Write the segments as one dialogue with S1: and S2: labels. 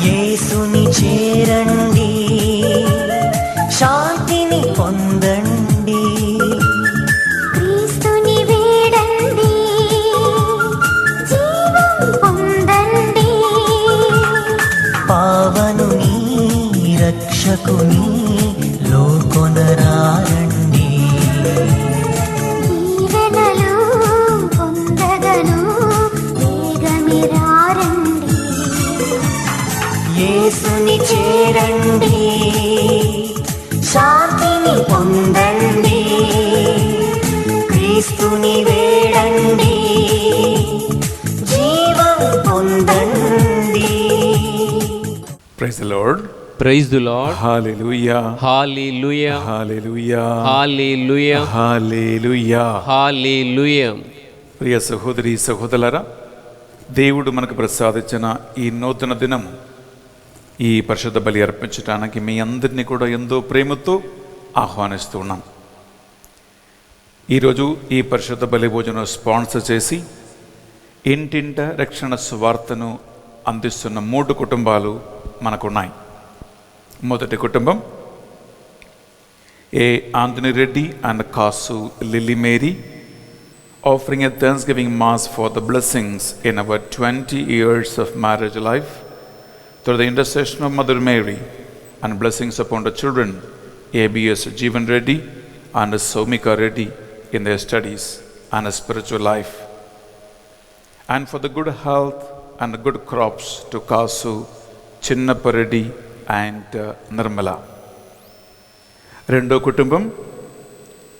S1: యేసుని చేరండి, శాంతిని పొందండి.
S2: క్రీస్తుని వేడండి, జీవం పొందండి.
S1: పావనుని రక్షకుని లోకొనరారండి.
S2: దీవెనలు పొందగను వేగమిరారండి.
S1: యేసుని చేరండి, శాంతిని పొందండి. క్రీస్తుని వేడండి, జీవం పొందండి.
S3: Praise the Lord.
S4: Praise the Lord.
S3: Hallelujah.
S4: Hallelujah.
S3: Hallelujah.
S4: Hallelujah.
S3: Hallelujah.
S4: Hallelujah.
S3: ప్రియ సహోదరి సహోదరులారా, దేవుడు మనకు ప్రసాదించిన ఈ నూతన దినము, ఈ పరిశుద్ధ బలి అర్పించడానికి మీ అందరినీ కూడా ఎంతో ప్రేమతో ఆహ్వానిస్తూ ఉన్నాం. ఈరోజు ఈ పరిశుద్ధ బలి భోజనం స్పాన్సర్ చేసి ఇంటింట రక్షణ స్వార్థను అందిస్తున్న 3 కుటుంబాలు మనకున్నాయి. మొదటి కుటుంబం A Anthony Reddy and Kasu Lily Mary, offering a Thanksgiving Mass for the blessings in our 20 years of marriage life through the intercession of Mother Mary, and blessings upon the children ABS Jeevan Reddy and Soumika Reddy in their studies and spiritual life, and for the good health and good crops to Kasu, Chinnappa Reddy and Nirmala. Rendo Kutumbam,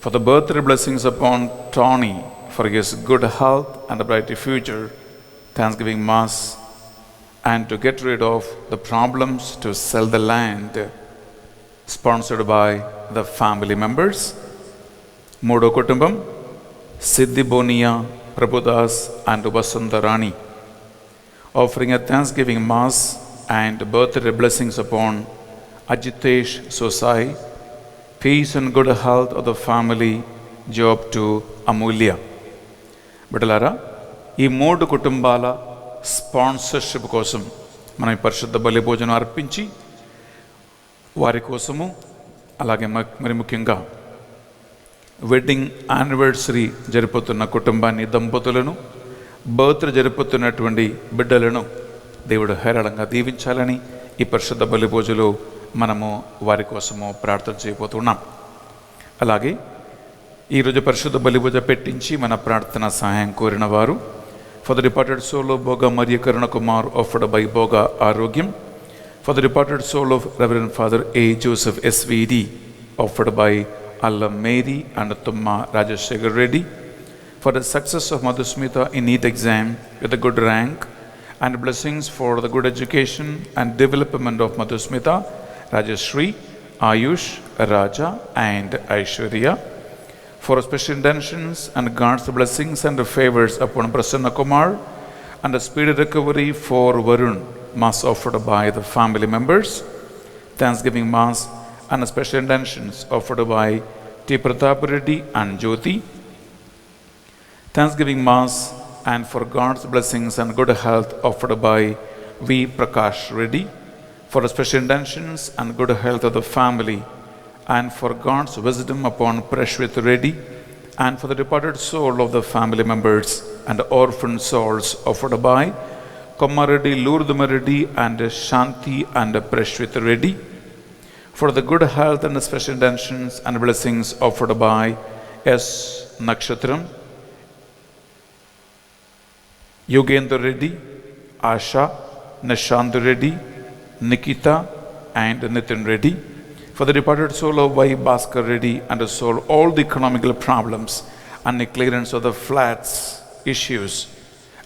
S3: for the birthday blessings upon Tony for his good health and a brighter future, Thanksgiving Mass, and to get rid of the problems to sell the land, sponsored by the family members. Modo Kutumbam, Siddhi Bonia, Prabhudas and Vasundarani, offering a Thanksgiving Mass and birthday blessings upon Ajitesh Sosai, peace and good health of the family, job to Amulya. బిడ్డలారా, ఈ 3 కుటుంబాల sponsorship కోసం మనం ఈ పరిశుద్ధ బలి భోజనం అర్పించి వారి కోసము, అలాగే మరి ముఖ్యంగా వెడ్డింగ్ యానివర్సరీ జరుపుతున్న కుటుంబాన్ని, దంపతులను, బర్త్డే జరుపుతున్నటువంటి బిడ్డలను దేవుడు హేరళంగా దీవించాలని ఈ పరిశుద్ధ బలి భోజనంలో మనము వారి కోసము ప్రార్థన చేయబోతున్నాం. అలాగే ఈరోజు పరిశుద్ధ బలి భోజనం పెట్టించి మన ప్రార్థన సహాయం కోరిన వారు, for the departed soul of Boga మరియు Karuna Kumar offered by Boga Arogyam, for the departed soul of reverend father A Joseph SVD offered by Allam Mary and Thumma Rajasekhar Reddy, for the success of Madhusmita in NEET exam with a good rank, and blessings for the good education and development of Madhusmita, Rajashri, Ayush, Raja and Aishwarya, for special intentions and God's blessings and favors upon Prasanna Kumar, and a speedy recovery for Varun, Mass offered by the family members, Thanksgiving Mass and special intentions offered by T. Pratap Reddy and Jyoti, Thanksgiving Mass and for God's blessings and good health offered by V. Prakash Reddy, for special intentions and good health of the family, and for God's wisdom upon Prashwit Reddy, and for the departed soul of the family members and orphan souls offered by Komma Reddy, Lourdama Reddy and Shanti and Prashwit Reddy, for the good health and special intentions and blessings offered by S. Nakshatram, Yogendra Reddy, Asha, Nishanth Reddy, Nikita and Nitin Reddy, for the departed soul of Y. Bhaskar Reddy and to solve all the economical problems and the clearance of the flats issues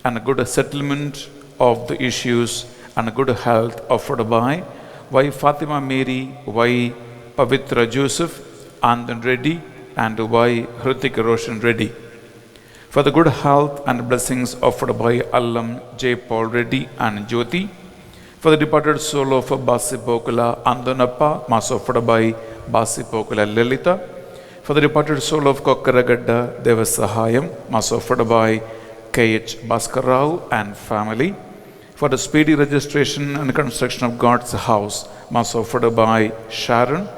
S3: and a good settlement of the issues and a good health offered by Y. Fatima Mary, Y. Pavitra Joseph, Anand Reddy and Y. Hrithik Roshan Reddy, for the good health and blessings offered by Allam J. Paul Reddy and Jyoti, for the departed soul of Basi Pokula Andonappa, Mass offered by Basi Pokula Lilita, for the departed soul of Kokkaragadda Devasahayam, Mass offered by K.H. Bhaskar Rao and family, For the speedy registration and construction of God's house, Mass offered by Sharon.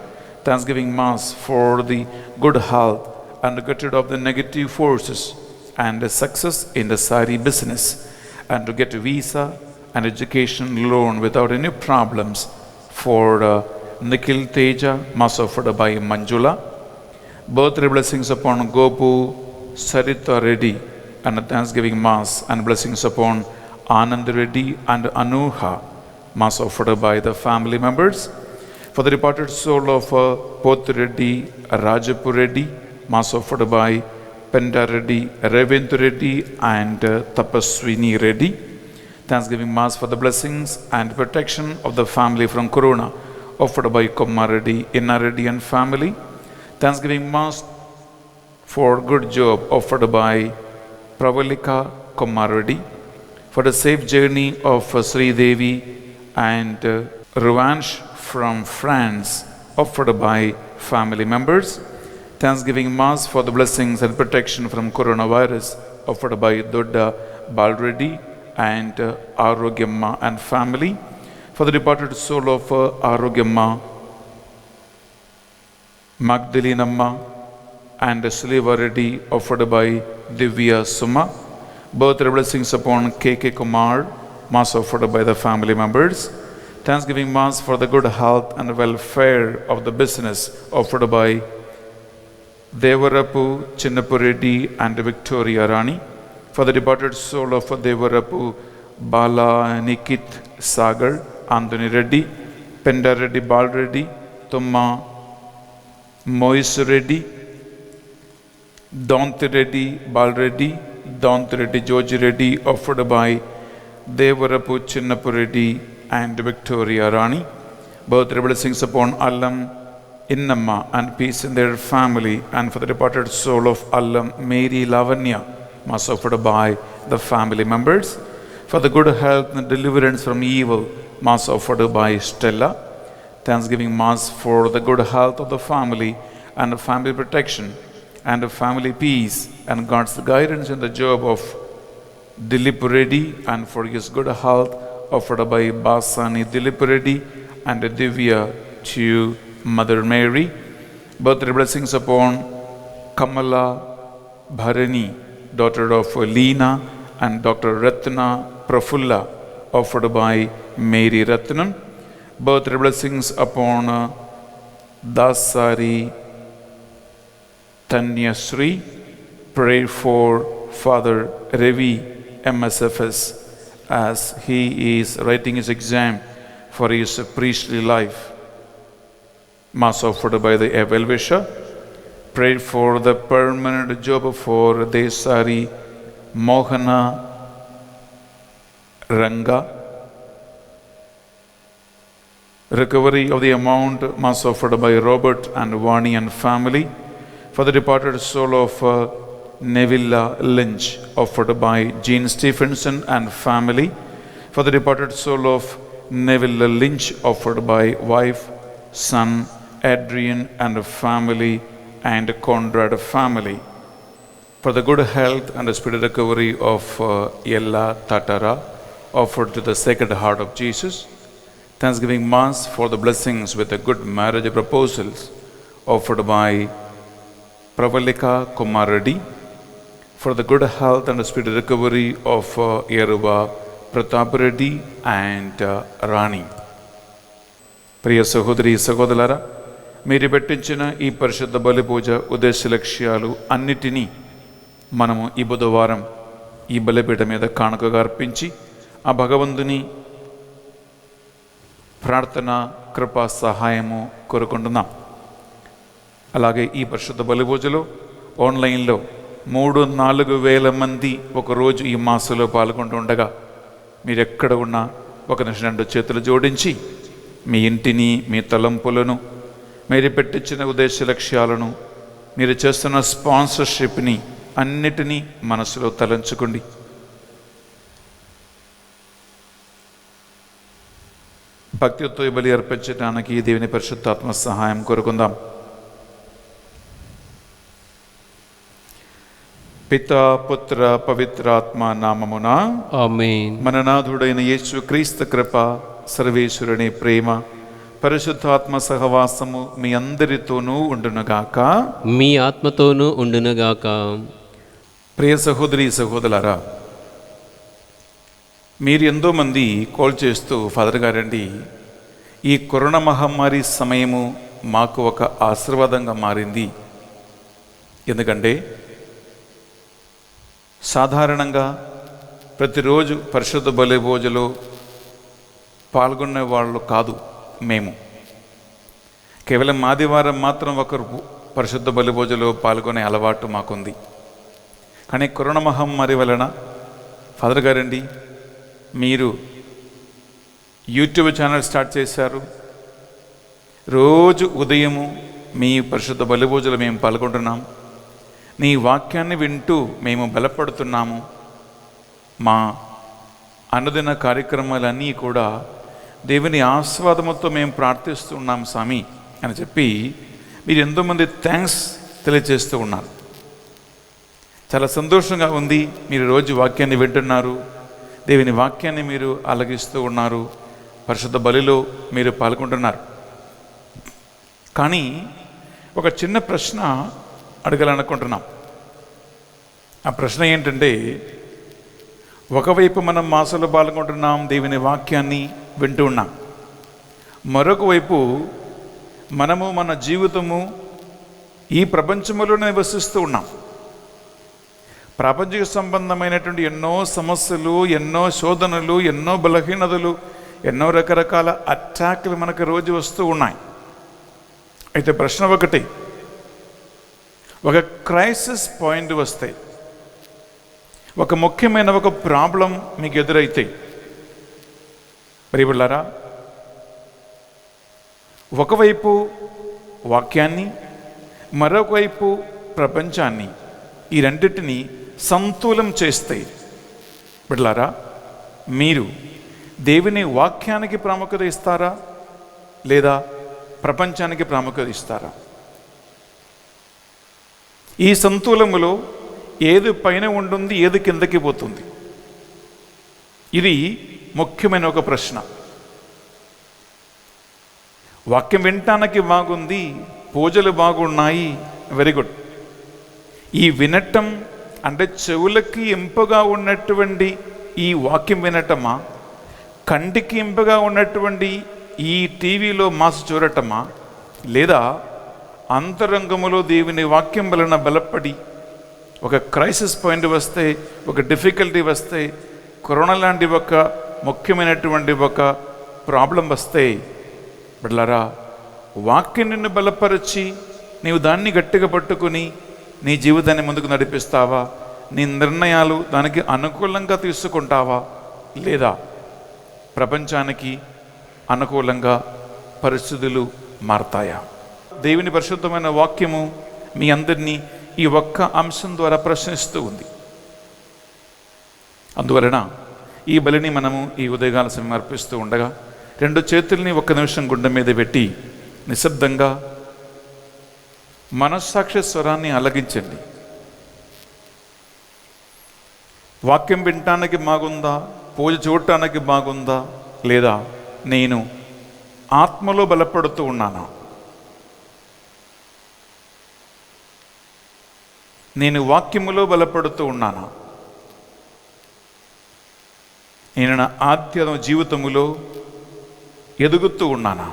S3: Thanksgiving Mass for the good health and get rid of the negative forces and the success in the sari business, and to get a visa and education loan without any problems for Nikhil Teja, Mass offered by Manjula. Birthday blessings upon Gopu Sarita Reddy and a Thanksgiving Mass and blessings upon Anand Reddy and Anuha, Mass offered by the family members. For the departed soul of Poth Reddy, Rajapur Reddy, Mass offered by Penda Reddy, Reventu Reddy and Tapaswini Reddy. Thanksgiving Mass for the blessings and protection of the family from Corona, offered by Kumar Reddy, Inna Reddy and family. Thanksgiving Mass for good job, offered by Pravalika Kumar Reddy. For the safe journey of Sri Devi and Revanche from France, offered by family members. Thanksgiving Mass for the blessings and protection from coronavirus, offered by Dodda Balreddy and Arogyamma and family. For the departed soul of Arogyamma, Magdalenamma and Sliva Reddy, offered by Divya Suma. Birthday blessings upon K.K. Kumar, Mass offered by the family members. Thanksgiving Mass for the good health and welfare of the business, offered by Devarapu Chinnapu Reddy and Victoria Rani. For the departed soul of Devarapu Bala Nikit Sagar, Anthony Reddy, Penda Reddy Bal Reddy, Tumma Moise Reddy, Donti Reddy Bal Reddy, Donti Reddy George Reddy, offered by Devarapu Chinnapu Reddy and Victoria Rani. Birthday blessings upon Allam Innamma and peace in their family, and for the departed soul of Allam Mary Lavanya, Mass offered by the family members. For the good health and deliverance from evil, Mass offered by Stella. Thanksgiving Mass for the good health of the family and family protection and family peace and God's guidance in the job of Dilip Reddy, and for his good health, offered by Basani Dilip Reddy and Divya to Mother Mary. Birthday blessings upon Kamala Bharani, daughter of Leena and Dr. Ratna Prafulla, offered by Mary Ratnam. Birthday blessings upon Dasari Tanya Sri. Pray for Father Ravi MSFS as he is writing his exam for his priestly life. Mass offered by the well-wisher. Pray for the permanent job for Desari Mohana Ranga. Recovery of the amount, Mass offered by Robert and Vani and family. For the departed soul of Nevilla Lynch, offered by Jean Stephenson and family. For the departed soul of Nevilla Lynch, offered by wife, son, Adrian and family, and Conrad family. For the good health and the speedy recovery of Ella Tatara, offered to the Sacred Heart of Jesus. Thanksgiving Mass for the blessings with the good marriage proposals, offered by Pravalika Kumar Reddy. For the good health and the speedy recovery of Yeruva Pratap Reddy and Rani. ప్రియ సహోదరి సహోదరులారా, మీరు పెట్టించిన ఈ పరిశుద్ధ బలి పూజ ఉద్దేశ లక్ష్యాలు అన్నిటినీ మనము ఈ బుధవారం ఈ బలిపీఠ మీద కానుకగా అర్పించి ఆ భగవంతుని ప్రార్థన కృపా సహాయము కోరుకుంటున్నాం. అలాగే ఈ పరిశుద్ధ బలి పూజలో ఆన్లైన్లో 3-4 వేల మంది ఒకరోజు ఈ మాసంలో పాల్గొంటుండగా, మీరు ఎక్కడ ఉన్నా ఒక నిమిషం 2 చేతులు జోడించి మీ ఇంటిని, మీ తలంపులను, మీరు పెట్టించిన ఉద్దేశ లక్ష్యాలను, మీరు చేస్తున్న స్పాన్సర్షిప్ని అన్నిటినీ మనసులో తలంచుకోండి. భక్తితో బలి అర్పించడానికి దేవుని పరిశుద్ధాత్మ సహాయం కోరుకుందాం. పితా పుత్ర పవిత్రాత్మ నామమున
S4: ఆమేన్.
S3: మన నాథుడైన యేసు క్రీస్తు కృప, సర్వేశ్వరుని ప్రేమ, పరిశుద్ధాత్మ సహవాసము మీ అందరితోనూ ఉండునుగాక.
S4: మీ ఆత్మతోనూ ఉండునుగాక.
S3: ప్రియ సహోదరి సహోదరులారా, మీరు ఎంతోమంది కాల్ చేస్తూ, ఫాదర్ గారండి, ఈ కరోనా మహమ్మారి సమయము మాకు ఒక ఆశీర్వాదంగా మారింది. ఎందుకంటే సాధారణంగా ప్రతిరోజు పరిశుద్ధ బలి పూజలో పాల్గొనే వాళ్ళు కాదు మేము. కేవలం ఆదివారం మాత్రం ఒకరు పరిశుద్ధ బలి పూజలో పాల్గొనే అలవాటు మాకుంది. కానీ కరోనా మహమ్మారి వలన ఫాదర్ గారండి, మీరు యూట్యూబ్ ఛానల్ స్టార్ట్ చేశారు. రోజు ఉదయము మీ పరిశుద్ధ బలి పూజలు మేము పాల్గొంటున్నాం. నీ వాక్యాన్ని వింటూ మేము బలపడుతున్నాము. మా అనుదిన కార్యక్రమాలన్నీ కూడా దేవుని ఆస్వాదముతో మేము ప్రార్థిస్తున్నాం స్వామి అని చెప్పి మీరు ఎంతోమంది థ్యాంక్స్ తెలియజేస్తూ ఉన్నారు. చాలా సంతోషంగా ఉంది. మీరు రోజు వాక్యాన్ని వింటున్నారు, దేవుని వాక్యాన్ని మీరు ఆలగిస్తూ ఉన్నారు, పరిశుద్ధ బలిలో మీరు పాల్గొంటున్నారు. కానీ ఒక చిన్న ప్రశ్న అడగాలనుకుంటున్నాం. ఆ ప్రశ్న ఏంటంటే, ఒకవైపు మనం మాసలో పాల్గొంటున్నాం, దేవుని వాక్యాన్ని వింటూ ఉన్నాం. మరొక వైపు మనము మన జీవితము ఈ ప్రపంచంలోనే నివసిస్తూ ఉన్నాం. ప్రాపంచిక సంబంధమైనటువంటి ఎన్నో సమస్యలు, ఎన్నో శోధనలు, ఎన్నో బలహీనతలు, ఎన్నో రకరకాల అటాక్లు మనకు రోజు వస్తూ ఉన్నాయి. అయితే ప్రశ్న ఒకటి, ఒక క్రైసిస్ పాయింట్ వస్తే, ఒక ముఖ్యమైన ఒక ప్రాబ్లం మీకు ఎదురైతే, ప్రియబిడ్డలారా, ఒకవైపు వాక్యాన్ని, మరొకవైపు ప్రపంచాన్ని, ఈ రెండింటిని సంతులం చేస్తే, బిడ్డలారా, మీరు దేవుని వాక్యానికి ప్రాముఖ్యత ఇస్తారా లేదా ప్రపంచానికి ప్రాముఖ్యత ఇస్తారా? ఈ సంతులములో ఏది పైన ఉంటుంది, ఏది కిందకి పోతుంది? ఇది ముఖ్యమైన ఒక ప్రశ్న. వాక్యం వినటానికి బాగుంది, పూజలు బాగున్నాయి, వెరీ గుడ్. ఈ వినటం అంటే చెవులకి ఇంపుగా ఉన్నటువంటి ఈ వాక్యం వినటమా, కంటికి ఇంపుగా ఉన్నటువంటి ఈ టీవీలో మాస్ చూడటమా, లేదా అంతరంగములో దేవుని వాక్యం వలన బలపడి ఒక క్రైసిస్ పాయింట్ వస్తే, ఒక డిఫికల్టీ వస్తే, కరోనా లాంటి ఒక ముఖ్యమైనటువంటి ఒక ప్రాబ్లం వస్తే, బిడ్డలారా, వాక్యం నిన్ను బలపరిచి నీవు దాన్ని గట్టిగా పట్టుకుని నీ జీవితాన్ని ముందుకు నడిపిస్తావా? నీ నిర్ణయాలు దానికి అనుకూలంగా తీసుకుంటావా, లేదా ప్రపంచానికి అనుకూలంగా పరిస్థితులు మారతాయా? దేవుని పరిశుద్ధమైన వాక్యము మీ అందరినీ ఈ ఒక్క అంశం ద్వారా ప్రశ్నిస్తూ ఉంది. అందువలన ఈ బలిని మనము ఈ ఉదయకాల సమయం అర్పిస్తూ ఉండగా, రెండు చేతుల్ని ఒక్క నిమిషం గుండె మీద పెట్టి నిశ్శబ్దంగా మనస్సాక్షి స్వరాన్ని అలగించండి. వాక్యం వినటానికి బాగుందా, పూజ చూడటానికి బాగుందా, లేదా నేను ఆత్మలో బలపడుతూ ఉన్నానా? నేను వాక్యములో బలపడుతూ ఉన్నానా? నేను నా ఆధ్యాత్మిక జీవితములో ఎదుగుతూ ఉన్నానా?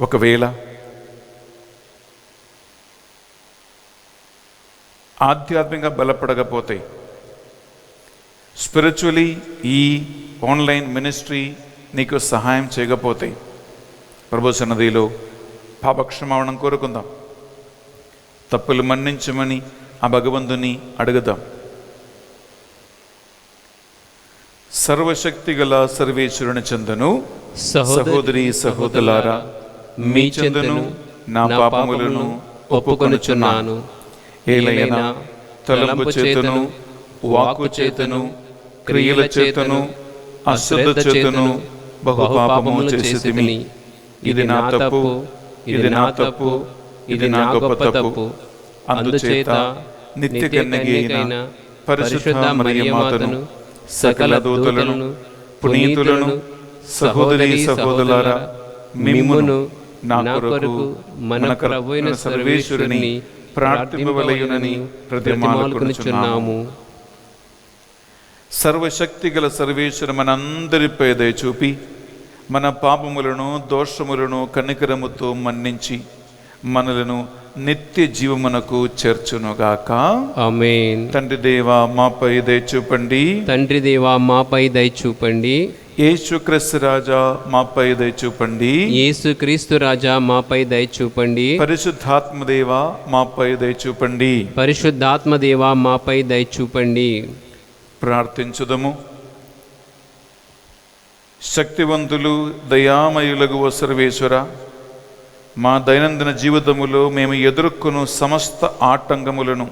S3: ఒకవేళ ఆధ్యాత్మికంగా బలపడకపోతే, స్పిరిచువలీ ఈ ఆన్లైన్ మినిస్ట్రీ నీకు సహాయం చేయకపోతే, ప్రభు సన్నిధిలో పాపక్షమాపణం కోరుకుందాం. తప్పులు మన్నించమని ఆ భగవంతుని అడుగుదాం. సర్వశక్తి గల సర్వేశ్వరుని చెందును సహోదరి సహోదరులారా, మీ చెందును నా పాపములను ఒప్పుకొనుచున్నాను. ఏలైనా తలంపు చేతును, వాక్కు చేతును, క్రియల చేతును, అశ్రద్ధ చేతును బహుపాపము చేసితిమి. ఇది నా తప్పు, ఇది నా తప్పు,
S4: ఇది నా గొప్ప తప్పు. అందుచేత నిత్య కన్యక అయిన పరిశుద్ధ మరియమాతను, సకల దూతలను, పునీతులను, సహోదరి సహోదరులారా, మిమ్మును నా కొరకు మన ప్రభువైన సర్వేశ్వరుని ప్రార్థింపవలయునని ప్రతిమాలుకొనుచున్నాము.
S3: సర్వశక్తి గల సర్వేశ్వరు మనందరిపై దయ చూపి మన పాపములను దోషములను కనికరముతో మన్నించి మనలను నిత్య జీవమునకు చేర్చునుగాక.
S4: ఆమేన్.
S3: తండ్రి దేవా మాపై దయ చూపండి.
S4: తండ్రి దేవా మాపై దయ చూపండి.
S3: యేసుక్రీస్తు రాజా మాపై దయ చూపండి.
S4: యేసుక్రీస్తు రాజా మాపై దయ చూపండి.
S3: పరిశుద్ధాత్మ దేవా మాపై దయ చూపండి.
S4: పరిశుద్ధాత్మ దేవా మాపై దయ చూపండి.
S3: ప్రార్థించుదము. శక్తివంతులు దయామయులగు సర్వేశ్వర, మా దైనందిన జీవితములో మేము ఎదుర్కొను సమస్త ఆటంకములను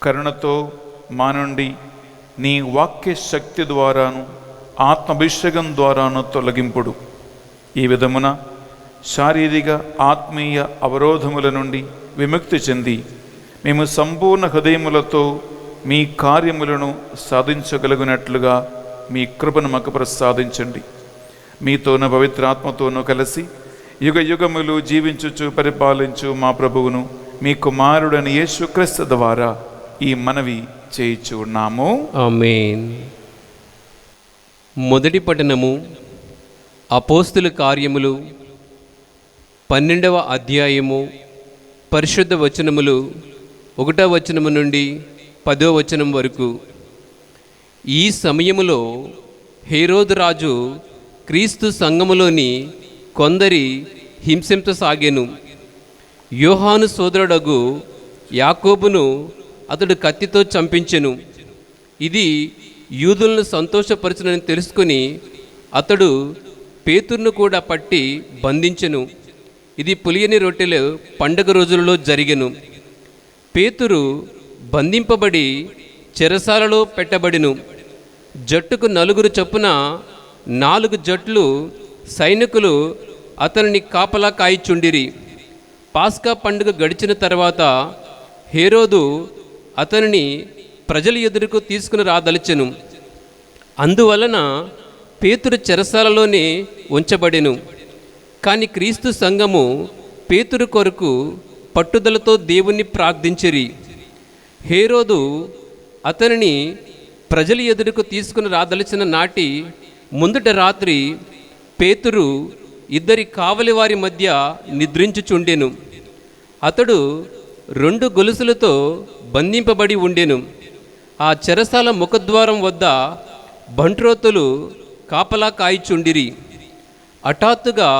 S3: కరుణతో మా నుండి నీ వాక్య శక్తి ద్వారాను ఆత్మాభిషేకం ద్వారాను తొలగింపుడు. ఈ విధమున శారీరక ఆత్మీయ అవరోధముల నుండి విముక్తి చెంది మేము సంపూర్ణ హృదయములతో మీ కార్యములను సాధించగలిగినట్లుగా మీ కృపను మాకు ప్రసాదించండి. మీతోనూ పవిత్రాత్మతోనూ కలిసి యుగ యుగములు జీవించుచు పరిపాలించు మా ప్రభువును మీ కుమారుడని యేసుక్రీస్తు ద్వారా ఈ మనవి చేయించు ఉన్నాము.
S4: ఆమేన్. మొదటి పఠనము అపోస్తుల కార్యములు 12వ అధ్యాయము పరిశుద్ధ వచనములు 1వ వచనము నుండి 10వ వచనం వరకు. ఈ సమయములో హేరోదు రాజు క్రీస్తు సంఘములోని కొందరి హింసించసాగెను. యోహాను సోదరుడగు యాకోబును అతడు కత్తితో చంపించెను. ఇది యూదులను సంతోషపరచునని తెలుసుకుని అతడు పేతురును కూడా పట్టి బంధించెను. ఇది పులియని రొట్టెల పండగ రోజులలో జరిగెను. పేతురు బంధింపబడి చెరసాలలో పెట్టబడిను. జట్టుకు 4 చొప్పున 4 జట్లు సైనికులు అతనిని కాపలా కాయిచుండిరి. పాస్కా పండుగ గడిచిన తర్వాత హేరోదు అతనిని ప్రజల ఎదురుకు తీసుకుని రాదలిచెను. అందువలన పేతురు చెరసాలలోనే ఉంచబడెను. కానీ క్రీస్తు సంఘము పేతురు కొరకు పట్టుదలతో దేవుణ్ణి ప్రార్థించిరి. హేరోదు అతనిని ప్రజల ఎదురుకు తీసుకుని రాదలిచిన నాటి ముందట రాత్రి పేతురు 2 కావలి వారి మధ్య నిద్రించుచుండెను. అతడు 2 గొలుసులతో బంధింపబడి ఉండెను. ఆ చెరసాల ముఖద్వారం వద్ద బంట్రోతులు కాపలా కాయిచుండిరి. హఠాత్తుగా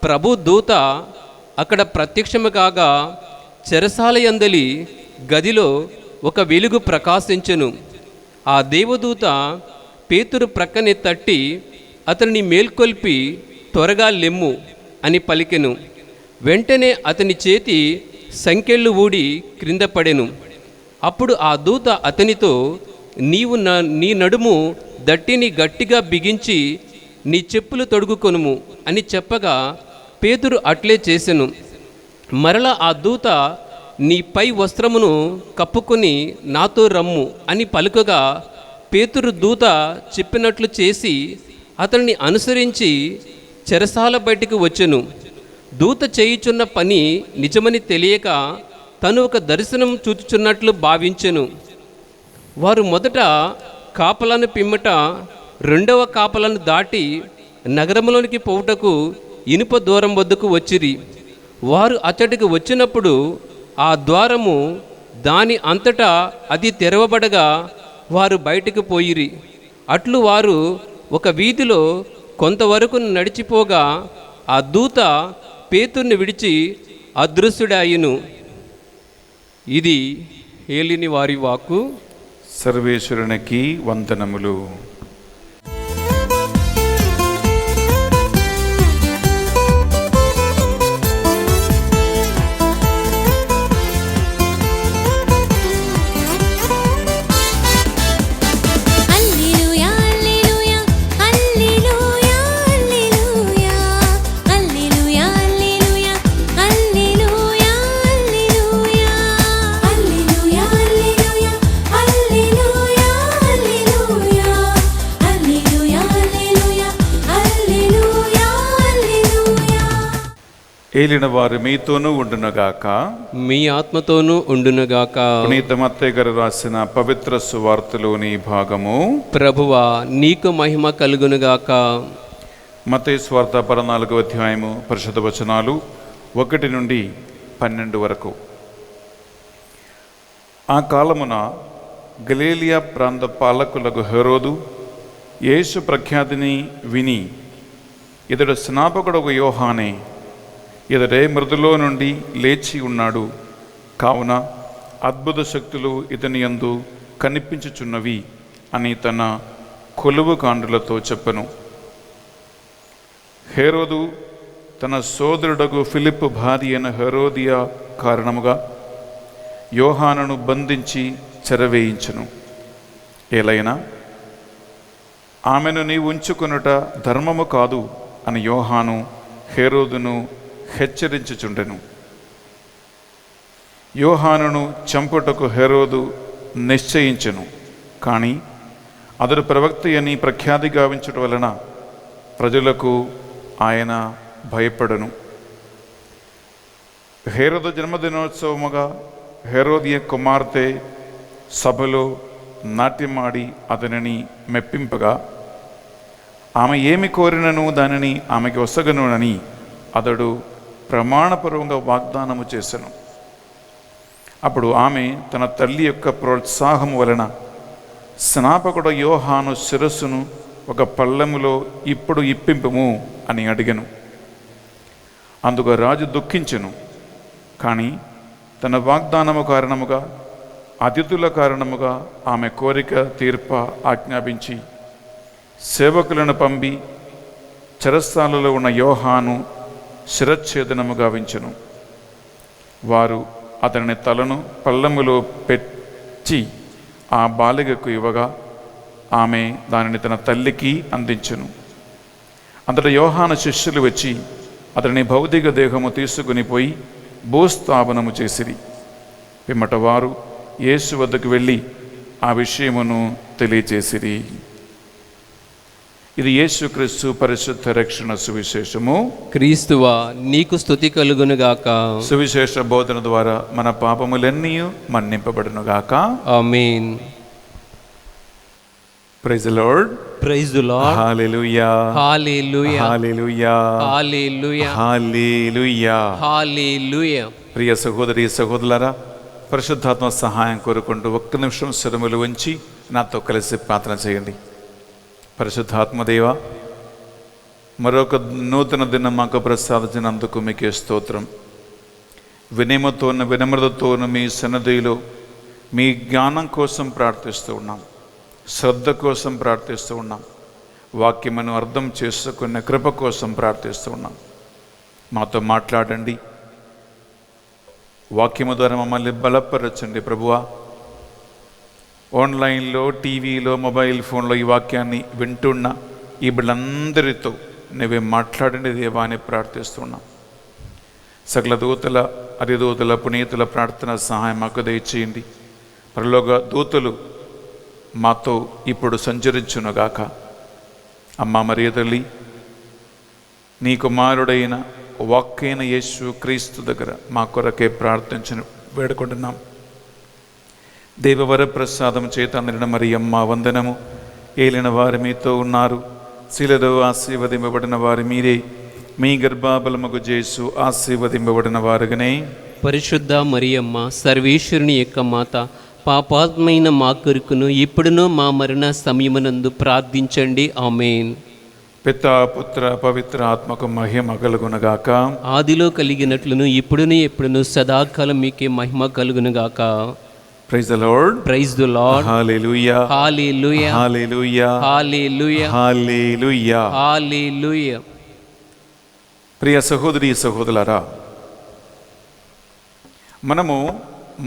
S4: ప్రభు దూత అక్కడ ప్రత్యక్షము కాగా చెరసాల యందలి గదిలో ఒక వెలుగు ప్రకాశించెను. ఆ దేవదూత పేతురు ప్రక్కనే తట్టి అతనిని మేల్కొల్పి త్వరగా లెమ్ము అని పలికెను. వెంటనే అతని చేతి సంకెళ్ళు ఊడి క్రింద పడెను. అప్పుడు ఆ దూత అతనితో, నీవు నీ నడుము దట్టిని గట్టిగా బిగించి నీ చెప్పులు తొడుగుకొనుము అని చెప్పగా పేతురు అట్లే చేసెను. మరలా ఆ దూత, నీ పై వస్త్రమును కప్పుకొని నాతో రమ్ము అని పలుకగా పేతురు దూత చెప్పినట్లు చేసి అతనిని అనుసరించి చెరసాల బయటికి వచ్చెను. దూత చేయుచున్న పని నిజమని తెలియక తను ఒక దర్శనం చూచుచున్నట్లు భావించెను. వారు మొదట కాపలను పిమ్మట 2వ కాపలను దాటి నగరంలోనికి పోవుటకు ఇనుప ద్వారం వద్దకు వచ్చిరి. వారు అతడికి వచ్చినప్పుడు ఆ ద్వారము దాని అంతటా అది తెరవబడగా వారు బయటకు పోయిరి. అట్లు వారు ఒక వీధిలో కొంతవరకు నడిచిపోగా ఆ దూత పేతుర్ని విడిచి అదృశ్యుడాయును. ఇది ఏలిని వారి వాక్కు.
S3: సర్వేశ్వరునికి వందనములు.
S2: హల్లెలూయా హల్లెలూయా హల్లెలూయా హల్లెలూయా
S3: ఏలిన వారు మీతోనూ ఉండునుగాక.
S4: మీ ఆత్మతోనూ ఉండునుగాక.
S3: పునీత మత్తయి గారు రాసిన పవిత్ర సువార్తలోని భాగము.
S4: ప్రభువా నీకు మహిమ కలుగునుగాక.
S3: మత్తయి సువార్త 14వ అధ్యాయము పరిశుద్ధ వచనాలు 1 నుండి 12 వరకు. ఆ కాలమున గలిలయ ప్రాంత పాలకులకు హెరోదు యేసు ప్రఖ్యాతిని విని, ఇతడు స్నాపకుడకు యోహానే, ఇతడే మృతులో నుండి లేచి ఉన్నాడు, కావున అద్భుత శక్తులు ఇతని యందు కనిపించుచున్నవి అని తన కొలువు కాండులతో చెప్పెను. హెరోదు తన సోదరుడకు ఫిలిప్పు భార్య అయిన హెరోదియా కారణముగా యోహానును బంధించి చెరవేయించెను. ఏలైనా ఆమెను నీవు ఉంచుకొనుట ధర్మము కాదు అని యోహాను హెరోదును హెచ్చరించుచుండెను. యోహానును చంపుటకు హెరోదు నిశ్చయించెను. కానీ అతడు ప్రవక్త అని ప్రఖ్యాతి గావించుట వలన ప్రజలకు ఆయన భయపడను. హెరోదు జన్మదినోత్సవముగా హెరోదియ కుమార్తె సభలో నాట్యమాడి అతనిని మెప్పింపగా, ఆమె ఏమి కోరినను దానిని ఆమెకి వసగనునని అతడు ప్రమాణపూర్వకంగా వాగ్దానము చేసెను. అప్పుడు ఆమె తన తల్లి యొక్క ప్రోత్సాహము వలన స్నాపకుడు యోహాను శిరస్సును ఒక పళ్ళెములో ఇప్పుడు ఇప్పింపుము అని అడిగెను. అందుకు రాజు దుఃఖించెను. కానీ తన వాగ్దానము కారణముగా, అతిథుల కారణముగా ఆమె కోరిక తీర్ప ఆజ్ఞాపించి సేవకులను పంపి చెరసాలలో ఉన్న యోహాను శిరచ్ఛేదనము గావించెను. వారు అతని తలను పళ్ళెములో పెట్టి ఆ బాలికకు ఇవ్వగా ఆమె దానిని తన తల్లికి అందించెను. అంతటా యోహాను శిష్యులు వచ్చి అతని భౌతిక దేహము తీసుకుని పోయి భూస్థాపనము చేసిరి. పిమ్మట వారు యేసు వద్దకు వెళ్ళి ఆ విషయమును తెలియచేసిరి. ఇది యేసుక్రీస్తు పరిశుద్ధ రక్షణ సువిశేషము.
S4: క్రీస్తువా నీకు స్తుతి కలుగునుగాక.
S3: సువిశేష బోధన ద్వారా మన పాపములన్నీ మన్నింపబడునుగాక.
S4: ఆమేన్.
S3: Praise the Lord.
S4: Praise the Lord.
S3: హల్లెలూయా.
S4: హల్లెలూయా.
S3: హల్లెలూయా.
S4: హల్లెలూయా.
S3: హల్లెలూయా.
S4: హల్లెలూయా.
S3: ప్రియ సహోదరి సహోదరులారా, పరిశుద్ధాత్మ సహాయం కోరుకుంటూ 1 నిమిషం శరములు ఉంచి నాతో కలిసి ప్రార్థన చేయండి. పరిశుద్ధాత్మదేవ, మరొక నూతన దినం మాకు ప్రసాదించినందుకు మీకే స్తోత్రం. వినమ్రతతోను మీ సన్నిధిలో మీ జ్ఞానం కోసం ప్రార్థిస్తూ ఉన్నాం, శ్రద్ధ కోసం ప్రార్థిస్తూ ఉన్నాం, వాక్యమును అర్థం చేసుకునే కృప కోసం ప్రార్థిస్తూ ఉన్నాం. మాతో మాట్లాడండి, వాక్యము ద్వారా మమ్మల్ని బలపరచండి ప్రభువా. ఆన్లైన్లో, టీవీలో, మొబైల్ ఫోన్లో ఈ వాక్యాన్ని వింటున్న ఈ బిడ్డలందరితో నువ్వే మాట్లాడండి దేవా అని ప్రార్థిస్తున్నాం. సకల దూతల, అధిదూతల, పునీతుల ప్రార్థన సహాయం మాకు దయచేయండి. పరలోక దూతలు మాతో ఇప్పుడు సంచరించునుగాక. అమ్మ మరియ తల్లి, నీ కుమారుడైన వాక్కైన యేసు క్రీస్తు దగ్గర మా కొరకే ప్రార్థించిన వేడుకుంటున్నాం. దేవవర ప్రసాదం చేత అందరిన మరియమ్మ వందనము. ఏలిన వారు మీతో ఉన్నారు, శిలలో ఆశీర్వదింపబడిన వారు మీరే, మీ గర్భఫలముగు యేసు ఆశీర్వదింపబడిన వారుగానే.
S4: పరిశుద్ధ మరియమ్మ సర్వేశ్వరుని యొక్క మాత, పాపాత్మైన మా కొరకును ఇప్పుడును మా మరణ సమయమునందు ప్రార్థించండి. ఆమేన్.
S3: పితా, పుత్ర, పవిత్ర ఆత్మకు మహిమ కలుగునుగాక.
S4: ఆదిలో కలిగినట్లును ఇప్పుడును ఎప్పుడును సదాకాలం మీకే మహిమ కలుగునుగాక.
S3: Praise the Lord.
S4: Praise the Lord.
S3: హల్లెలూయా.
S4: హల్లెలూయా.
S3: హల్లెలూయా.
S4: హల్లెలూయా.
S3: హల్లెలూయా.
S4: హల్లెలూయా.
S3: ప్రియ సహోదరి సహోదరులారా, మనము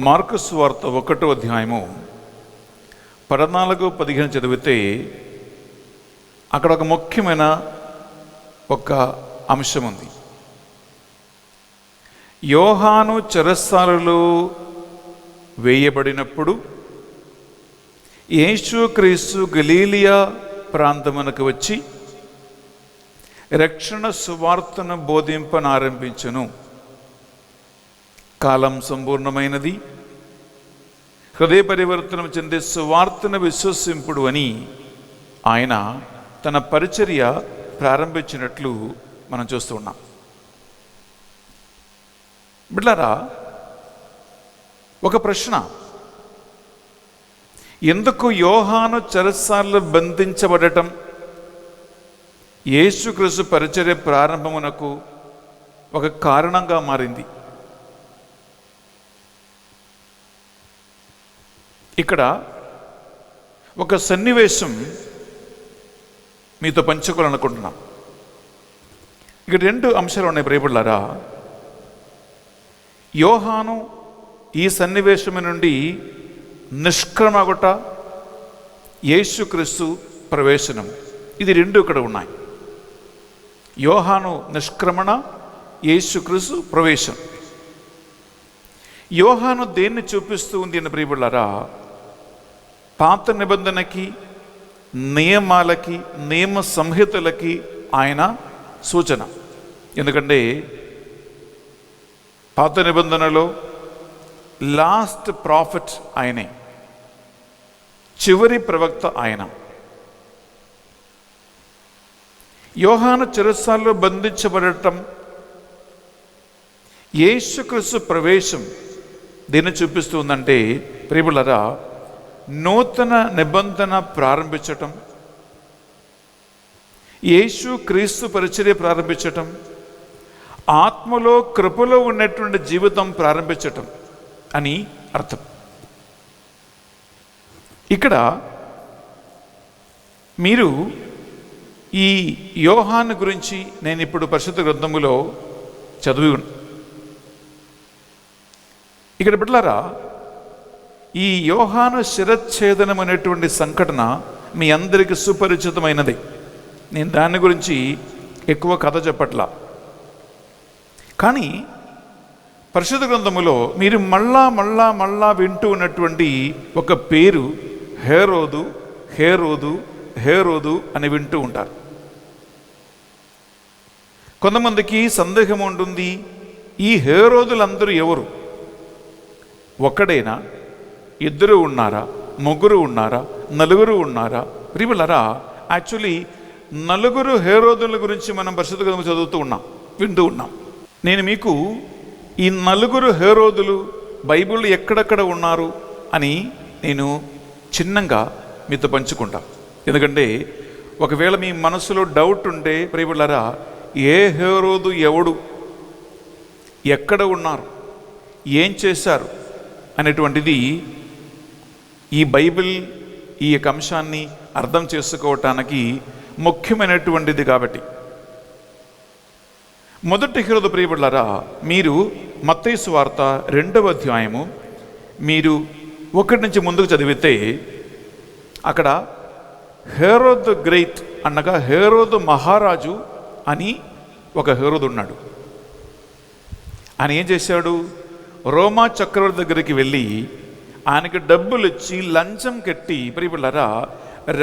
S3: మార్కు సువార్త 1వ అధ్యాయము 14-15 చదివితే అక్కడ ఒక ముఖ్యమైన ఒక అంశం ఉంది. యోహాను చెరసాలలో వేయబడినప్పుడు యేసుక్రీస్తు గలిలయ ప్రాంతమునకు వచ్చి రక్షణ సువార్తను బోధింపనారంభించును. కాలం సంపూర్ణమైనది, హృదయ పరివర్తనం చెందే సువార్తను విశ్వసింపుడు అని ఆయన తన పరిచర్య ప్రారంభించినట్లు మనం చూస్తూ ఉన్నాం. బిడ్డలారా, ఒక ప్రశ్న: ఎందుకు యోహాను చెరసాలలో బంధించబడటం యేసుక్రీస్తు పరిచర్య ప్రారంభమునకు ఒక కారణంగా మారింది? ఇక్కడ ఒక సన్నివేశం మీతో పంచుకోవాలనుకుంటున్నాం. ఇక్కడ 2 అంశాలు ఉన్నాయి ప్రియబిడ్డలారా. యోహాను ఈ సన్నివేశం నుండి నిష్క్రమగుట, యేసుక్రీస్తు ప్రవేశనం, ఇది 2 ఇక్కడ ఉన్నాయి. యోహాను నిష్క్రమణ, యేసుక్రీస్తు ప్రవేశం. యోహాను దేన్ని చూపిస్తూ ఉంది అని ప్రియబిడ్డలారా? పాత నిబంధనకి, నియమాలకి, నియమ సంహితలకి ఆయన సూచన. ఎందుకంటే పాత నిబంధనలో లాస్ట్ ప్రాఫిట్ ఆయనే, చివరి ప్రవక్త ఆయన. యోహాను చెరసాలలో బంధించబడటం, యేసుక్రీస్తు ప్రవేశం దీన్ని చూపిస్తుందంటే ప్రియబిడ్డలారా, నూతన నిబంధన ప్రారంభించటం, యేసు క్రీస్తు పరిచర్య ప్రారంభించటం, ఆత్మలో కృపలో ఉన్నటువంటి జీవితం ప్రారంభించటం అని అర్థం. ఇక్కడ మీరు ఈ యోహాను గురించి నేను ఇప్పుడు పరిశుద్ధ గ్రంథములో చదివి ఇక్కడ బిడ్డలారా, ఈ యోహాను శిరచ్ఛేదనం అనేటువంటి సంఘటన మీ అందరికీ సుపరిచితమైనది. నేను దాని గురించి ఎక్కువ కథ చెప్పట్లా. కానీ పరిశుద్ధ గ్రంథములో మీరు మళ్ళా వింటూ ఉన్నటువంటి ఒక పేరు హేరోదు, హేరోదు, హేరోదు అని వింటూ ఉంటారు. కొంతమందికి సందేహం ఉంటుంది, ఈ హేరోదులందరూ ఎవరు? ఒక్కడేనా? 2 ఉన్నారా? 3 ఉన్నారా? 4 ఉన్నారా? ప్రియబిడ్డలారా, యాక్చువల్లీ 4 హేరోదుల గురించి మనం పరిశుద్ధ గ్రంథం చదువుతూ ఉన్నాం, వింటూ ఉన్నాం. నేను మీకు ఈ 4 హేరోదులు బైబిల్ ఎక్కడెక్కడ ఉన్నారు అని నేను చిన్నగా మీతో పంచుకుంటా. ఎందుకంటే ఒకవేళ మీ మనసులో డౌట్ ఉంటే ప్రియబిడ్డలారా, ఏ హేరోదు ఎవడు, ఎక్కడ ఉన్నారు, ఏం చేశారు అనేటువంటిది ఈ బైబిల్ ఈ యొక్క అంశాన్ని అర్థం చేసుకోవటానికి ముఖ్యమైనటువంటిది. కాబట్టి మొదటి హేరోదు ప్రియబిడ్డలారా, మీరు మత్తయి సువార్త 2వ అధ్యాయము మీరు 1 నుంచి ముందుకు చదివితే అక్కడ హేరోదు గ్రేట్ అనగా హేరోదు మహారాజు అని ఒక హేరోదు ఉన్నాడు. ఆయన ఏం చేశాడు? రోమా చక్రవర్తి దగ్గరికి వెళ్ళి ఆయనకి డబ్బులు ఇచ్చి లంచం కట్టి ప్రియబిడ్డలారా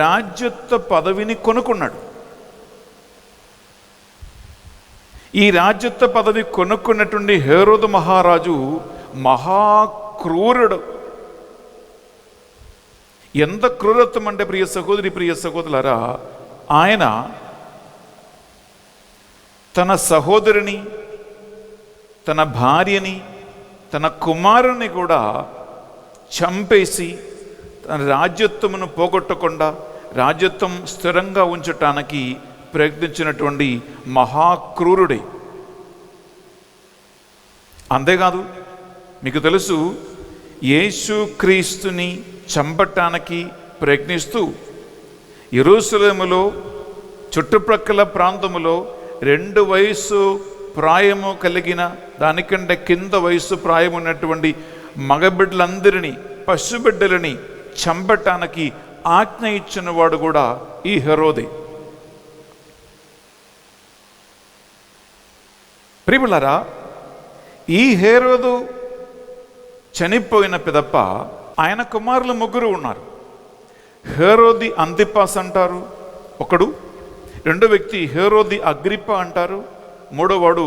S3: రాజ్యత్వ పదవిని కొనుక్కున్నాడు. ఈ రాజ్యత్వ పదవి కొనుక్కున్నటువంటి హేరోదు మహారాజు మహాక్రూరుడు. ఎంత క్రూరత్వం అంటే ప్రియ సహోదరులారా, ఆయన తన సహోదరిని, తన భార్యని, తన కుమారుని కూడా చంపేసి తన రాజ్యత్వమును పోగొట్టకుండా రాజ్యత్వం స్థిరంగా ఉంచటానికి ప్రయత్నించినటువంటి మహాక్రూరుడే. అంతేకాదు, మీకు తెలుసు, యేసుక్రీస్తుని చంపటానికి ప్రయత్నిస్తూ యెరూషలేములో చుట్టుప్రక్కల ప్రాంతములో 2 వయసు ప్రాయము కలిగిన, దానికంటే కింద వయసు ప్రాయం ఉన్నటువంటి మగబిడ్డలందరినీ, పశుబిడ్డలని చంపటానికి ఆజ్ఞ ఇచ్చిన వాడు కూడా ఈ హేరోదే. ప్రియబిడ్డలారా, ఈ హేరోదు చనిపోయిన పిదప్ప ఆయన కుమారులు 3 ఉన్నారు. హేరోది అంతిపాస్ అంటారు ఒకడు, రెండో వ్యక్తి హేరోది అగ్రిప్ప అంటారు. మూడోవాడు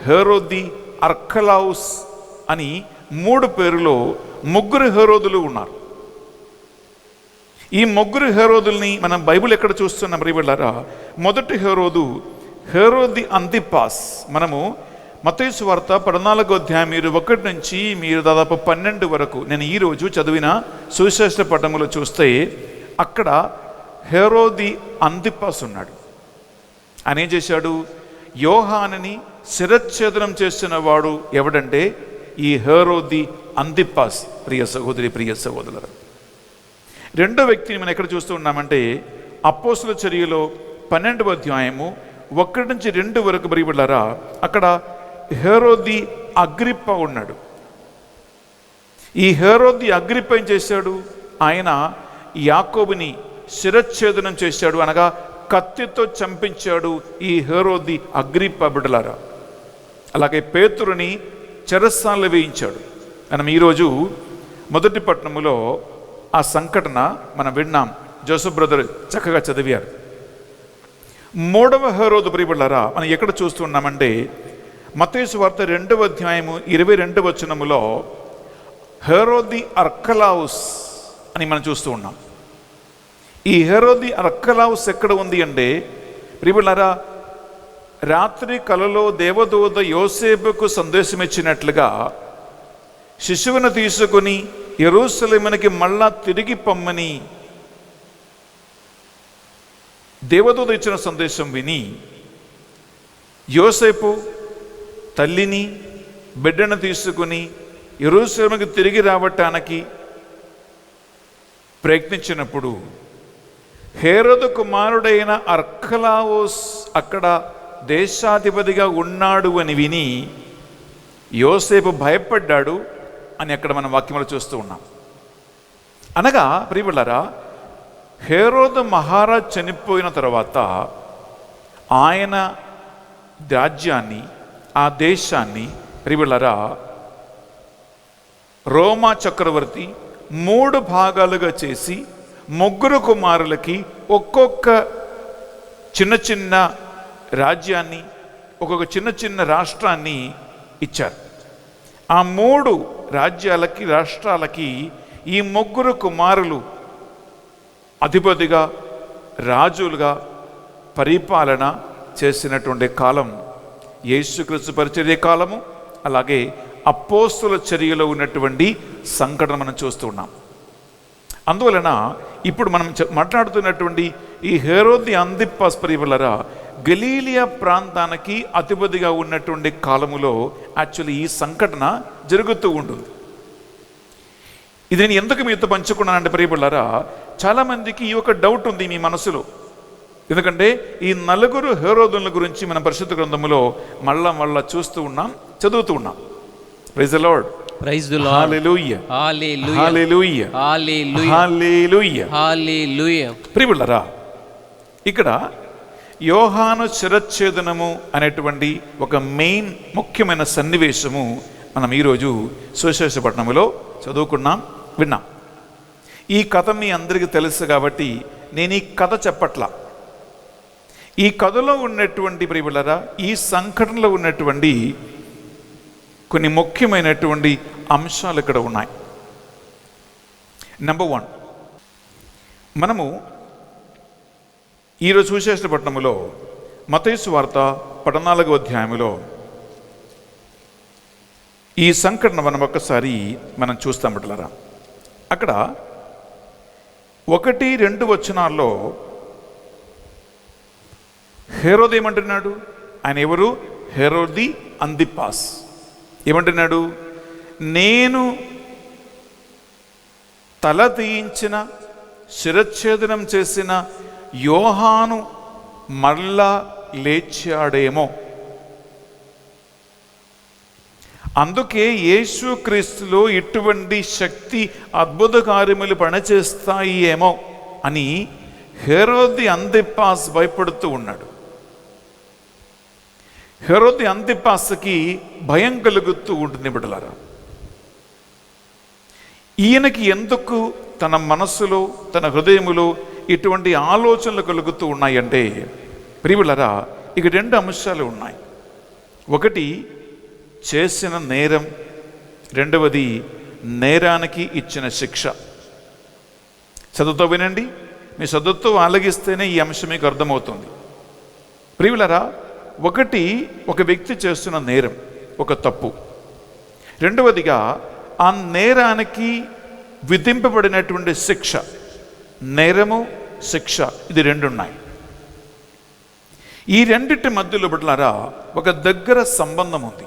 S3: హేరోది అర్కలావుస్ అని 3 పేరులో 3 హేరోదులు ఉన్నారు. ఈ 3 హేరోదుల్ని మనం బైబిల్ ఎక్కడ చూస్తున్నాం ప్రియబిడ్డలారా? మొదటి హేరోదు హేరోది అంతిపాస్. మనము మత్తయి సువార్త 14వ అధ్యాయం మీరు 1 నుంచి మీరు దాదాపు 12 వరకు నేను ఈరోజు చదివిన సువిశేష పట్టణంలో చూస్తే అక్కడ హేరోది అంతిపాస్ ఉన్నాడు. ఆయన ఏం చేశాడు? యోహానుని శిరచ్ఛేదనం చేసిన వాడు ఎవడంటే ఈ హేరోది అంతిపాస్. ప్రియ సహోదరి, ప్రియ సహోదరులారా, రెండో వ్యక్తిని మనం ఎక్కడ చూస్తూ ఉన్నామంటే అపోస్తుల చర్యలో 12వ అధ్యాయము 1 నుంచి 2 వరకు ప్రియబిడ్డలారా, అక్కడ హేరోది అగ్రిప్ప ఉన్నాడు. ఈ హేరోది అగ్రిప్ప ఏం చేశాడు? ఆయన యాకోబుని శిరచ్ఛేదనం చేశాడు, అనగా కత్తితో చంపించాడు ఈ హేరోది అగ్రిప్ప బిడ్డలారా. అలాగే పేతురుని చెరసాలలో వేయించాడు. మనం ఈరోజు మొదటి పట్టణములో ఆ సంఘటన మనం విన్నాం. జోసెఫ్ బ్రదర్ చక్కగా చదివారు. మూడవ హేరోదు ప్రియబిడ్డలారా, మనం ఎక్కడ చూస్తున్నామంటే మత్తయి సువార్త 2వ అధ్యాయము 22వ వచనములో హేరోది అర్కలావుస్ అని మనం చూస్తూ ఉన్నాం. ఈ హేరోది అర్కలావుస్ ఎక్కడ ఉంది అంటే ప్రియబిడ్డలారా, రాత్రి కలలో దేవదూత యోసేపుకు సందేశం ఇచ్చినట్లుగా శిశువును తీసుకుని యెరూషలేమునికి మళ్ళా తిరిగి పొమ్మని దేవదూత ఇచ్చిన సందేశం విని యోసేపు తల్లిని బిడ్డను తీసుకుని యెరూషలేముకి తిరిగి రావటానికి ప్రయత్నించినప్పుడు హేరోదు కుమారుడైన అర్కలావోస్ అక్కడ దేశాధిపతిగా ఉన్నాడు అని విని యోసేపు భయపడ్డాడు అని అక్కడ మనం వాక్యంలో చూస్తూ ఉన్నాం. అనగా ప్రియబిడ్డలారా, హేరోదు మహారాజ్ చనిపోయిన తర్వాత ఆయన రాజ్యాన్ని, ఆ దేశాన్ని ప్రియబిడ్డలారా రోమా చక్రవర్తి 3 భాగాలుగా చేసి 3 కుమారులకి ఒక్కొక్క చిన్న చిన్న రాజ్యాన్ని, ఒక్కొక్క చిన్న చిన్న రాష్ట్రాన్ని ఇచ్చారు. ఆ 3 రాజ్యాలకి, రాష్ట్రాలకి ఈ 3 కుమారులు అధిపతిగా, రాజులుగా పరిపాలన చేసినటువంటి కాలం యేసుక్రీస్తు పరిచర్య కాలము. అలాగే అపోస్తుల చర్యలో ఉన్నటువంటి సంఘటన మనం చూస్తూ ఉన్నాం. అందువలన ఇప్పుడు మనం మాట్లాడుతున్నటువంటి ఈ హేరోది అంతిపాస్ ప్రియబిడ్డలారా గలీలియా ప్రాంతానికి అధిపతిగా ఉన్నటువంటి కాలములో యాక్చువల్లీ ఈ సంఘటన జరుగుతూ ఉంటుంది. ఇది నేను ఎందుకు మీతో పంచుకున్నానంటే ప్రియబిడ్డలారా, చాలామందికి ఈ ఒక డౌట్ ఉంది మీ మనసులో. ఎందుకంటే ఈ 4 హేరోదుల గురించి మన పరిశుద్ధ గ్రంథములో మళ్ళా చూస్తూ ఉన్నాం, చదువుతూ ఉన్నాం. Praise the Lord.
S4: Praise the Lord.
S3: హల్లెలూయా.
S4: హల్లెలూయా.
S3: హల్లెలూయా.
S4: హల్లెలూయా.
S3: హల్లెలూయా.
S4: హల్లెలూయా.
S3: ప్రియబిడ్డలారా, ఇక్కడ యోహాను శిరచ్ఛేదనము అనేటువంటి ఒక మెయిన్ ముఖ్యమైన సన్నివేశము మనం ఈరోజు సువిశేష పట్టణములో చదువుకున్నాం, విన్నాం. ఈ కథ మీ అందరికీ తెలుసు కాబట్టి నేను ఈ కథ చెప్పట్లా. ఈ కథలో ఉన్నటువంటి ప్రియబిడ్డలారా, ఈ సంఘటనలో ఉన్నటువంటి కొన్ని ముఖ్యమైనటువంటి అంశాలు ఇక్కడ ఉన్నాయి. నెంబర్ 1, మనము ఈరోజు సువిశేష పట్టణములో మత్తయి సువార్త 14వ అధ్యాయములో ఈ సంఘటన మనం ఒక్కసారి మనం చూస్తాం బిడ్డలారా. అక్కడ 1-2 వచనాల్లో హేరోదు ఏమంటున్నాడు? ఆయన ఎవరు? హేరోది అంతిపాస్. ఏమంటున్నాడు? నేను తల తీయించిన, శిరచ్ఛేదనం చేసిన యోహాను మళ్ళా లేచాడేమో, అందుకే యేసుక్రీస్తులో ఇటువంటి శక్తి, అద్భుత కార్యములు పనిచేస్తాయి ఏమో అని హేరోది అంతిపాస్ భయపడుతూ ఉన్నాడు. హేరోది అంతిపాస్కి భయం కలుగుతూ ఉంటుంది బిడ్డలారా. ఈయనకి ఎందుకు తన మనస్సులో, తన హృదయములో ఇటువంటి ఆలోచనలు కలుగుతూ ఉన్నాయంటే ప్రియులరా, ఇక 2 అంశాలు ఉన్నాయి. ఒకటి చేసిన నేరం, రెండవది నేరానికి ఇచ్చిన శిక్ష. చదువుతో వినండి, మీ చదువుతో ఆలగిస్తేనే ఈ అంశం మీకు అర్థమవుతుంది. ప్రియులరా, ఒకటి ఒక వ్యక్తి చేస్తున్న నేరం, ఒక తప్పు. రెండవదిగా ఆ నేరానికి విధింపబడినటువంటి శిక్ష. నేరము, శిక్ష, ఇది 2 ఉన్నాయి. ఈ రెండిటి మధ్యలో బిడ్డలారా ఒక దగ్గర సంబంధం ఉంది.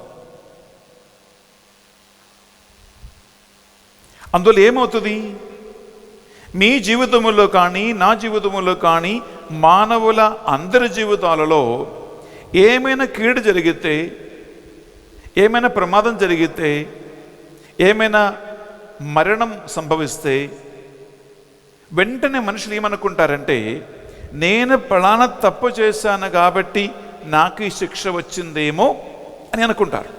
S3: అందులో ఏమవుతుంది? మీ జీవితములో కానీ నా జీవితములో కానీ మానవుల అందరి జీవితాలలో ఏమైనా కీడు జరిగితే, ఏమైనా ప్రమాదం జరిగితే, ఏమైనా మరణం సంభవిస్తే వెంటనే మనుషులు ఏమనుకుంటారంటే, నేను పలానా తప్పు చేశాను కాబట్టి నాకు ఈ శిక్ష వచ్చిందేమో అని అనుకుంటారు.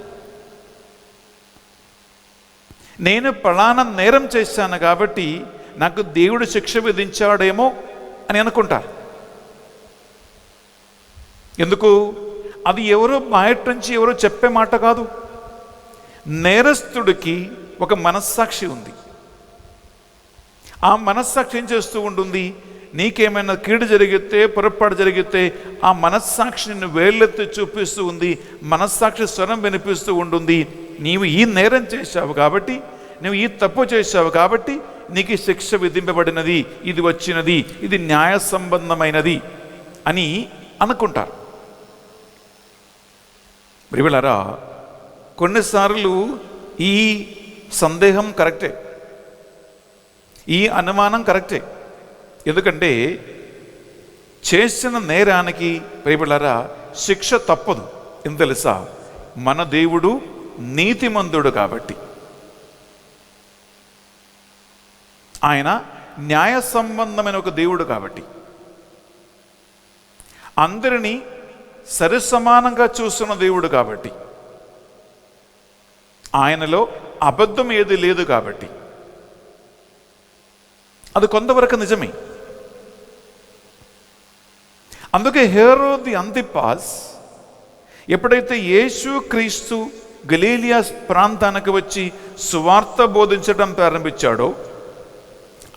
S3: నేను పలానా నేరం చేశాను కాబట్టి నాకు దేవుడు శిక్ష విధించాడేమో అని అనుకుంటారు. ఎందుకు? అది ఎవరో బయట నుంచి ఎవరో చెప్పే మాట కాదు. నేరస్తుడికి ఒక మనస్సాక్షి ఉంది. ఆ మనస్సాక్షి ఏం చేస్తూ ఉంటుంది? నీకేమైనా కీడు జరిగితే, పొరపాటు జరిగితే ఆ మనస్సాక్షిని వేళ్ళెత్తి చూపిస్తూ ఉంది. మనస్సాక్షి స్వరం వినిపిస్తూ ఉంటుంది, నీవు ఈ నేరం చేశావు కాబట్టి, నువ్వు ఈ తప్పు చేశావు కాబట్టి నీకు శిక్ష విధింపబడినది, ఇది వచ్చినది, ఇది న్యాయ సంబంధమైనది అని అనుకుంటారు. ప్రియులారా, కొన్నిసార్లు ఈ సందేహం కరెక్టే, ఈ అనుమానం కరెక్టే. ఎందుకంటే చేసిన నేరానికి ప్రియులారా శిక్ష తప్పదు. ఏం తెలుసా? మన దేవుడు నీతిమంతుడు కాబట్టి, ఆయన న్యాయ సంబంధమైన ఒక దేవుడు కాబట్టి, అందరినీ సరిసమానంగా చూస్తున్న దేవుడు కాబట్టి, ఆయనలో అబద్ధం ఏది లేదు కాబట్టి, అది కొంతవరకు నిజమే. అందుకే హేరోది అంతిపాస్ ఎప్పుడైతే యేసు క్రీస్తు గలీలియా ప్రాంతానికి వచ్చి సువార్త బోధించడం ప్రారంభించాడో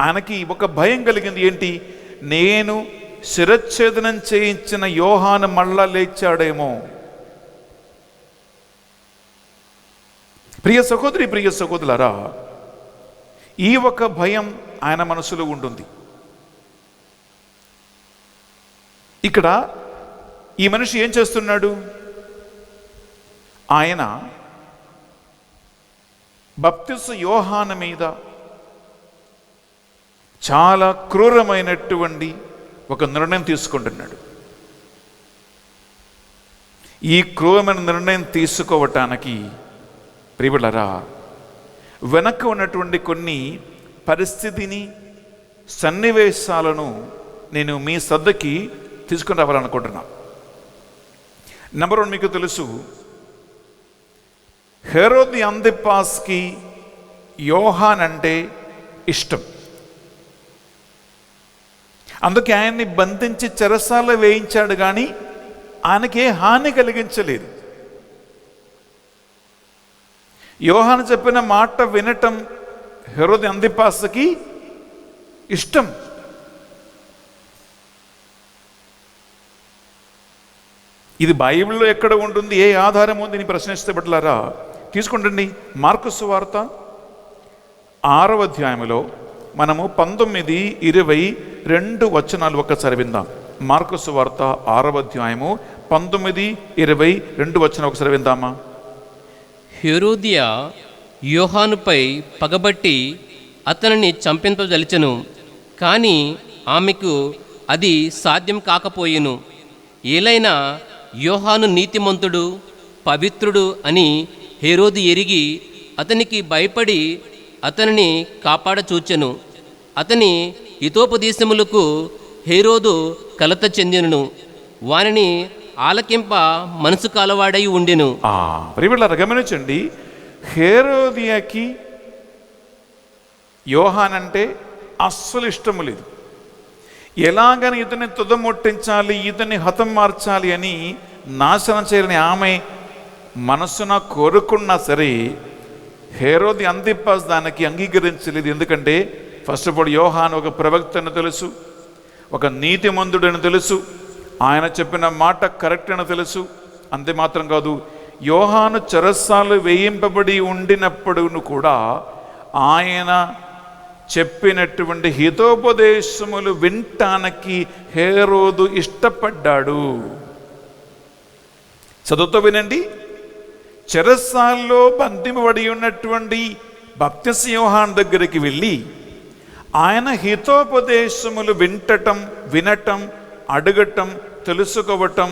S3: ఆయనకి ఒక భయం కలిగింది. ఏంటి? నేను శిరచ్ఛేదనం చేయించిన యోహాను మళ్ళా లేచాడేమో. ప్రియ సహోదరి, ప్రియ సహోదరులారా, ఈ ఒక భయం ఆయన మనసులో ఉంటుంది. ఇక్కడ ఈ మనిషి ఏం చేస్తున్నాడు? ఆయన బప్తిస్మ యోహాను మీద చాలా క్రూరమైనటువంటి ఒక నిర్ణయం తీసుకుంటున్నాడు. ఈ క్రూరమైన నిర్ణయం తీసుకోవటానికి ప్రియులారా వెనక ఉన్నటువంటి కొన్ని పరిస్థితిని, సన్నివేశాలను నేను మీ శ్రద్ధకి తీసుకుని రావాలనుకుంటున్నాను. నెంబర్ 1, మీకు తెలుసు, హేరోది అంతిపాస్కి యోహాన్ అంటే ఇష్టం. అందుకే ఆయన్ని బంధించి చెరసాల వేయించాడు, కానీ ఆయనకి ఏ హాని కలిగించలేదు. యోహాను చెప్పిన మాట వినటం హేరోది అంతిపాస్కి ఇష్టం. ఇది బైబిల్లో ఎక్కడ ఉంటుంది, ఏ ఆధారం ఉంది అని ప్రశ్నిస్తే బిడ్డలారా తీసుకుంటండి. మార్కు సువార్త 6వ అధ్యాయంలో మనము 19, 22 వచనాలు ఒక్కసారి విందాం. మార్కు సువార్త 6వ అధ్యాయము 19, 22 వచనం ఒకసారి విందామా?
S4: హేరోదియా యోహానుపై పగబట్టి అతనిని చంపింపదలిచెను, కానీ ఆమెకు అది సాధ్యం కాకపోయెను. ఏలైనా యోహాను నీతిమంతుడు, పవిత్రుడు అని హేరోది ఎరిగి అతనికి భయపడి అతనిని కాపాడచూచెను. అతని హితోపదేశములకు హేరోదు కలత చెందినను, వానిని ఆలకింప మనసు కాలవాడై ఉండెను.
S3: ప్రియులారా గమనించండి, హేరోదియాకి యోహాన్ అంటే అస్సలు ఇష్టము లేదు. ఎలాగని ఇతన్ని తుదముట్టించాలి, ఇతన్ని హతం మార్చాలి అని నాశనం చేయాలని ఆమె మనస్సున కోరుకున్నా సరే హేరోది అంతిపాస్ దానికి అంగీకరించలేదు. ఎందుకంటే ఫస్ట్ ఆఫ్ ఆల్ యోహాను ఒక ప్రవక్తను తెలుసు, ఒక నీతిమంతుడని తెలుసు, ఆయన చెప్పిన మాట కరెక్ట్ అని తెలుసు. అంతే మాత్రం కాదు, యోహాను చెరస్సాలు వేయింపబడి ఉండినప్పుడు కూడా ఆయన చెప్పినటువంటి హితోపదేశములు వినటానికి హేరోదు ఇష్టపడ్డాడు. చదువుతో వినండి. చెరస్సాల్లో బంధింపబడి ఉన్నటువంటి బాప్తిస్మ యోహాను దగ్గరికి వెళ్ళి ఆయన హితోపదేశములు వినటం, అడగటం, తెలుసుకోవటం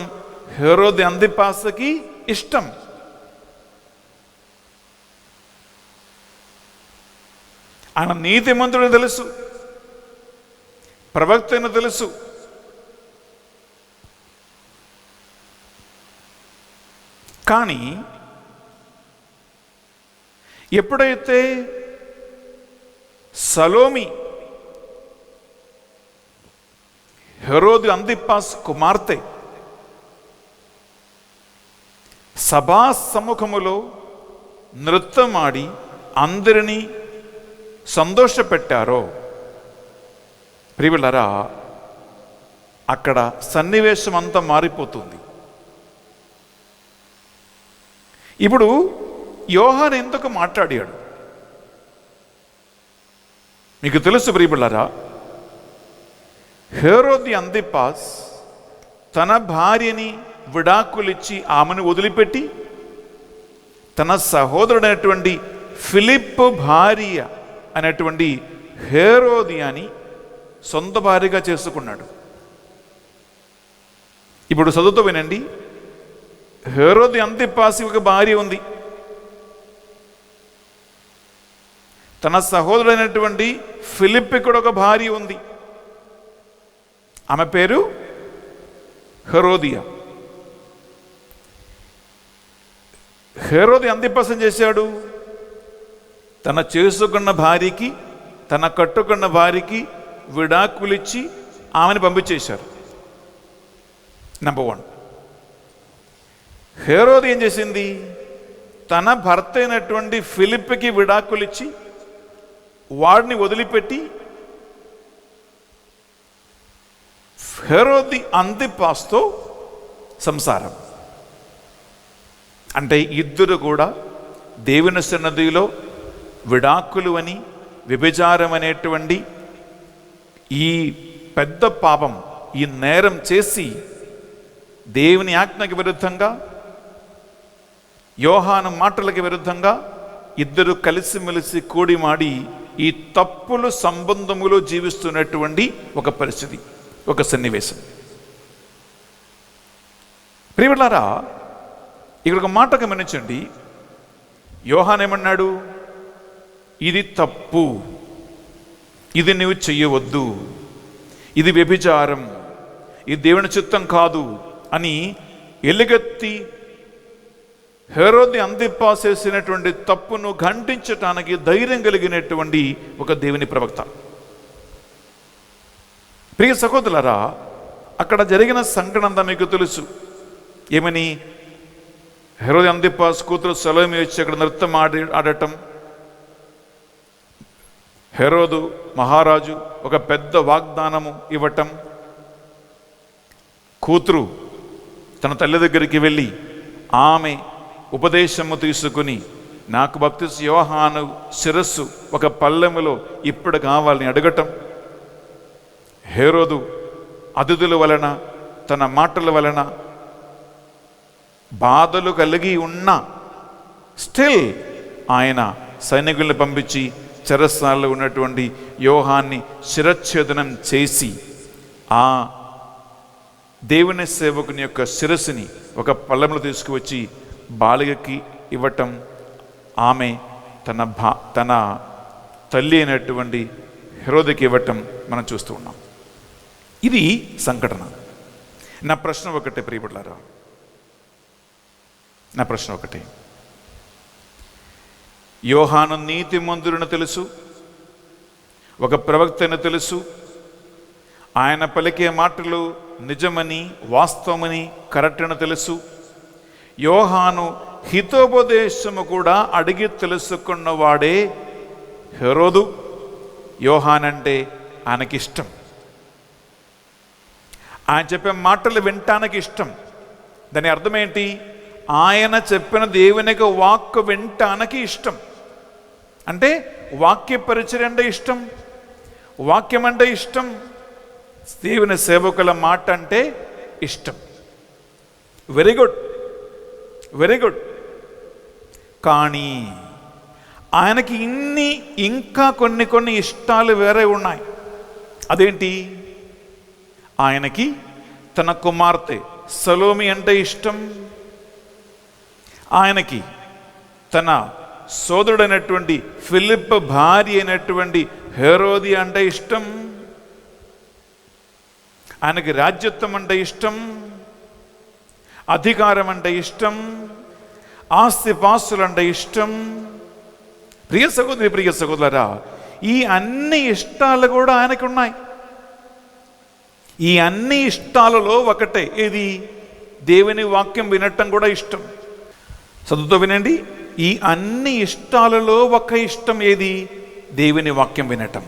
S3: హేరోదు అంతిపాసకి ఇష్టం. ఆయన నీతిమంతుడు తెలుసు, ప్రవక్తను తెలుసు. కానీ ఎప్పుడైతే సలోమి హేరోదు అంతిపాస్ కుమార్తె సభా సముఖములో నృత్యమాడి అందరినీ సంతోషపెట్టారో, ప్రియులారా, అక్కడ సన్నివేశం అంతా మారిపోతుంది. ఇప్పుడు యోహాను ఎందుకు మాట్లాడాడు మీకు తెలుసు ప్రియులారా. హేరోదు అంతిపాస్ తన భార్యని విడాకులిచ్చి ఆమెను వదిలిపెట్టి తన సహోదరుడైనటువంటి ఫిలిప్ భార్య అనేటువంటి హేరోదియాని సొంత భార్యగా చేసుకున్నాడు. ఇప్పుడు చదువుతూ వినండి. హేరోదు అంతిపాస్ ఒక భార్య ఉంది, తన సహోదరుడైనటువంటి ఫిలిప్ కూడా ఒక భార్య ఉంది. ఆమె పేరు హేరోదియా. హేరోదు అంతిపాస్ ఏం చేశాడు? తన చేసుకున్న భార్యకి, తన కట్టుకున్న భార్యకి విడాకులిచ్చి ఆమెను పంపించేశారు. నెంబర్ 1. హేరోదు ఏం చేసింది? తన భర్త అయినటువంటి ఫిలిప్కి విడాకులిచ్చి వాడిని వదిలిపెట్టి హేరోదు అంతిపాస్తో సంసారం. అంటే ఇద్దరు కూడా దేవుని సన్నిధిలో విడాకులు అని, వ్యభిచారం అనేటువంటి ఈ పెద్ద పాపం, ఈ నేరం చేసి దేవుని ఆజ్ఞకి విరుద్ధంగా, యోహాను మాటలకి విరుద్ధంగా ఇద్దరు కలిసిమెలిసి కూడిమాడి ఈ తప్పులు సంబంధములో జీవిస్తున్నటువంటి ఒక పరిస్థితి, ఒక సన్నివేశం. ప్రియులారా, ఇక్కడ ఒక మాట గమనించండి. యోహాను ఏమన్నాడు? ఇది తప్పు, ఇది నువ్వు చెయ్యవద్దు, ఇది వ్యభిచారం, ఇది దేవుని చిత్తం కాదు అని ఎలుగెత్తి హేరోదు అంతిపాస్ చేసినటువంటి తప్పును ఖండించటానికి ధైర్యం కలిగినటువంటి ఒక దేవుని ప్రవక్త. ప్రియ సహోదరులారా, అక్కడ జరిగిన సంఘటన అంతా మీకు తెలుసు. ఏమని? హేరోదు అంతిపాస్ కూతురు సలోమి వచ్చి అక్కడ నృత్యం ఆడటం, హేరోదు మహారాజు ఒక పెద్ద వాగ్దానము ఇవ్వటం, కూతురు తన తల్లి దగ్గరికి వెళ్ళి ఆమె ఉపదేశము తీసుకుని నాకు బాప్తిస్మ యోహాను శిరస్సు ఒక పల్లెములో ఇప్పుడు కావాలని అడగటం, హేరోదు అతిథుల వలన, తన మాటల వలన బాధలు కలిగి ఉన్న స్టిల్ ఆయన సైనికుల్ని పంపించి చెరసాలలో ఉన్నటువంటి యోహాన్ని శిరచ్ఛేదనం చేసి ఆ దేవుని సేవకుని యొక్క శిరస్సుని ఒక పల్లెములో తీసుకువచ్చి బాలికకి ఇవ్వటం, ఆమె తన తల్లి అయినటువంటి హేరోదుకి ఇవ్వటం మనం చూస్తూ ఉన్నాం. ఇది సంఘటన. నా ప్రశ్న ఒకటే ప్రియబిడ్డలారా, నా ప్రశ్న ఒకటే. యోహాను నీతిమంతుడని తెలుసు, ఒక ప్రవక్తని తెలుసు, ఆయన పలికే మాటలు నిజమని, వాస్తవమని, కరెక్ట్ అని తెలుసు. యోహాను హితోపదేశము కూడా అడిగి తెలుసుకున్నవాడే హెరోదు. యోహాన్ అంటే ఆయనకిష్టం, ఆయన చెప్పే మాటలు వినటానికి ఇష్టం. దాని అర్థం ఏంటి? ఆయన చెప్పిన దేవుని వాక్కు వినటానికి ఇష్టం. అంటే వాక్య పరిచర్య అంటే ఇష్టం, వాక్యం అంటే ఇష్టం, దేవుని సేవకుల మాట అంటే ఇష్టం. Very good, very good. కానీ ఆయనకి ఇంకా కొన్ని ఇష్టాలు వేరే ఉన్నాయి. అదేంటి? ఆయనకి తన కుమార్తె సలోమి అంటే ఇష్టం, ఆయనకి తన సోదరుడైనటువంటి ఫిలిప్ భార్య అయినటువంటి హెరోది అంటే ఇష్టం, ఆయనకి రాజ్యత్వం అంటే ఇష్టం, అధికారం అంటే ఇష్టం, ఆస్తిపాస్తులు అంటే ఇష్టం. ప్రియ సహోదరి, ప్రియ సహోదరా, ఈ అన్ని ఇష్టాలు కూడా ఆయనకు ఉన్నాయి. ఈ అన్ని ఇష్టాలలో ఒకటే ఏది? దేవుని వాక్యం వినటం కూడా ఇష్టం. చదువుతో వినండి. ఈ అన్ని ఇష్టాలలో ఒక ఇష్టం ఏది? దేవుని వాక్యం వినటం,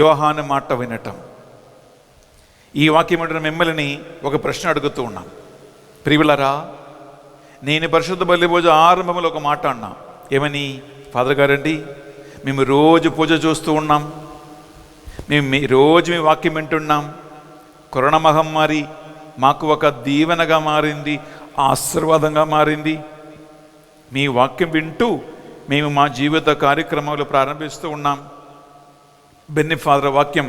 S3: యోహాను మాట వినటం. ఈ వాక్యం వింటున్న మిమ్మల్ని ఒక ప్రశ్న అడుగుతూ ఉన్నాం. ప్రియులారా, నేను పరిశుద్ధ బలి పూజ ఆరంభంలో ఒక మాట అన్నా. ఏమని? ఫాదర్ గారండి, మేము రోజు పూజ చూస్తూ ఉన్నాం, మేము రోజు మీ వాక్యం వింటున్నాం. కరోనా మహమ్మారి మాకు ఒక దీవెనగా మారింది, ఆశీర్వాదంగా మారింది. మీ వాక్యం వింటూ మేము మా జీవిత కార్యక్రమాలు ప్రారంభిస్తూ ఉన్నాం. బెన్ని ఫాదర్ వాక్యం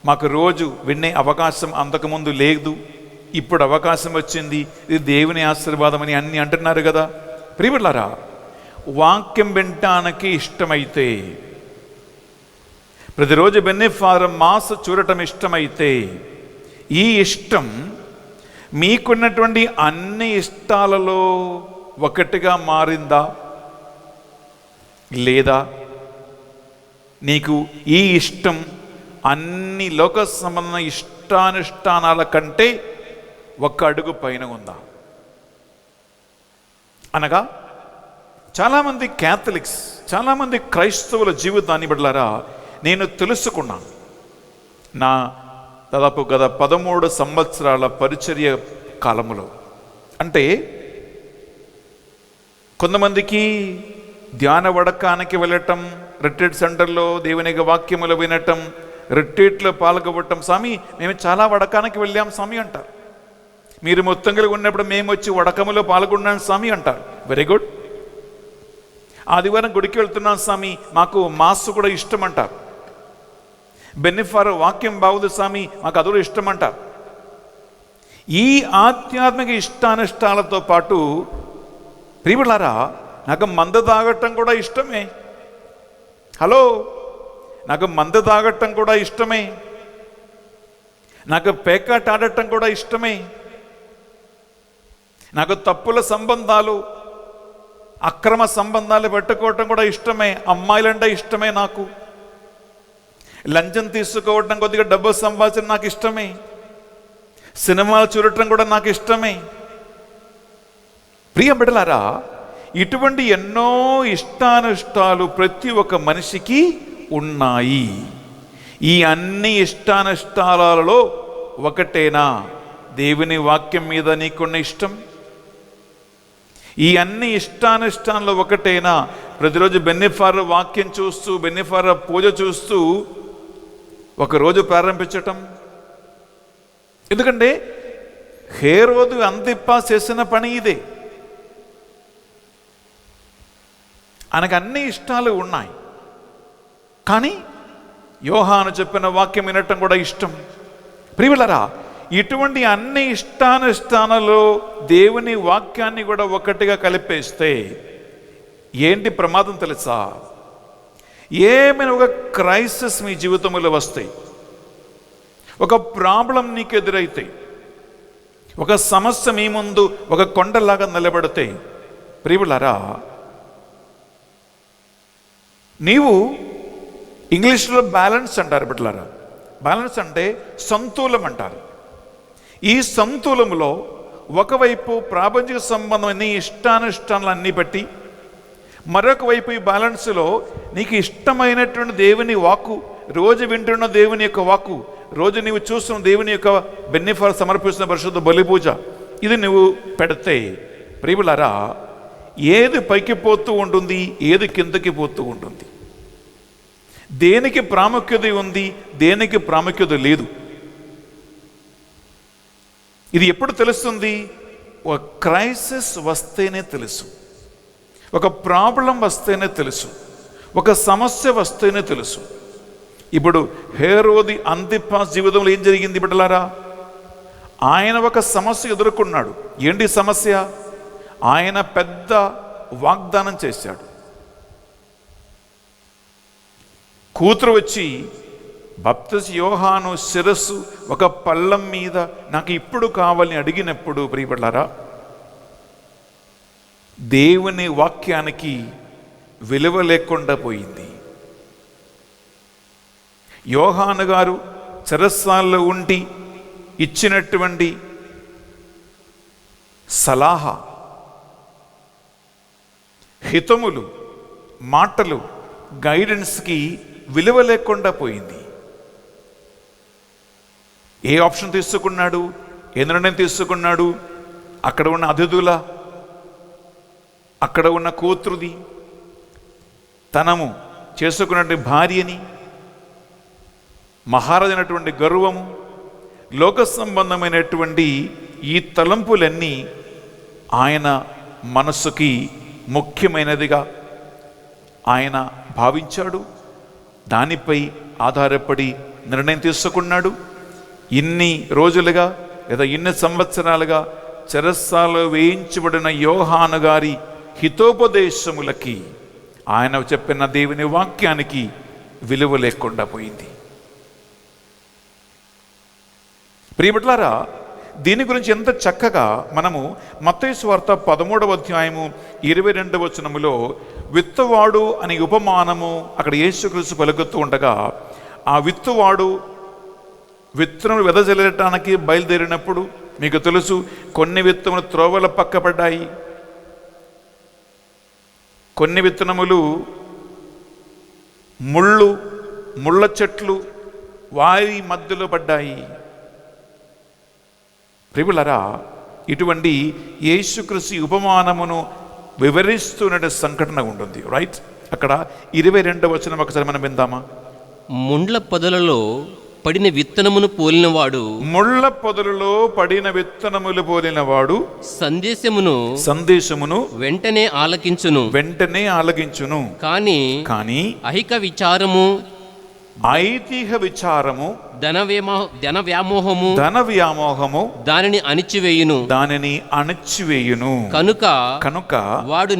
S3: మాకు రోజు వినే అవకాశం అంతకుముందు లేదు, ఇప్పుడు అవకాశం వచ్చింది, ఇది దేవుని ఆశీర్వాదం అని అన్నీ అంటున్నారు కదా. ప్రియులారా, వాక్యం వినటానికి ఇష్టమైతే, ప్రతిరోజు బెన్ని ఫాదర్ మాస్ చూడటం ఇష్టమైతే, ఈ ఇష్టం మీకున్నటువంటి అన్ని ఇష్టాలలో ఒకటిగా మారిందా? లేదా నీకు ఈ ఇష్టం అన్ని లోక సంబంధ ఇష్టానుష్ఠానాల కంటే ఒక్క అడుగు పైన ఉందా? అనగా చాలామంది క్యాథలిక్స్, చాలామంది క్రైస్తవుల జీవితాన్ని బిడ్డలారా నేను తెలుసుకున్నాను. నా దాదాపు గత 13 సంవత్సరాల పరిచర్య కాలంలో. అంటే కొంతమందికి ధ్యాన వడకానికి వెళ్ళటం, రిట్రీట్ సెంటర్లో దేవుని వాక్యములు వినటం, రిట్రీట్లో పాల్గొవటం. స్వామి, మేము చాలా వడకానికి వెళ్ళాం స్వామి అంటారు. మీరు మొత్తంగా ఉన్నప్పుడు మేము వచ్చి వడకములో పాల్గొన్నాం స్వామి అంటారు. Very good. ఆదివారం గుడికి వెళ్తున్నాం స్వామి, మాకు మాస్సు కూడా ఇష్టం అంటారు. బెన్నిఫార్ వాక్యం బాగుంది స్వామి, మాకు అది కూడా ఇష్టం అంటారు. ఈ ఆధ్యాత్మిక ఇష్టానిష్టాలతో పాటు ప్రియులారా, నాకు మందు తాగటం కూడా ఇష్టమే. హలో, నాకు మందు తాగటం కూడా ఇష్టమే, నాకు పేకాట ఆడటం కూడా ఇష్టమే, నాకు తప్పుల సంబంధాలు, అక్రమ సంబంధాలు పెట్టుకోవటం కూడా ఇష్టమే. అమ్మాయిలంటే ఇష్టమే నాకు. లంచం తీసుకోవటం, కొద్దిగా డబ్బు సంపాదించడం నాకు ఇష్టమే. సినిమాలు చూడటం కూడా నాకు ఇష్టమే. ప్రియ బిడ్డలారా, ఇటువంటి ఎన్నో ఇష్టానిష్టాలు ప్రతి ఒక్క మనిషికి ఉన్నాయి. ఈ అన్ని ఇష్టానిష్టాలలో ఒకటేనా దేవుని వాక్యం మీద నీకున్న ఇష్టం? ఈ అన్ని ఇష్టానిష్టాల్లో ఒకటేనా ప్రతిరోజు బెన్నిఫార్ వాక్యం చూస్తూ, బెన్నిఫార్ పూజ చూస్తూ ఒకరోజు ప్రారంభించటం? ఎందుకంటే హేరోదు అంతిప్ప చేసిన పని ఇదే. ఆయనకు అన్ని ఇష్టాలు ఉన్నాయి, కానీ యోహాను చెప్పిన వాక్యం వినటం కూడా ఇష్టం. ప్రియులారా, ఇటువంటి అన్ని ఇష్టానిష్టాలలో దేవుని వాక్యాన్ని కూడా ఒకటిగా కలిపేస్తే ఏంటి ప్రమాదం తెలుసా? ఏమైనా ఒక క్రైసిస్ మీ జీవితంలో వస్తాయి, ఒక ప్రాబ్లం నీకు ఎదురైతే, ఒక సమస్య మీ ముందు ఒక కొండలాగా నిలబడితే, ప్రియులారా, నీవు ఇంగ్లీష్లో బ్యాలెన్స్ అంటారు బిడ్డలారా, బ్యాలెన్స్ అంటే సంతులం అంటారు. ఈ సంతులంలో ఒకవైపు ప్రాపంచిక సంబంధమైన ఇష్టానిష్టాలన్నీ బట్టి, మరొక వైపు ఈ బ్యాలెన్స్లో నీకు ఇష్టమైనటువంటి దేవుని వాక్కు, రోజు వింటున్న దేవుని యొక్క వాక్కు, రోజు నీవు చూస్తున్న దేవుని యొక్క బెన్నిఫర్ సమర్పిస్తున్న పరిశుద్ధ బలి పూజ, ఇది నువ్వు పెడితే ప్రియులారా, ఏది పైకి పోతూ ఉంటుంది, ఏది కిందకి పోతూ ఉంటుంది, దేనికి ప్రాముఖ్యత ఉంది, దేనికి ప్రాముఖ్యత లేదు. ఇది ఎప్పుడు తెలుస్తుంది? ఒక క్రైసిస్ వస్తేనే తెలుసు, ఒక ప్రాబ్లం వస్తేనే తెలుసు, ఒక సమస్య వస్తేనే తెలుసు. ఇప్పుడు హేరోది అంతిపాస్ జీవితంలో ఏం జరిగింది బిడ్డలారా? ఆయన ఒక సమస్య ఎదుర్కొన్నాడు. ఏంటి సమస్య? ఆయన పెద్ద వాగ్దానం చేశాడు. కూతురు వచ్చి బాప్తిస్మ యోహాను శిరస్సు ఒక పళ్ళం మీద నాకు ఇప్పుడు కావాలని అడిగినప్పుడు ప్రియబడ్డారా, దేవుని వాక్యానికి విలువ లేకుండా పోయింది. యోహాను గారు చెరసాల్లో ఉండి ఇచ్చినటువంటి సలహా, హితములు, మాటలు, గైడెన్స్కి విలువ లేకుండా పోయింది. ఏ ఆప్షన్ తీసుకున్నాడు? ఏ నిర్ణయం తీసుకున్నాడు? అక్కడ ఉన్న అతిథుల, అక్కడ ఉన్న కూతురుది, తనము చేసుకున్నటువంటి భార్యని, మహారాజైనటువంటి గర్వము, లోక సంబంధమైనటువంటి ఈ తలంపులన్నీ ఆయన మనస్సుకి ముఖ్యమైనదిగా ఆయన భావించాడు. దానిపై ఆధారపడి నిర్ణయం తీసుకున్నాడు. ఇన్ని రోజులుగా లేదా ఇన్ని సంవత్సరాలుగా చెరసాలలో వేయించబడిన యోహాను గారి హితోపదేశములకి, ఆయన చెప్పిన దేవుని వాక్యానికి విలువ లేకుండా పోయింది. ప్రియబిడ్డలారా, దీని గురించి ఎంత చక్కగా మనము మత్తయి సువార్త 13వ అధ్యాయము 22వ వచనములో విత్తువాడు అనే ఉపమానము అక్కడ యేసుక్రీస్తు పలుకుతూ ఉండగా, ఆ విత్తువాడు విత్తనములు వెదజల్లటానికి బయలుదేరినప్పుడు మీకు తెలుసు, కొన్ని విత్తనములు త్రోవల పక్కపడ్డాయి, కొన్ని విత్తనములు ముళ్ళ చెట్లు వారి మధ్యలో పడ్డాయి. ప్రియులారా, ఇటువంటి యేసుక్రీస్తు ఉపమానమును వివరిస్తున్న సంఘటన ఉంటుంది. రైట్, అక్కడ 22వ వచనం ఒకసారి మనం విందామా?
S4: ముండ్ల పొదలలో పడిన విత్తనమును పోలినవాడు,
S3: ముళ్ళ పొదలలో పడిన విత్తనములు పోలినవాడు సందేశమును
S4: వెంటనే ఆలకించును.
S3: కానీ
S4: ఐహిక విచారము,
S3: ఐతిహ విచారము,
S4: ధన వ్యామోహము దానిని అణిచివేయును. కనుక వాడు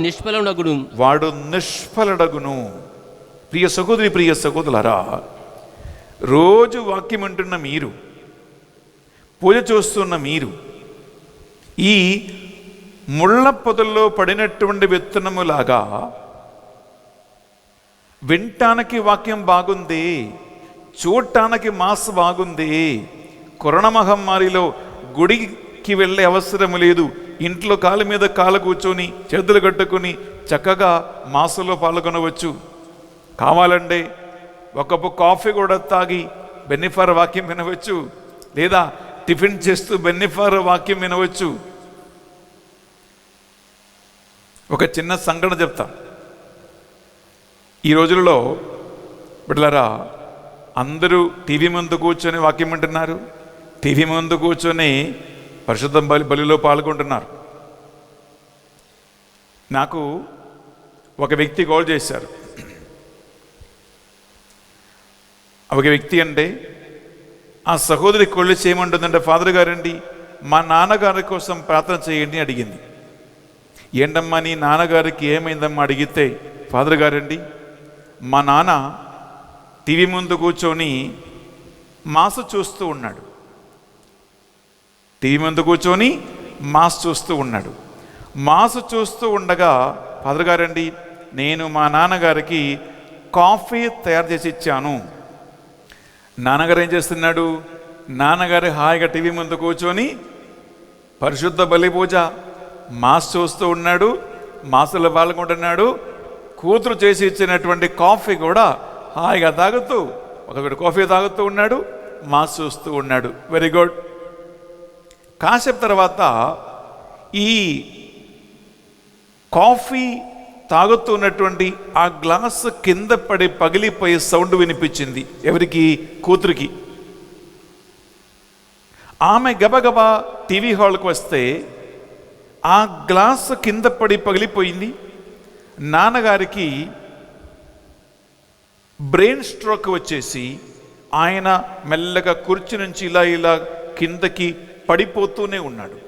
S4: నిష్ఫలుడగును. ప్రియ సహోదరి, ప్రియ సహోదరులారా, రోజు వాక్యం అంటున్న మీరు, పూజ చూస్తున్న మీరు, ఈ ముళ్ళ పొదల్లో పడినటువంటి విత్తనములాగా వినటానికి వాక్యం బాగుంది, చూడటానికి మాస్ బాగుంది, కరోనా మహమ్మారిలో గుడికి వెళ్ళే అవసరం లేదు, ఇంట్లో కాలు మీద కాలు కూర్చొని చేతులు కట్టుకొని చక్కగా మాసలో పాల్గొనవచ్చు, కావాలంటే ఒక కప్పు కాఫీ కూడా తాగి బెన్నిఫర్ వాక్యం వినవచ్చు, లేదా టిఫిన్ చేస్తూ బెన్నిఫర్ వాక్యం వినవచ్చు. ఒక చిన్న సంఘటన చెప్తా. ఈ రోజులలో బిడ్డలారా, అందరూ టీవీ ముందు కూర్చొని వాక్యం వింటున్నారు, టీవీ ముందు కూర్చొని పరిశుద్ధ బలిలో పాల్గొంటున్నారు. నాకు ఒక వ్యక్తి కాల్ చేశారు. ఒక వ్యక్తి అంటే ఆ సహోదరి కొళ్ళు చేయమంటుందంటే, ఫాదర్ గారండి మా నాన్నగారి కోసం ప్రార్థన చేయండి అడిగింది. ఏంటమ్మా నీ నాన్నగారికి ఏమైందమ్మా అడిగితే, ఫాదర్ గారండి మా నాన్న టీవీ ముందు కూర్చొని మాస్ చూస్తూ ఉన్నాడు, టీవీ ముందు కూర్చొని మాస్ చూస్తూ ఉన్నాడు. మాస్ చూస్తూ ఉండగా, ఫాదర్ గారండి నేను మా నాన్నగారికి కాఫీ తయారు చేసి ఇచ్చాను, నాన్నగారు ఏం చేస్తున్నాడు? నాన్నగారు హాయిగా టీవీ ముందు కూర్చొని పరిశుద్ధ బలి పూజ మాస్ చూస్తూ ఉన్నాడు, మాసులో పాల్గొంటున్నాడు. కూతురు చేసి ఇచ్చినటువంటి కాఫీ కూడా హాయిగా తాగుతూ, ఒకటి కాఫీ తాగుతూ ఉన్నాడు, మాస్ చూస్తూ ఉన్నాడు. Very good. కాసేపు తర్వాత ఈ కాఫీ తాగుతున్నటువంటి ఆ గ్లాస్ కింద పడి పగిలిపోయే సౌండ్ వినిపించింది. ఎవరికి? కూతురికి. ఆమె గబగబా టీవీ హాల్కి వస్తే ఆ గ్లాస్ కింద పడి పగిలిపోయింది. నాన్నగారికి బ్రెయిన్ స్ట్రోక్ వచ్చేసి ఆయన మెల్లగా కుర్చీ నుంచి ఇలా కిందకి పడిపోతూనే ఉన్నాడు.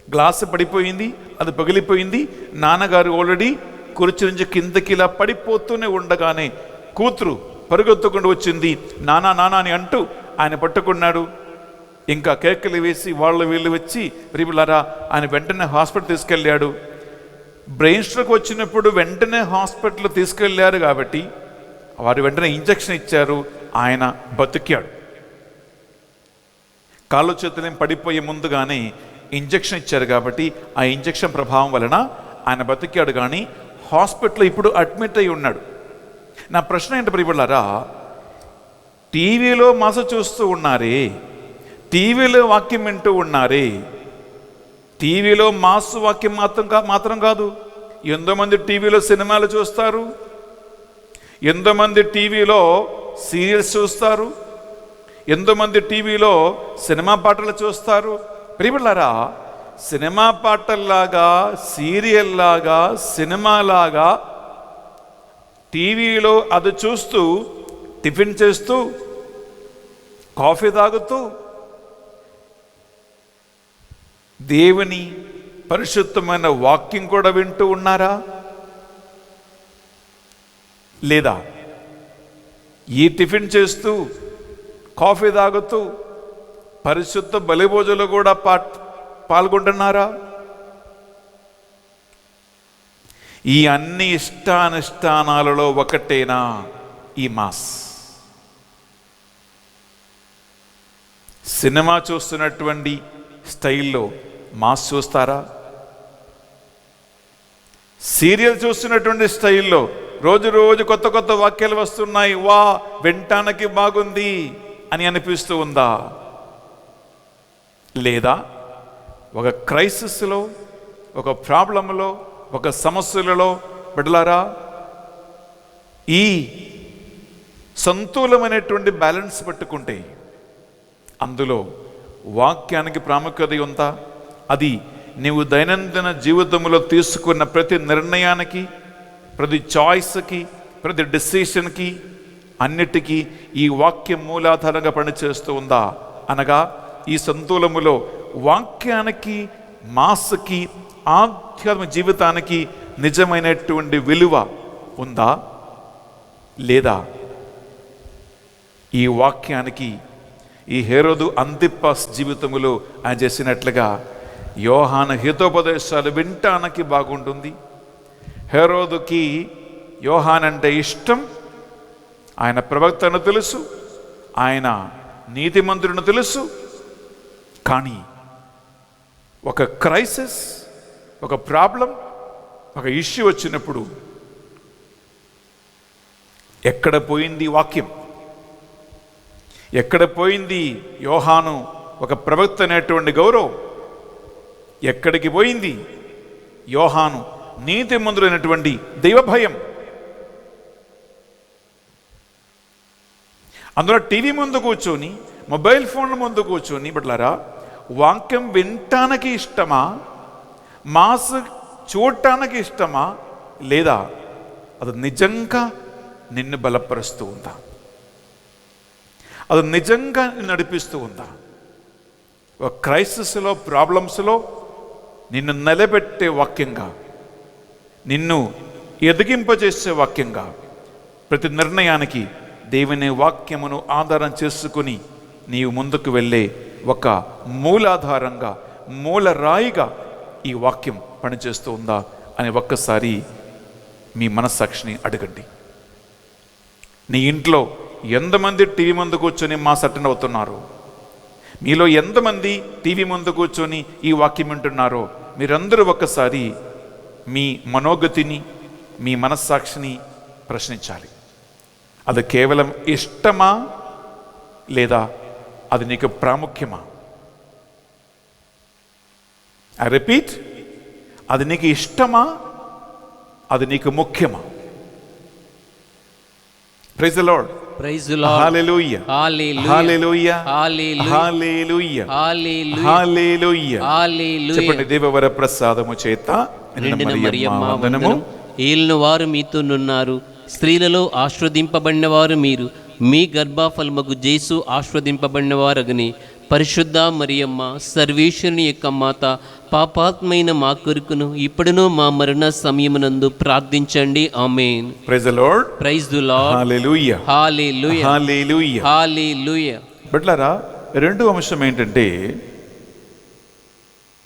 S4: గ్లాసు పడిపోయింది, అది పగిలిపోయింది. నాన్నగారు ఆల్రెడీ కుర్చీ నుంచి కిందకి ఇలా పడిపోతూనే ఉండగానే కూతురు పరుగెత్తుకుంటూ వచ్చింది. నానా నానా అని అంటూ ఆయన పట్టుకున్నాడు. ఇంకా కేకలు వేసి వాళ్ళు వీళ్ళు వచ్చి ప్రియులారా ఆయన వెంటనే హాస్పిటల్ తీసుకెళ్ళాడు. బ్రెయిన్ స్ట్రోక్ వచ్చినప్పుడు వెంటనే హాస్పిటల్ తీసుకెళ్ళారు కాబట్టి వారు వెంటనే ఇంజక్షన్ ఇచ్చారు. ఆయన బతికాడు. కాళ్ళు చేతులేం పడిపోయే ముందుగానే ఇంజక్షన్ ఇచ్చారు కాబట్టి ఆ ఇంజక్షన్ ప్రభావం వలన ఆయన బతికాడు. కానీ హాస్పిటల్లో ఇప్పుడు అడ్మిట్ అయి ఉన్నాడు. నా ప్రశ్న ఏంటి ప్రియులారా, టీవీలో మాస చూస్తూ ఉన్నారే, టీవీలో వాక్యం వింటూ ఉన్నారే, టీవీలో మాసు వాక్యం మాత్రం కాదు, ఎంతోమంది టీవీలో సినిమాలు చూస్తారు, ఎంతోమంది టీవీలో సీరియల్స్ చూస్తారు, ఎంతోమంది టీవీలో సినిమా పాటలు చూస్తారు. ప్రియులారా, సినిమా పాటల్లాగా, సీరియల్ లాగా, సినిమాలాగా టీవీలో అది చూస్తూ, టిఫిన్ చేస్తూ, కాఫీ తాగుతూ దేవుని పరిశుద్ధమైన వాక్యం కూడా వింటూ ఉన్నారా? లేదా ఈ టిఫిన్ చేస్తూ, కాఫీ తాగుతూ పరిశుద్ధ బలిభోజులు కూడా పాల్గొంటున్నారా? ఈ అన్ని ఇష్టానుష్ఠానాలలో ఒకటేనా ఈ మాస్? సినిమా చూస్తున్నటువంటి స్టైల్లో మాస్ చూస్తారా? సీరియల్ చూస్తున్నటువంటి స్టైల్లో రోజు రోజు కొత్త కొత్త వాక్యాలు వస్తున్నాయి, వా వినటానికి బాగుంది అని అనిపిస్తూ ఉందా? లేదా ఒక క్రైసిస్లో, ఒక ప్రాబ్లంలో, ఒక సమస్యలలో బిడ్డలారా ఈ సంతులమైనటువంటి బ్యాలెన్స్ పట్టుకుంటే అందులో వాక్యానికి ప్రాముఖ్యత ఉందా? అది నీవు దైనందిన జీవితంలో తీసుకున్న ప్రతి నిర్ణయానికి, ప్రతి చాయిస్కి, ప్రతి డెసిషన్కి అన్నిటికీ ఈ వాక్యం మూలాధారంగా పనిచేస్తూ ఉందా? అనగా ఈ సంతులములో వాక్యానికి, మాస్కి, ఆధ్యాత్మిక జీవితానికి నిజమైనటువంటి విలువ ఉందా? లేదా ఈ వాక్యానికి ఈ హేరోదు అంతిప్పస్ జీవితములో ఆయన చేసినట్లుగా యోహాను హితోపదేశాలు వినటానికి బాగుంటుంది, హేరోదుకి యోహాన్ అంటే ఇష్టం, ఆయన ప్రవక్తను తెలుసు, ఆయన నీతిమంతులను తెలుసు. కానీ ఒక క్రైసిస్, ఒక ప్రాబ్లం, ఒక ఇష్యూ వచ్చినప్పుడు ఎక్కడ పోయింది వాక్యం? ఎక్కడ పోయింది యోహాను ఒక ప్రవక్త అనేటువంటి గౌరవం? ఎక్కడికి పోయింది యోహాను నీతిమంతుడైనటువంటి దైవ భయం? అందులో టీవీ ముందు కూర్చొని, మొబైల్ ఫోన్ల ముందు కూర్చొని బిడ్డలారా వాక్యం వినటానికి ఇష్టమా, మాస్ చూడటానికి ఇష్టమా, లేదా అది నిజంగా నిన్ను బలపరుస్తూ ఉందా? అది నిజంగా నిన్ను నడిపిస్తూ ఉందా? ఒక క్రైసిస్లో, ప్రాబ్లమ్స్లో నిన్ను నిలబెట్టే వాక్యంగా, నిన్ను ఎదిగింపజేసే వాక్యంగా, ప్రతి నిర్ణయానికి దేవుని వాక్యమును ఆధారం చేసుకుని నీవు ముందుకు వెళ్ళే ఒక మూలాధారంగా, మూలరాయిగా ఈ వాక్యం పనిచేస్తూ ఉందా అని ఒక్కసారి మీ మనస్సాక్షిని అడగండి. నీ ఇంట్లో ఎంతమంది టీవీ ముందు కూర్చొని మాస్ అటెండ్ అవుతున్నారు? మీలో ఎంతమంది టీవీ ముందు కూర్చొని ఈ వాక్యం వింటున్నారో మీరందరూ ఒక్కసారి మీ మనోగతిని, మీ మనస్సాక్షిని ప్రశ్నించాలి. అది కేవలం ఇష్టమా లేదా అది నీకు ప్రాముఖ్యమా? ఐ రిపీట్, అది నీకు ఇష్టమా, అది నీకు ముఖ్యమా? Praise the Lord.
S5: Praise the Lord.
S4: హల్లెలూయా.
S5: హల్లెలూయా.
S4: హల్లెలూయా.
S5: హల్లెలూయా.
S4: హల్లెలూయా.
S5: హల్లెలూయా.
S4: హల్లెలూయా.
S5: హల్లెలూయా.
S4: చెప్పండి, దేవవర ప్రసాదము చేత
S5: నిండిన మరియమ్మ
S4: వందనము.
S5: వందనం. ఏలిన వారు మీతోనున్నారు, స్త్రీలలో ఆశీర్వదింపబడిన వారు మీరు, మీ గర్భఫలమగు జేసు ఆశీర్వదింపబడిన వారగని. పరిశుద్ధ మరియమ్మ, సర్వేశ్వరుని యొక్క మాత, పాపాత్మైన మా కొరకును ఇప్పుడును మా మరణ సమయమునందు ప్రార్థించండి. ఆమేన్.
S4: Praise the Lord.
S5: Praise the Lord.
S4: హల్లెలూయా.
S5: హల్లెలూయా.
S4: హల్లెలూయా.
S5: హల్లెలూయా.
S4: బిడ్డలారా, రెండో అంశం ఏంటంటే,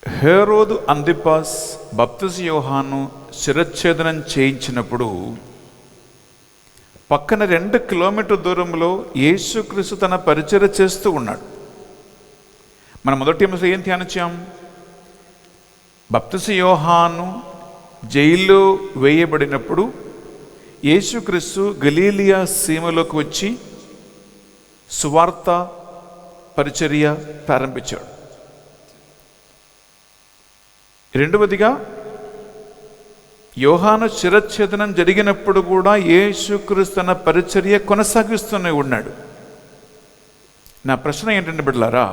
S4: హేరోదు అంతిపాస్ బప్తిస్మ యోహాను శిరచ్ఛేదనం చేయించినప్పుడు పక్కన 2 కిలోమీటర్ దూరంలో యేసుక్రీస్తు తన పరిచర్య చేస్తూ ఉన్నాడు. మనం మొదటి అంశం ఏం ధ్యానించాం? బప్తిస్మ యోహాను జైల్లో వేయబడినప్పుడు యేసుక్రీస్తు గలీలియా సీమలోకి వచ్చి సువార్త పరిచర్య ప్రారంభించాడు. రెండవదిగా, యోహాను శిరచ్ఛేదనం జరిగినప్పుడు కూడా యేసుక్రీస్తు తన పరిచర్య కొనసాగిస్తూనే ఉన్నాడు. నా ప్రశ్న ఏంటంటే బిడ్డలారా,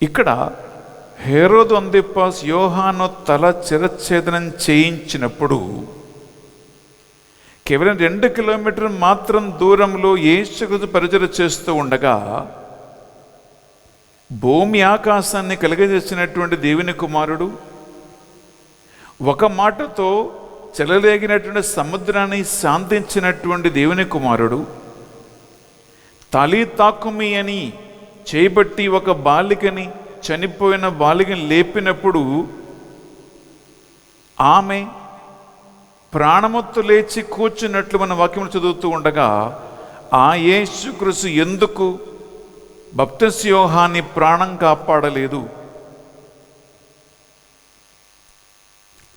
S4: ఇక్కడ హేరోదు అంతిపాస్ యోహాను తల శిరచ్ఛేదనం చేయించినప్పుడు కేవలం 2 కిలోమీటర్ మాత్రం దూరంలో యేసుక్రీస్తు పరిచర్య చేస్తూ ఉండగా, భూమి ఆకాశాన్ని కలుగజేసినటువంటి దేవుని కుమారుడు, ఒక మాటతో చెలరేగినటువంటి సముద్రాన్ని శాంతించినటువంటి దేవుని కుమారుడు, తలీతాకుమి అని చేయబట్టి ఒక బాలికని, చనిపోయిన బాలికని లేపినప్పుడు ఆమె ప్రాణముతో లేచి కూర్చున్నట్లు మన వాక్యం చదువుతూ ఉండగా, ఆ యేసుక్రీస్తు ఎందుకు బప్తిస్మ యోహాన్ని ప్రాణం కాపాడలేదు?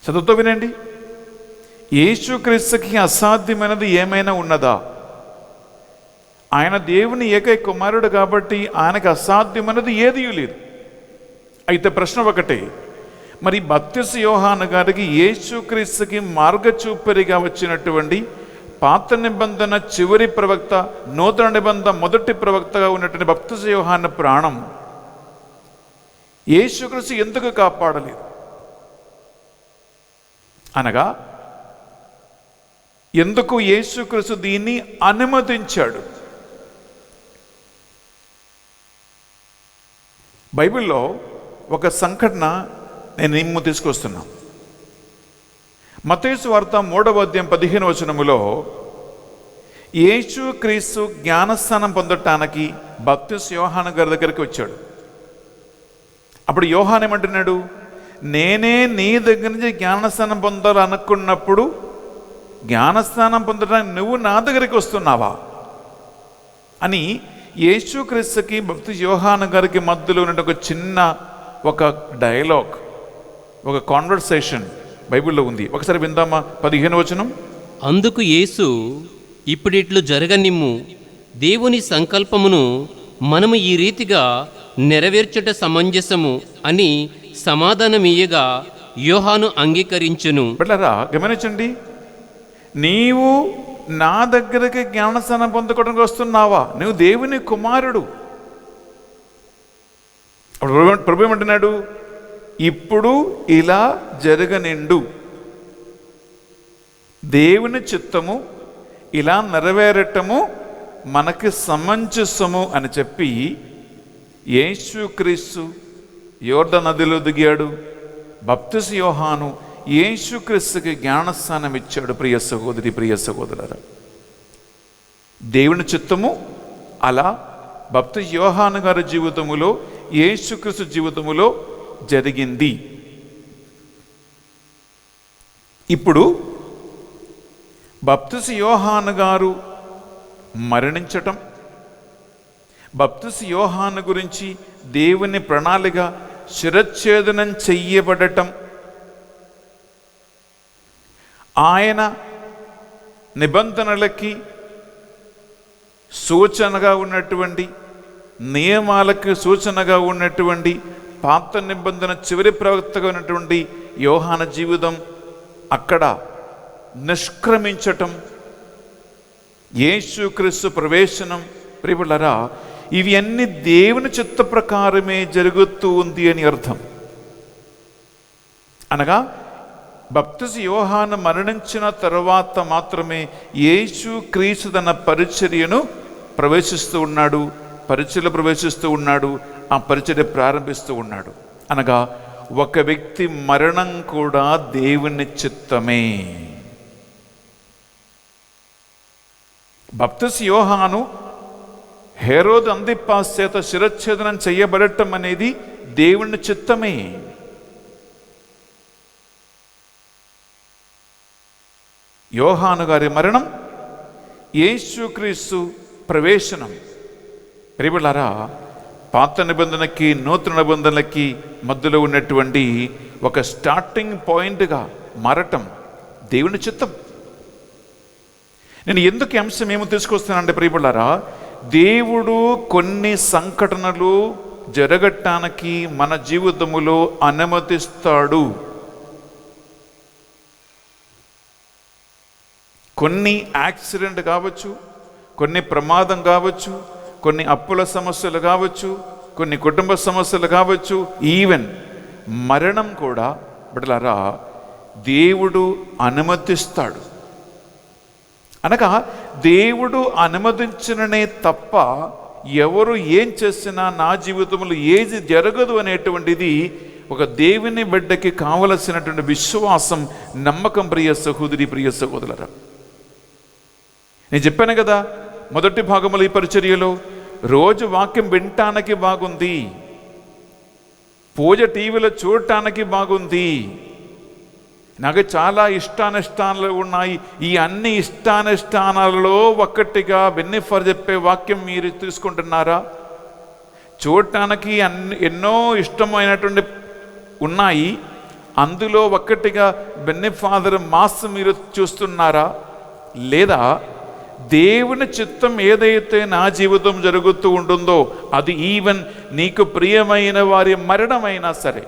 S4: చదువుతూ వినండి. యేసుక్రీస్తుకి అసాధ్యమైనది ఏమైనా ఉన్నదా? ఆయన దేవుని ఏకైక కుమారుడు కాబట్టి ఆయనకు అసాధ్యమైనది ఏదీ లేదు. అయితే ప్రశ్న ఒకటే, మరి బప్తిస్మ యోహాను గారికి యేసుక్రీస్తుకి మార్గచూపరిగా వచ్చినటువంటి పాత నిబంధన చివరి ప్రవక్త, నూతన నిబంధన మొదటి ప్రవక్తగా ఉన్నటువంటి బప్తిస్మ యోహాను ప్రాణం యేసుక్రీస్తు ఎందుకు కాపాడలేదు? అనగా ఎందుకు యేసుక్రీస్తు దీన్ని అనుమతించాడు? బైబిల్లో ఒక సంఘటన నేను తీసుకొస్తున్నా. మత్తయి సువార్త 3వ అధ్యాయం 15వ వచనములో యేసుక్రీస్తు జ్ఞానస్నానం పొందటానికి బప్తిస్మ యోహాను గారి దగ్గరికి వచ్చాడు. అప్పుడు యోహాను ఏమంటున్నాడు? నేనే నీ దగ్గర నుంచి జ్ఞానస్నానం పొందాలనుకున్నప్పుడు జ్ఞానస్నానం పొందడానికి నువ్వు నా దగ్గరికి వస్తున్నావా అని యేసుక్రీస్తుకి బప్తిస్మ యోహాను గారికి మధ్యలో ఉన్న ఒక చిన్న డైలాగ్, ఒక కాన్వర్సేషన్ బైబిల్లో ఉంది. ఒకసారి విందామా? 15వ వచనం.
S5: అందుకు యేసు, ఇప్పుడిట్లు జరగనిమ్ము, దేవుని సంకల్పమును మనము ఈ రీతిగా నెరవేర్చుట సమంజసము అని సమాధానమియ్యగా యోహాను అంగీకరించెను.
S4: బిడ్డలారా, గమనించండి. నీవు నా దగ్గరికి జ్ఞానస్నానం పొందుకోవడానికి వస్తున్నావా? నువ్వు దేవుని కుమారుడు. ప్రభు ఏమంటున్నాడు? ఇప్పుడు ఇలా జరగనిండు, దేవుని చిత్తము ఇలా నెరవేరటము మనకి సమంజసము అని చెప్పి యేసుక్రీస్తు యోర్దాను నదిలో దిగాడు. బప్తిస్మ యోహాను యేసుక్రీస్తుకి జ్ఞానస్నానం ఇచ్చాడు. ప్రియ సహోదరి, ప్రియ సహోదరులారా, దేవుని చిత్తము అలా బప్తిస్మ యోహాను గారి జీవితములో, యేసుక్రీస్తు జీవితములో జరిగింది. ఇప్పుడు బప్తిస్మ యోహాను గారు మరణించటం, బప్తిస్మ యోహాను గురించి దేవుని ప్రణాళిక శిరచ్ఛేదనం చెయ్యబడటం, ఆయన నిబంధనలకి సూచనగా ఉన్నటువంటి, నియమాలకు సూచనగా ఉన్నటువంటి పాత నిబంధన చివరి ప్రవక్తగా ఉన్నటువంటి యోహాను జీవితం అక్కడ నిష్క్రమించటం, యేసుక్రీస్తు ప్రవేశనం, ప్రియపులారా, ఇవి అన్ని దేవుని చిత్త ప్రకారమే జరుగుతూ ఉంది అని అర్థం. అనగా బప్తిస్మ యోహాను మరణించిన తర్వాత మాత్రమే యేసుక్రీస్తు తన పరిచర్యను ప్రవేశిస్తూ ఉన్నాడు, పరిచర్యలో ప్రవేశిస్తూ ఉన్నాడు, ఆ పరిచర్య ప్రారంభిస్తూ ఉన్నాడు. అనగా ఒక వ్యక్తి మరణం కూడా దేవుని చిత్తమే. బప్తిస్మ యోహాను హేరోదు అంతిపాస్ చేత శిరచ్ఛేదనం చేయబడటం అనేది దేవుని చిత్తమే. యోహాను గారి మరణం, యేసుక్రీస్తు ప్రవేశనం. ప్రియలారా, పాత నిబంధనకి నూతన నిబంధనలకి మధ్యలో ఉన్నటువంటి ఒక స్టార్టింగ్ పాయింట్గా మారటం దేవుని చిత్తం. నేను ఎందుకు అంశం ఏమో తీసుకొస్తానంటే, ప్రియలారా, దేవుడు కొన్ని సంఘటనలు జరగటానికి మన జీవితములో అనుమతిస్తాడు. కొన్ని యాక్సిడెంట్ కావచ్చు, కొన్ని ప్రమాదం కావచ్చు, కొన్ని అప్పుల సమస్యలు కావచ్చు, కొన్ని కుటుంబ సమస్యలు కావచ్చు, ఈవెన్ మరణం కూడా బిడ్డలారా దేవుడు అనుమతిస్తాడు. అనగా దేవుడు అనుమతించిననే తప్ప ఎవరు ఏం చేసినా నా జీవితంలో ఏది జరగదు అనేటువంటిది ఒక దేవుని బిడ్డకి కావలసినటువంటి విశ్వాసం, నమ్మకం. ప్రియ సహోదరి, ప్రియ సహోదరులారా, నేను చెప్పాను కదా మొదటి భాగంలో ఈ పరిచర్యలో, రోజు వాక్యం వినటానికి బాగుంది, పూజ టీవీలో చూడటానికి బాగుంది, నాకు చాలా ఇష్టానిష్టానాలు ఉన్నాయి. ఈ అన్ని ఇష్టానిష్టానాలలో ఒక్కటిగా బెనిఫర్ చెప్పే వాక్యం మీరు తీసుకుంటున్నారా? చూడటానికి ఎన్నో ఇష్టమైనటువంటి ఉన్నాయి, అందులో ఒక్కటిగా బెనిఫాదర్ మాస్ మీరు చూస్తున్నారా? లేదా దేవుని చిత్తం ఏదైతే నా జీవితం జరుగుతూ ఉంటుందో అది ఈవెన్ నీకు ప్రియమైన వారి మరణమైనా సరే,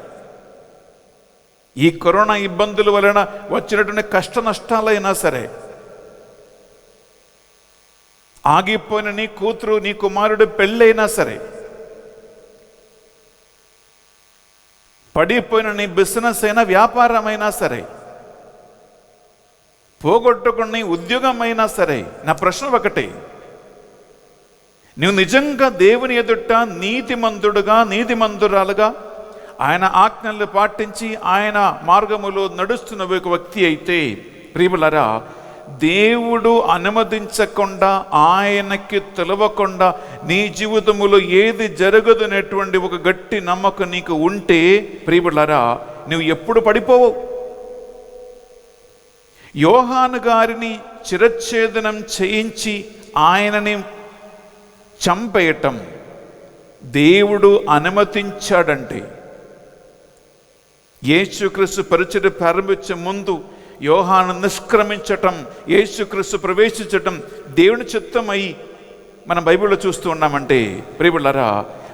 S4: ఈ కరోనా ఇబ్బందుల వలన వచ్చినటువంటి కష్ట నష్టాలైనా సరే, ఆగిపోయిన నీ కూతురు నీ కుమారుడు పెళ్ళైనా సరే, పడిపోయిన నీ బిజినెస్ అయినా వ్యాపారమైనా సరే, పోగొట్టుకుని ఉద్యోగం అయినా సరే, నా ప్రశ్న ఒకటే, నువ్వు నిజంగా దేవుని ఎదుట నీతిమంతుడుగా నీతిమంతురాలుగా ఆయన ఆజ్ఞలు పాటించి ఆయన మార్గములో నడుస్తున్న ఒక వ్యక్తి అయితే, ప్రియలారా, దేవుడు అనుమతించకుండా ఆయనకి తెలవకుండా నీ జీవితములో ఏది జరగదనేటువంటి ఒక గట్టి నమ్మకం నీకు ఉంటే, ప్రియలారా, నువ్వు ఎప్పుడు పడిపోవు. యోహాను గారిని శిరచ్ఛేదనం చేయించి ఆయనని చంపేయటం దేవుడు అనుమతించాడంటే, యేసుక్రీస్తు పరిచర్య ప్రారంభించే ముందు యోహాను నిష్క్రమించటం, యేసుక్రీస్తు ప్రవేశించటం దేవుని చిత్తమై మనం బైబిల్లో చూస్తూ ఉన్నామంటే, ప్రియలారా,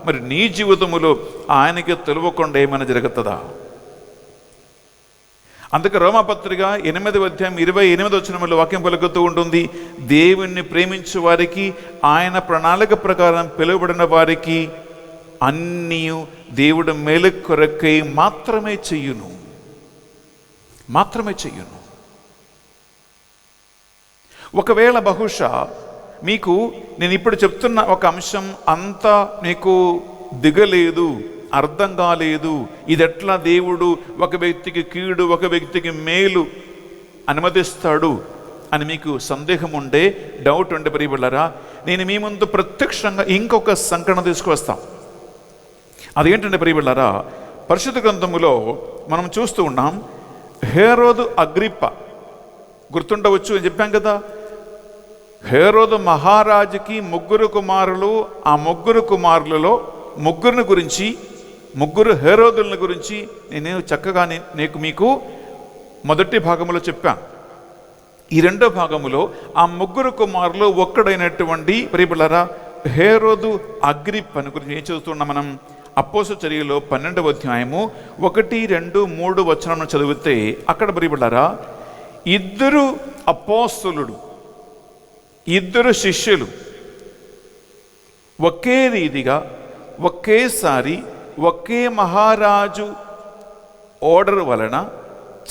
S4: మరి నీ జీవితములో ఆయనకి తెలియకుండా ఏమైనా జరుగుతుందా? అందుకే రోమాపత్రిక 8వ అధ్యాయం 28వ వచనంలో వాక్యం పలుకుతూ ఉంటుంది, దేవుణ్ణి ప్రేమించే వారికి ఆయన ప్రణాళిక ప్రకారం పిలువబడిన వారికి అన్నీ దేవుడు మేలు కొరకై మాత్రమే చెయ్యును. ఒకవేళ బహుశా మీకు నేను ఇప్పుడు చెప్తున్న ఒక అంశం అంతా మీకు దిగలేదు, అర్థం కాలేదు, ఇది ఎట్లా దేవుడు ఒక వ్యక్తికి కీడు ఒక వ్యక్తికి మేలు అనుమతిస్తాడు అని మీకు సందేహం ఉండే, డౌట్ ఉండే, ప్రియబిడ్డలారా, నేను మీ ముందు ప్రత్యక్షంగా ఇంకొక సంఘటన తీసుకువస్తాం. అదేంటంటే ప్రియబిడ్డలారా, పరిశుద్ధ గ్రంథములో మనం చూస్తూ ఉన్నాం, హేరోదు అగ్రిప్ప గుర్తుండవచ్చు అని చెప్పాం కదా, హేరోదు మహారాజుకి ముగ్గురు కుమారులు, ఆ ముగ్గురు కుమారులలో ముగ్గురిని గురించి, ముగ్గురు హేరోదులను గురించి నేను చక్కగా మీకు మొదటి భాగంలో చెప్పాను. ఈ రెండో భాగములో ఆ ముగ్గురు కుమారులు ఒక్కడైనటువంటి ప్రియబిళ్ళారా హేరోదు అగ్రిప్పను గురించి ఏం చదువుతున్నాం మనం? అపోస్తలుల చర్యలో 12వ అధ్యాయము 1, 2, 3 వచనం చదివితే అక్కడ ప్రియబిళ్ళారా ఇద్దరు అపోస్తలుడు, ఇద్దరు శిష్యులు ఒకే రీతిగా ఒకేసారి ఒకే మహారాజు ఆర్డర్ వలన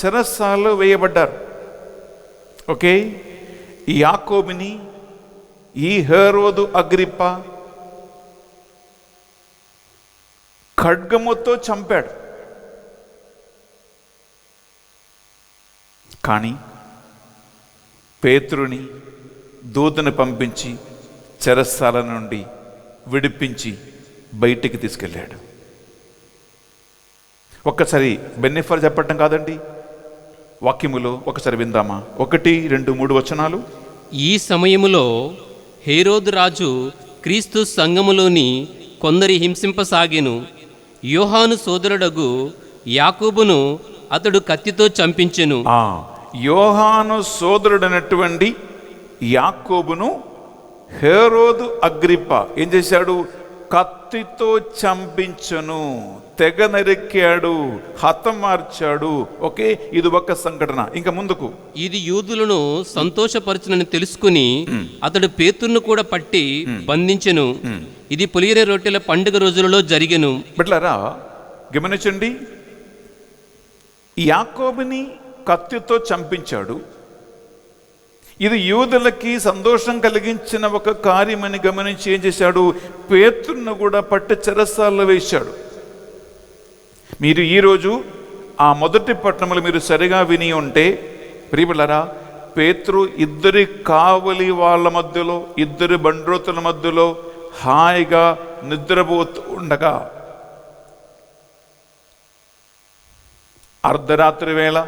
S4: చెరసాలలో వేయబడ్డారు. ఓకే, ఈ యాకోబుని ఈ హేరోదు అగ్రిప్ప ఖడ్గముతో చంపాడు. కానీ పేతురుని దూతను పంపించి చెరసాల నుండి విడిపించి బయటికి తీసుకెళ్ళాడు. ఒక్కసారి బెన్నెఫర్ చెప్పటం కాదండి, వాక్యములో ఒకసారి విందామా? 1, 2, 3 వచనాలు.
S5: ఈ సమయములో హేరోదు రాజు క్రీస్తు సంఘములోని కొందరి హింసింపసాగెను. యోహాను సోదరుడగు యాకోబును అతడు కత్తితో చంపించెను.
S4: యోహాను సోదరుడైనటువంటి యాకోబును హేరోదు అగ్రిప్ప ఏం చేశాడు? కత్తితో చంపించను, తెగ నరికాడు, హతమార్చాడు. ఓకే, ఇది ఒక సంఘటన. ఇంకా ముందుకు,
S5: ఇది యూదులను సంతోషపరచునని తెలుసుకుని అతడు పేతురును కూడా పట్టి బంధించెను. ఇది పులియని రొట్టెల పండుగ రోజులలో జరిగెను.
S4: బిడ్డలారా గమనించండి, యాకోబుని కత్తితో చంపించాడు. ఇది యూదులకి సంతోషం కలిగించిన ఒక కార్యమని గమనించి ఏం చేశాడు? పేతురును కూడా పట్టి చెరసాలలో వేశాడు. మీరు ఈరోజు ఆ మొదటి పట్టణంలో మీరు సరిగా విని ఉంటే ప్రియబిళ్ళారా, పేతురు ఇద్దరి కావలి వాళ్ళ మధ్యలో, ఇద్దరు బండ్రోతుల మధ్యలో హాయిగా నిద్రపోతూ ఉండగా అర్ధరాత్రి వేళ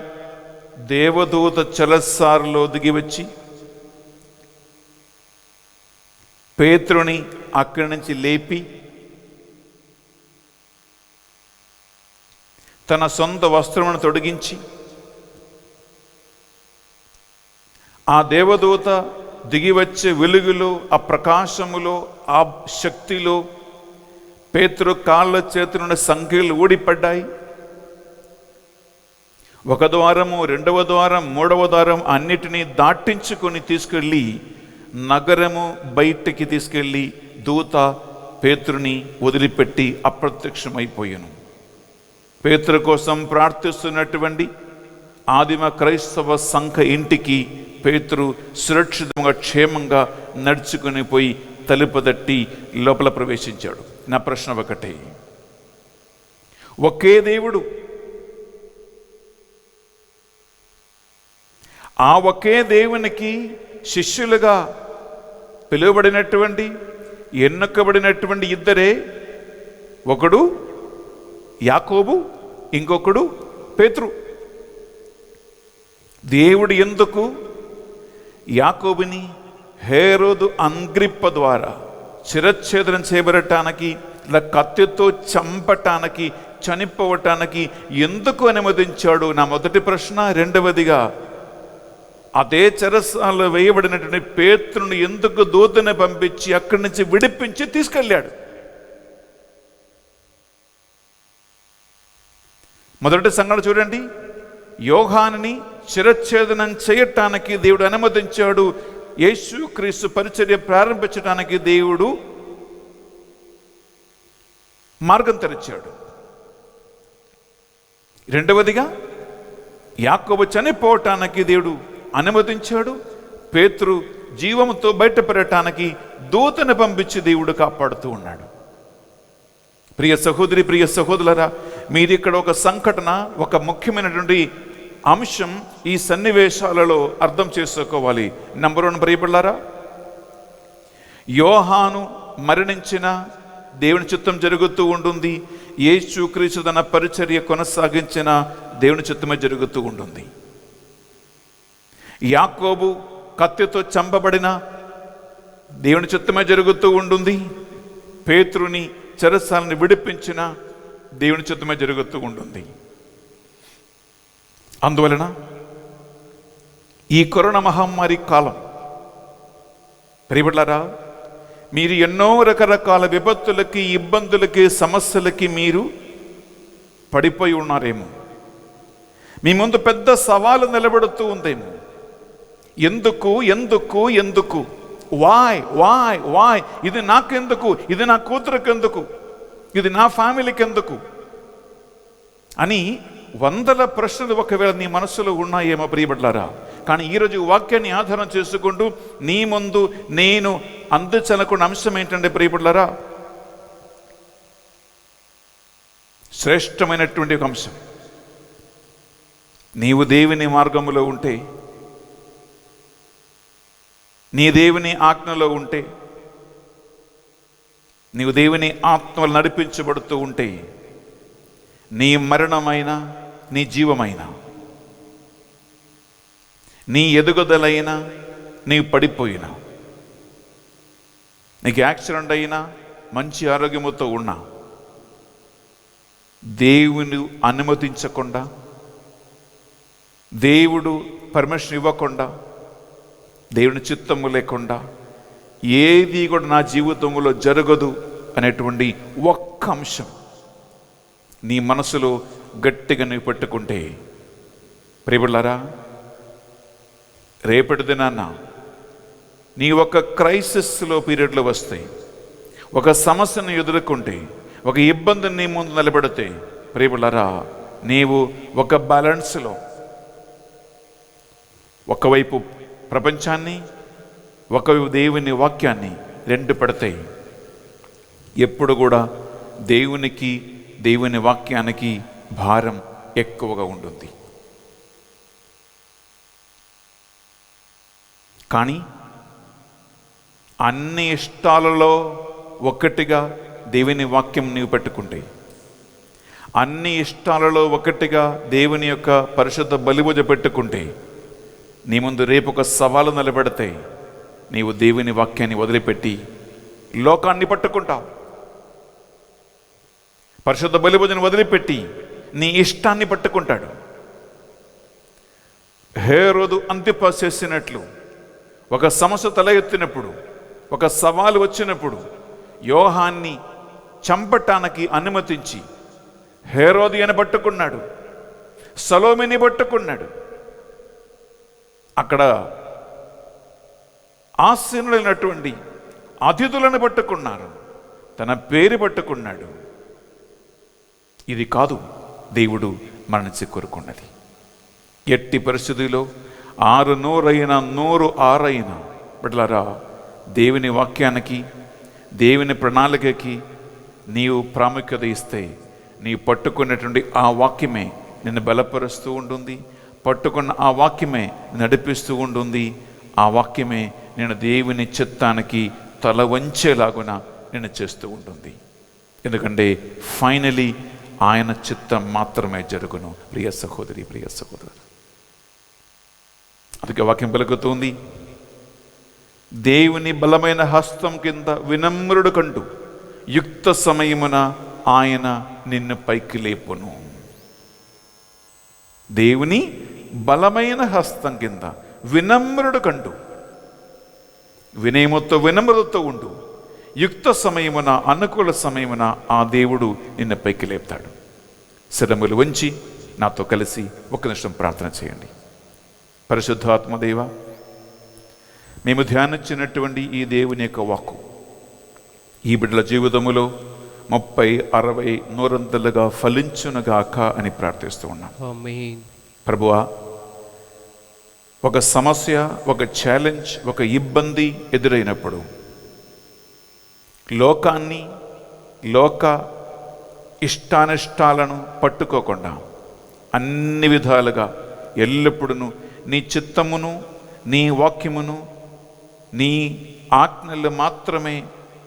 S4: దేవదూత చెరసాలలో దిగి వచ్చి పేతురుని అక్కడి నుంచి లేపి తన సొంత వస్త్రమును తొడిగించి ఆ దేవదూత దిగివచ్చే వెలుగులో, ఆ ప్రకాశములో, ఆ శక్తిలో పేతురు కాళ్ళ చేతులున్న సంఖ్యలు ఊడిపడ్డాయి. ఒక ద్వారము, రెండవ ద్వారం, మూడవ ద్వారం అన్నిటినీ దాటించుకొని తీసుకెళ్ళి నగరము బయటికి తీసుకెళ్ళి దూత పేతురుని వదిలిపెట్టి అప్రత్యక్షమైపోయాను. పేతురు కోసం ప్రార్థిస్తున్నటువంటి ఆదిమ క్రైస్తవ సంఘ ఇంటికి పేతురు సురక్షితంగా క్షేమంగా నడుచుకుని పోయి తలుపు తట్టి లోపల ప్రవేశించాడు. నా ప్రశ్న ఒకటే, ఒకే దేవుడు, ఆ ఒకే దేవునికి శిష్యులుగా పిలువబడినటువంటి ఎన్నుకబడినటువంటి ఇద్దరే, ఒకడు యాకోబు, ఇంకొకడు పేతురు. దేవుడు ఎందుకు యాకోబుని హేరోదు అగ్రిప్ప ద్వారా శిరచ్ఛేదనం చేయబడటానికి, ఇలా కత్తితో చంపటానికి, చనిపోవటానికి ఎందుకు అనుమతించాడు? నా మొదటి ప్రశ్న. రెండవదిగా, అదే చెరసాలలో వేయబడినటువంటి పేతురుని ఎందుకు దూతని పంపించి అక్కడి నుంచి విడిపించి తీసుకెళ్ళాడు? మొదటి సంఘటన చూడండి, యోహానుని శిరచ్ఛేదనం చేయటానికి దేవుడు అనుమతించాడు. యేసుక్రీస్తు పరిచర్య ప్రారంభించడానికి దేవుడు మార్గం తెరిచాడు. రెండవదిగా, యాకోబు చనిపోవటానికి దేవుడు అనుమతించాడు. పేతురు జీవంతో బయటపడటానికి దూతను పంపించి దేవుడు కాపాడుతూ ఉన్నాడు. ప్రియ సహోదరి, ప్రియ సహోదరులారా, మీరు ఇక్కడ ఒక సంఘటన, ఒక ముఖ్యమైనటువంటి అంశం ఈ సన్నివేశాలలో అర్థం చేసుకోవాలి. నంబర్ 1 ప్రియబిళ్ళారా, యోహాను మరణించిన దేవుని చిత్తం జరుగుతూ ఉంటుంది. యేసుక్రీస్తు తన పరిచర్య కొనసాగించిన దేవుని చిత్తమే జరుగుతూ ఉంటుంది. యాకోబు కత్తితో చంపబడిన దేవుని చిత్తమే జరుగుతూ ఉంటుంది. పేతురుని చెరసాలని విడిపించిన దేవుని చిత్తమే జరుగుతూ ఉంటుంది. అందువలన ఈ కరోనా మహమ్మారి కాలం ప్రియబిడ్డలారా, మీరు ఎన్నో రకరకాల విపత్తులకి, ఇబ్బందులకి, సమస్యలకి మీరు పడిపోయి ఉన్నారేమో. మీ ముందు పెద్ద సవాలు నిలబడుతూ ఉందేమో. ఎందుకు ఎందుకు ఎందుకు, వాయ్ వాయ్ వాయ్, ఇది నాకెందుకు, ఇది నా కూతురికి ఎందుకు, ఇది నా ఫ్యామిలీకి ఎందుకు అని వందల ప్రశ్నలు ఒకవేళ నీ మనసులో ఉన్నాయేమో ప్రియబిడ్డలారా. కానీ ఈరోజు వాక్యాన్ని ఆధారం చేసుకుంటూ నీ ముందు నేను అందచలకున్న అంశం ఏంటంటే ప్రియబిడ్డలారా, శ్రేష్టమైనటువంటి ఒక అంశం. నీవు దేవుని మార్గములో ఉంటే, నీ దేవుని ఆజ్ఞలో ఉంటే, నీవు దేవుని ఆత్మలు నడిపించబడుతూ ఉంటే, నీ మరణమైన, నీ జీవమైన, నీ ఎదుగుదలైనా, నీ పడిపోయినా, నీకు యాక్సిడెంట్ అయినా, మంచి ఆరోగ్యముతో ఉన్నా, దేవుని అనుమతించకుండా, దేవుడు పర్మిషన్ ఇవ్వకుండా, దేవుని చిత్తము లేకుండా ఏది కూడా నా జీవితంలో జరగదు అనేటువంటి ఒక్క అంశం నీ మనసులో గట్టిగా నువ్వు పెట్టుకుంటే ప్రియబిడ్డలారా, రేపటి దినాన్న నీ ఒక క్రైసిస్లో పీరియడ్లో వస్తాయి, ఒక సమస్యను ఎదుర్కొంటే, ఒక ఇబ్బందిని నీ ముందు నిలబెడితే ప్రియబిడ్డలారా, నీవు ఒక బ్యాలెన్స్లో ఒకవైపు ప్రపంచాన్ని, ఒకవైపు దేవుని వాక్యాన్ని రెండు పెడతాయి. ఎప్పుడు కూడా దేవునికి, దేవుని వాక్యానికి భారం ఎక్కువగా ఉంటుంది. కానీ అన్ని ఇష్టాలలో ఒకటిగా దేవుని వాక్యం నీవు పెట్టుకుంటే, అన్ని ఇష్టాలలో ఒకటిగా దేవుని యొక్క పరిశుద్ధ బలిభుజ పెట్టుకుంటే, నీ ముందు రేపు ఒక సవాలు నిలబెడితే నీవు దేవుని వాక్యాన్ని వదిలిపెట్టి లోకాన్ని పట్టుకుంటావు. పరిశుద్ధ బలిభుజను వదిలిపెట్టి నీ ఇష్టాన్ని పట్టుకుంటాడు. హేరోదు అంతిపాస్ చేసినట్లు ఒక సమస్య తల ఎత్తినప్పుడు, ఒక సవాలు వచ్చినప్పుడు యోహాన్ని చంపటానికి అనుమతించి హేరోదియను పట్టుకున్నాడు, సలోమిని పట్టుకున్నాడు. అక్కడ ఆసీనులైనటువంటి అతిథులను పట్టుకున్నారు, తన పేరు పట్టుకున్నాడు. ఇది కాదు దేవుడు మన నుంచి కోరుకున్నది. ఎట్టి పరిస్థితిలో 6 నోరైనా 100 6 బిడ్డలారా, దేవుని వాక్యానికి, దేవుని ప్రణాళికకి నీవు ప్రాముఖ్యత ఇస్తే, నీవు పట్టుకున్నటువంటి ఆ వాక్యమే నిన్ను బలపరుస్తూ ఉంటుంది, పట్టుకున్న ఆ వాక్యమే నడిపిస్తూ ఉంటుంది, ఆ వాక్యమే నేను దేవుని చిత్తానికి తల వంచేలాగున నేను చేస్తూ ఉంటుంది. ఎందుకంటే ఫైనలీ ఆయన చిత్తం మాత్రమే జరుగును. ప్రియ సహోదరి, ప్రియ సహోదరు, అందుకే వాక్యం పలుకుతుంది, దేవుని బలమైన హస్తం కింద వినమ్రుడు కంటూ యుక్త సమయమున ఆయన నిన్ను పైకి లేపును. దేవుని బలమైన హస్తం కింద వినమ్రుడు కంటూ, వినయముతో వినమ్రతతో ఉండు, యుక్త సమయమున, అనుకూల సమయమున ఆ దేవుడు నిన్ను పైకి లేపుతాడు. శిరములు వంచి నాతో కలిసి ఒక నిమిషం ప్రార్థన చేయండి. పరిశుద్ధాత్మదేవ, మేము ధ్యానించినటువంటి ఈ దేవుని యొక్క వాక్కు ఈ బిడ్డల జీవితములో 30, 60, 100 ఫలించునుగాక అని ప్రార్థిస్తూ ఉన్నాం. ప్రభువా, ఒక సమస్య, ఒక ఛాలెంజ్, ఒక ఇబ్బంది ఎదురైనప్పుడు లోకాన్ని, లోక ఇష్టానిష్టాలను పట్టుకోకుండా అన్ని విధాలుగా ఎల్లప్పుడూ నీ చిత్తమును, నీ వాక్యమును, నీ ఆజ్ఞలు మాత్రమే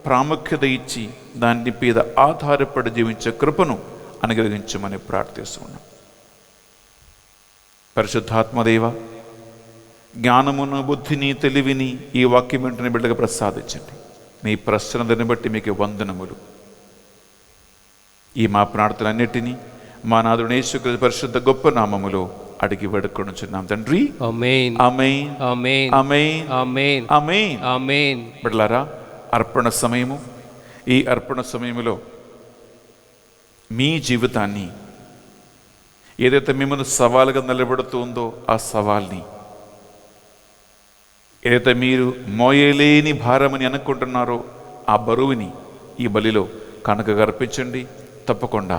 S4: ప్రాముఖ్యత ఇచ్చి దాని మీద ఆధారపడి జీవించే కృపను అనుగ్రహించమని ప్రార్థిస్తున్నాం. పరిశుద్ధాత్మదేవ, జ్ఞానమును, బుద్ధిని, తెలివిని ఈ వాక్యం వెంటనే బిడ్డగా ప్రసాదించండి. నీ ప్రశ్నలను బట్టి మీకు వందనములు. ఈ మా ప్రార్థనలన్నిటినీ మా నాథుడు యేసుక్రీస్తు పరిశుద్ధ గొప్ప నామములో అడిగి వేడుకొనుచున్నాం తండ్రి.
S5: ఆమేన్.
S4: ఆమేన్.
S5: ఆమేన్.
S4: ఆమేన్.
S5: ఆమేన్.
S4: ఆమేన్.
S5: ఆమేన్.
S4: బిడ్డలారా, అర్పణ సమయము. ఈ అర్పణ సమయంలో మీ జీవితాన్ని ఏదైతే మిమ్మల్ని సవాలుగా నిలబెడుతుందో ఆ సవాల్ని, ఏదైతే మీరు మోయలేని భారమని అనుకుంటున్నారో ఆ బరువుని ఈ బలిలో కనుకగా అర్పించండి. తప్పకుండా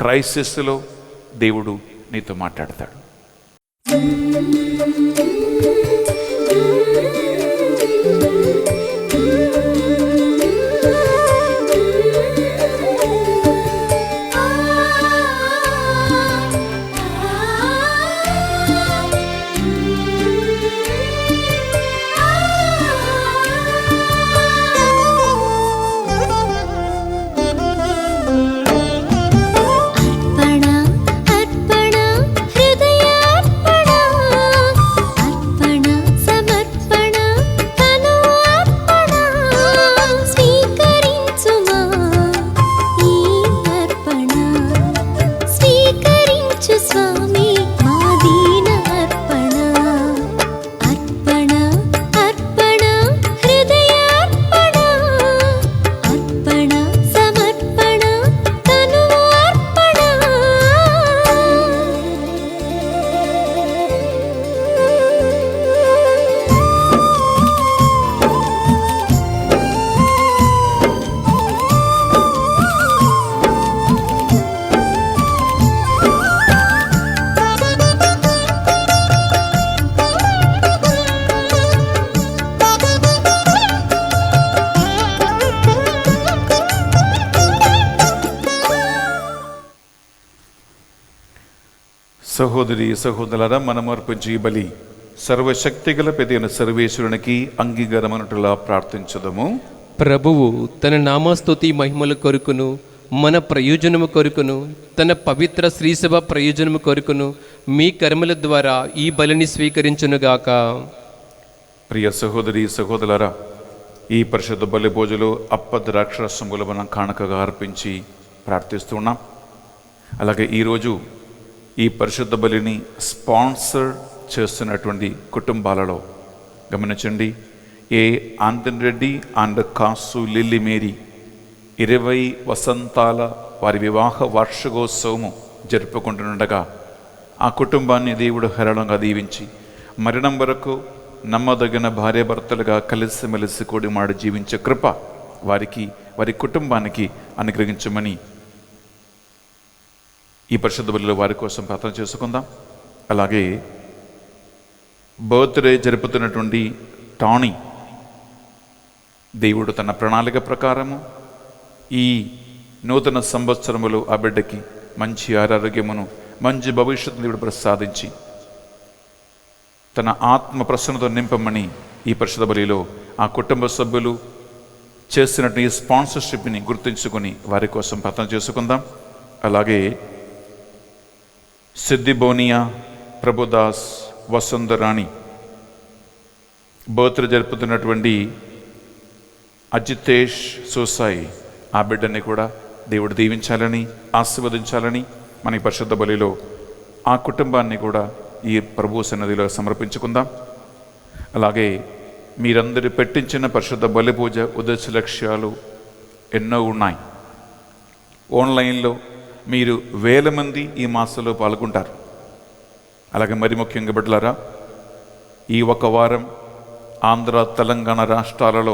S4: క్రైసిస్లో దేవుడు నీతో మాట్లాడతాడు. సహోదరి సహోదరులారా, మనము అర్పించే ఈ బలి సర్వశక్తిగల పెదైన సర్వేశ్వరునికి అంగీకారమనుటలా ప్రార్థించదము.
S5: ప్రభువు తన నామస్తుతి మహిమల కొరకును, మన ప్రయోజనము కొరకును, తన పవిత్ర శ్రీసభ ప్రయోజనము కొరకును మీ కర్మల ద్వారా ఈ బలిని స్వీకరించునుగాక.
S4: ప్రియ సహోదరి సహోదరులారా, ఈ పరిశుద్ధ బలి భోజలో అప్పద్రాక్షరసములు మనం కానుకగా అర్పించి ప్రార్థిస్తున్నాం. అలాగే ఈరోజు ఈ పరిశుద్ధ బలిని స్పాన్సర్ చేస్తున్నటువంటి కుటుంబాలలో గమనించండి. A Anton Reddy and Kasu Lily Mary 20 వసంతాల వారి వివాహ వార్షికోత్సవము జరుపుకుంటుండగా ఆ కుటుంబాన్ని దేవుడు హేళనంగా దీవించి మరణం వరకు నమ్మదగిన భార్యాభర్తలుగా కలిసిమెలిసి కూడి మాడి జీవించే కృప వారికి, వారి కుటుంబానికి అనుగ్రహించమని ఈ పరిశుద్ధ బలిలో వారి కోసం ప్రార్థన చేసుకుందాం. అలాగే బర్త్డే జరుపుతున్నటువంటి టానీ, దేవుడు తన ప్రణాళిక ప్రకారము ఈ నూతన సంవత్సరములో ఆ బిడ్డకి మంచి ఆరోగ్యమును, మంచి భవిష్యత్తు దేవుడు ప్రసాదించి తన ఆత్మ ప్రసన్నతో నింపమని ఈ పరిశుద్ధ బలిలో ఆ కుటుంబ సభ్యులు చేస్తున్నట్టు ఈ స్పాన్సర్షిప్ని గుర్తుంచుకొని వారి కోసం ప్రార్థన చేసుకుందాం. అలాగే సిద్ధిబోనియా, ప్రభుదాస్, వసుంధరాణి బర్త్డే జరుపుతున్నటువంటి అజితేష్ సోసాయి, ఆ బిడ్డని కూడా దేవుడు దీవించాలని, ఆశీర్వదించాలని మన ఈ పరిశుద్ధ బలిలో ఆ కుటుంబాన్ని కూడా ఈ ప్రభు సన్నిధిలో సమర్పించుకుందాం. అలాగే మీరందరూ పెట్టించిన పరిశుద్ధ బలి పూజ ఉద్దేశ లక్ష్యాలు ఎన్నో ఉన్నాయి. ఆన్లైన్లో మీరు 1000 మంది ఈ మాసంలో పాల్గొంటారు. అలాగే మరి ముఖ్యంగా బిడ్డలారా, ఈ ఒక వారం ఆంధ్ర, తెలంగాణ రాష్ట్రాలలో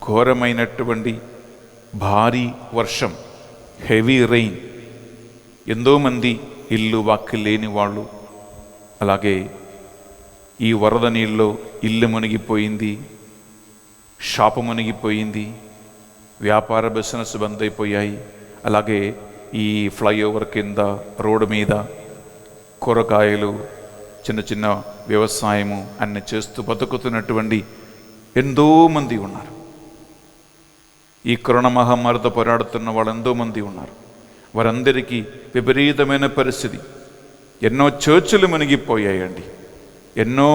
S4: ఘోరమైనటువంటి భారీ వర్షం, హెవీ రెయిన్, ఎంతోమంది ఇల్లు వాక్కి లేని వాళ్ళు, అలాగే ఈ వరద నీళ్ళలో ఇల్లు మునిగిపోయింది, షాపు మునిగిపోయింది, వ్యాపార బిజినెస్ బంద్ అయిపోయాయి. అలాగే ఈ ఫ్లైఓవర్ కింద రోడ్డు మీద కూరగాయలు, చిన్న చిన్న వ్యవసాయము అన్ని చేస్తూ బతుకుతున్నటువంటి ఎంతోమంది ఉన్నారు. ఈ కరోనా మహమ్మారితో పోరాడుతున్న వాళ్ళు ఎంతోమంది ఉన్నారు. వారందరికీ విపరీతమైన పరిస్థితి. ఎన్నో చర్చిలు మునిగిపోయాయండి. ఎన్నో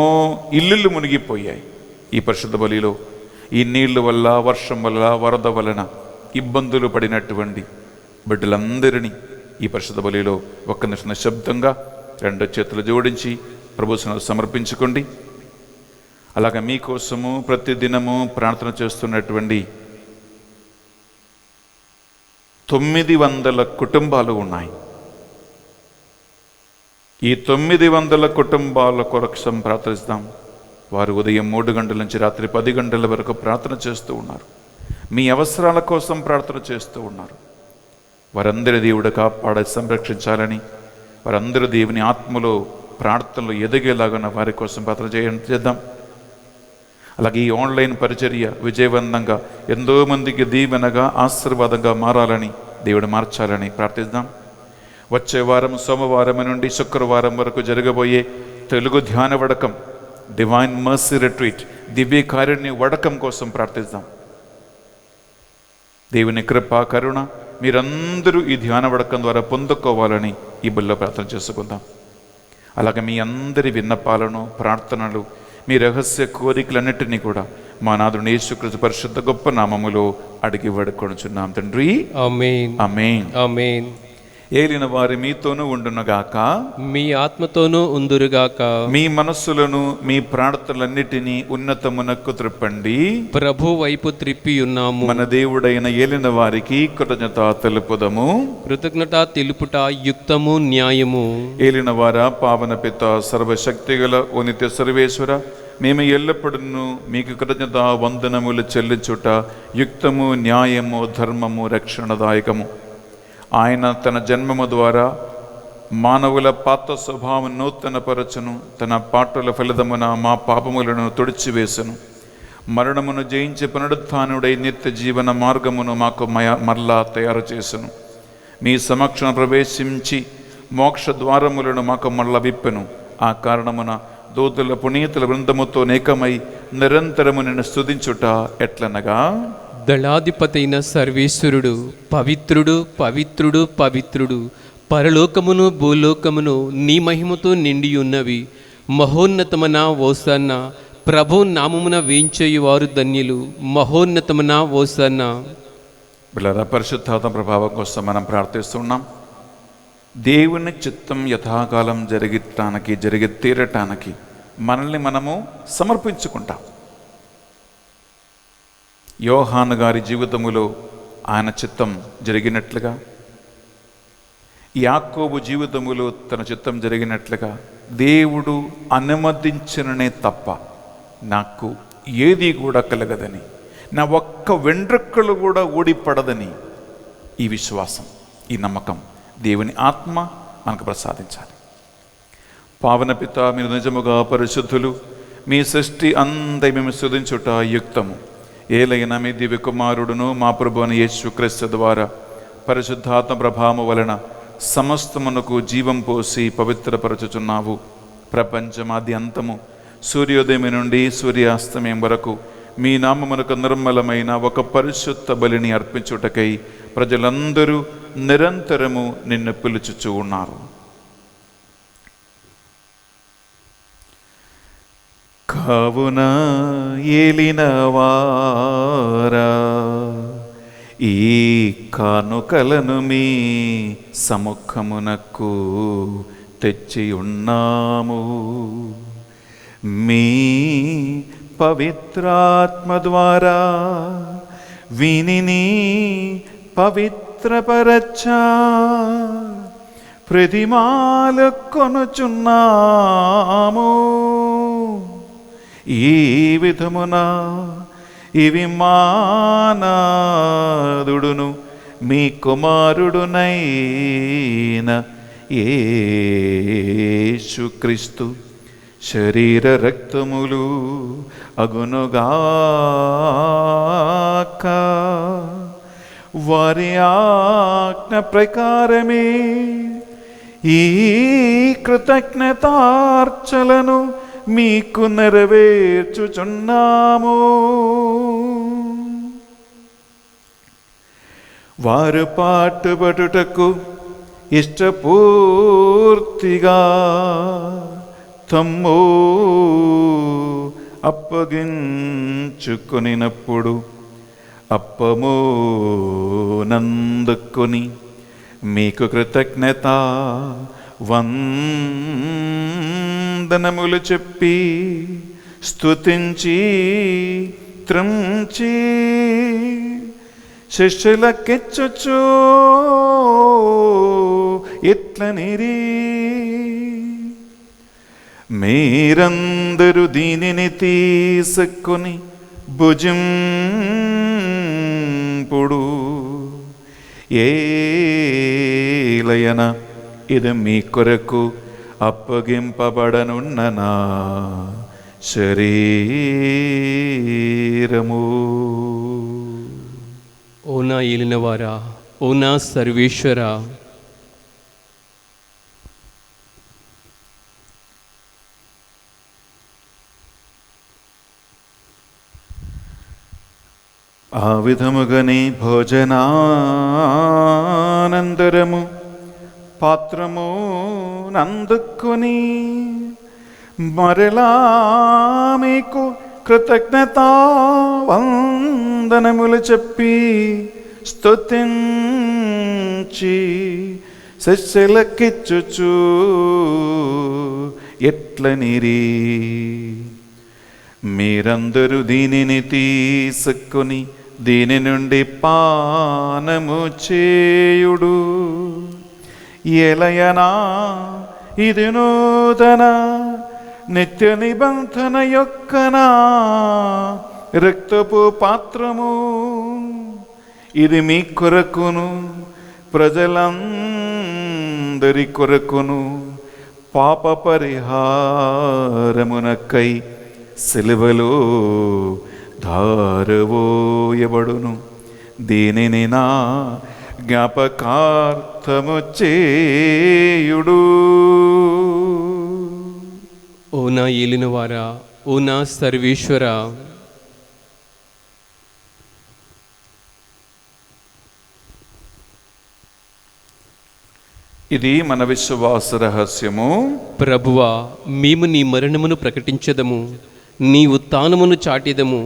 S4: ఇల్లులు మునిగిపోయాయి ఈ పరిశుద్ధ బలిలో. ఈ నీళ్ల వల్ల, వర్షం వల్ల, వరద వలన ఇబ్బందులు పడినటువంటి బిడ్డలందరినీ ఈ పరిశుద్ధ బలిలో ఒక్క నిమిషం శబ్దంగా రెండు చేతులు జోడించి ప్రభువును సమర్పించుకోండి. అలాగే మీకోసము ప్రతిదినము ప్రార్థన చేస్తున్నటువంటి 900 కుటుంబాలు ఉన్నాయి. ఈ 900 కుటుంబాల కొరకు ప్రార్థిస్తాం. వారు ఉదయం 3 గంటల నుంచి రాత్రి 10 గంటల వరకు ప్రార్థన చేస్తూ ఉన్నారు. మీ అవసరాల కోసం ప్రార్థన చేస్తూ ఉన్నారు. వారందరి దేవుడు కాపాడి సంరక్షించాలని, వారందరూ దేవుని ఆత్మలో ప్రార్థనలు ఎదిగేలాగా వారి కోసం ప్రార్థన చేద్దాం. అలాగే ఈ ఆన్లైన్ పరిచర్య విజయవంతంగా ఎంతో మందికి దీవెనగా, ఆశీర్వాదంగా మారాలని, దేవుడు మార్చాలని ప్రార్థిద్దాం. వచ్చే వారం సోమవారం నుండి శుక్రవారం వరకు జరగబోయే తెలుగు ధ్యాన వడకం, డివైన్ మర్సీ రిట్రీట్, దివ్య కారుణ్య వడకం కోసం ప్రార్థిద్దాం. దేవుని కృప, కరుణ మీరందరూ ఈ ధ్యాన వడకం ద్వారా పొందుకోవాలని ఈ బలిలో ప్రార్థన చేసుకుందాం. అలాగే మీ అందరి విన్నపాలను, ప్రార్థనలు, మీ రహస్య కోరికలన్నిటినీ కూడా మా నాథుని యేసుక్రీస్తు పరిశుద్ధ గొప్ప నామములో అడిగి వేడుకొనుచున్నాం తండ్రి.
S5: ఆమేన్.
S4: ఆమేన్.
S5: ఆమేన్.
S4: ఏలిన వారి మీతోనూ ఉండునుగాక,
S5: మీ ఆత్మతోనూ ఉందురుగాక.
S4: మీ మనస్సులను, మీ ప్రార్థనలన్నిటినీ ఉన్నతమునకు త్రిప్పండి.
S5: ప్రభు వైపు త్రిప్పి ఉన్నాము.
S4: మన దేవుడైన ఏలిన వారికి కృతజ్ఞత తెలుపుదము.
S5: కృతజ్ఞత తెలుపుట యుక్తము, న్యాయము.
S4: ఏలిన వార పావన పిత సర్వశక్తిగల ఓ నిత్య సర్వేశ్వర, మేము ఎల్లప్పుడూ మీకు కృతజ్ఞత వందనములు చెల్లించుట యుక్తము, న్యాయము, ధర్మము, రక్షణదాయకము. ఆయన తన జన్మము ద్వారా మానవుల పాత స్వభావం నూతనపరచును, తన పాటల ఫలితమున మా పాపములను తుడిచివేసను. మరణమును జయించి పునరుత్థానుడై నిత్య జీవన మార్గమును మాకు మరలా తయారు చేసును. మీ సమక్షణ ప్రవేశించి మోక్ష ద్వారములను మాకు మరలా విప్పెను. ఆ కారణమున దూతల పునీతుల బృందముతో నేకమై నిరంతరము నిన్ను స్తుతించుట ఎట్లనగా,
S5: దళాధిపతైన సర్వేశ్వరుడు పవిత్రుడు, పవిత్రుడు, పవిత్రుడు, పరలోకమును భూలోకమును నీ మహిమతో నిండి ఉన్నవి. మహోన్నతమన ఓసన్న, ప్రభు నామమున వేంచేయువారు ధన్యులు. మహోన్నతమన ఓసన్న.
S4: బిళ్ళరా, పరిశుద్ధాత్మ ప్రభావం కోసం మనం ప్రార్థిస్తున్నాం. దేవుని చిత్తం యథాకాలం జరిగి తీరటానికి మనల్ని మనము సమర్పించుకుంటాం. యోహాను గారి జీవితములో ఆయన చిత్తం జరిగినట్లుగా, యాకోబు జీవితములో తన చిత్తం జరిగినట్లుగా దేవుడు అనుమతించిననే తప్ప నాకు ఏది కూడా కలగదని, నా ఒక్క వెంట్రుకలు కూడా ఊడిపడదని ఈ విశ్వాసం, ఈ నమ్మకం దేవుని ఆత్మ మనకు ప్రసాదించాలి. పావన పిత, మీరు నిజముగా పరిశుద్ధులు. మీ సృష్టి అంతా మేము స్తుతించుట యుక్తము. ఏలైనా మీ దివ్య కుమారుడును మా ప్రభువైన యేసుక్రీస్తు ద్వారా పరిశుద్ధాత్మ ప్రభావము వలన సమస్తమునకు జీవం పోసి పవిత్రపరచుచున్నావు. ప్రపంచమాది అంతము, సూర్యోదయం నుండి సూర్యాస్తమయం వరకు మీ నామమునకు నిర్మలమైన ఒక పరిశుద్ధ బలిని అర్పించుటకై ప్రజలందరూ నిరంతరము నిన్ను పిలుచుచూ ఉన్నారు. కావున ఏలిన వారా, ఈ కానుకలను మీ సముఖమునకు తెచ్చి ఉన్నాము. మీ పవిత్రాత్మ ద్వారా వీనిని పవిత్రపరచా ప్రతిమాలు కొనుచున్నాము. ఈ విధమున ఇవి మానాదుడును మీ కుమారుడునైన యేసుక్రీస్తు శరీర రక్తములు అగునుగాక. వారి ఆజ్ఞ ప్రకారమే ఈ కృతజ్ఞతార్చలను మీకు నెరవేర్చుచున్నాము. వారు పాటుపడుటకు ఇష్టపూర్తిగా తమ్ము అప్పగించుకొనినప్పుడు అప్పము నందుకొని మీకు కృతజ్ఞత వందనములు చెప్పి స్తుతించి త్రంచి శిష్యులకిచ్చుచు ఇట్లనిరి, మీరందరూ దీనిని తీసుకొని భుజింపుడు, ఏలయన ఇది మీ కొరకు అప్పగింపబడనున్న నా శరీరము.
S5: ఓ నా ఏలినవారా, ఓ నా సర్వేశ్వరా,
S4: ఆ విధముగానే భోజనానంతరము పాత్రము నందుకొని మరలా మీకు కృతజ్ఞత వందనములు చెప్పి స్తుతించి శిష్యులకిచ్చుచు ఎట్లనిరి, మీరందరూ దీనిని తీసుకొని దీని నుండి పానము చేయుడు, ఎలయనా ఇది నూతన నిత్య నిబంధన యొక్కనా రక్తపు పాత్రము, ఇది మీ కొరకును ప్రజలందరి కొరకును పాప పరిహారమునకై సిలువలో ధారవోయబడును, దీనిని నా జ్ఞాపకార్థము చేయుడు.
S5: ఓ నా ఏలినవారా, ఓ నా సర్వేశ్వరా,
S4: ఇది మన విశ్వాస రహస్యము.
S5: ప్రభువా, మేము నీ మరణమును ప్రకటించదము, నీ ఉత్థానమును చాటిదము,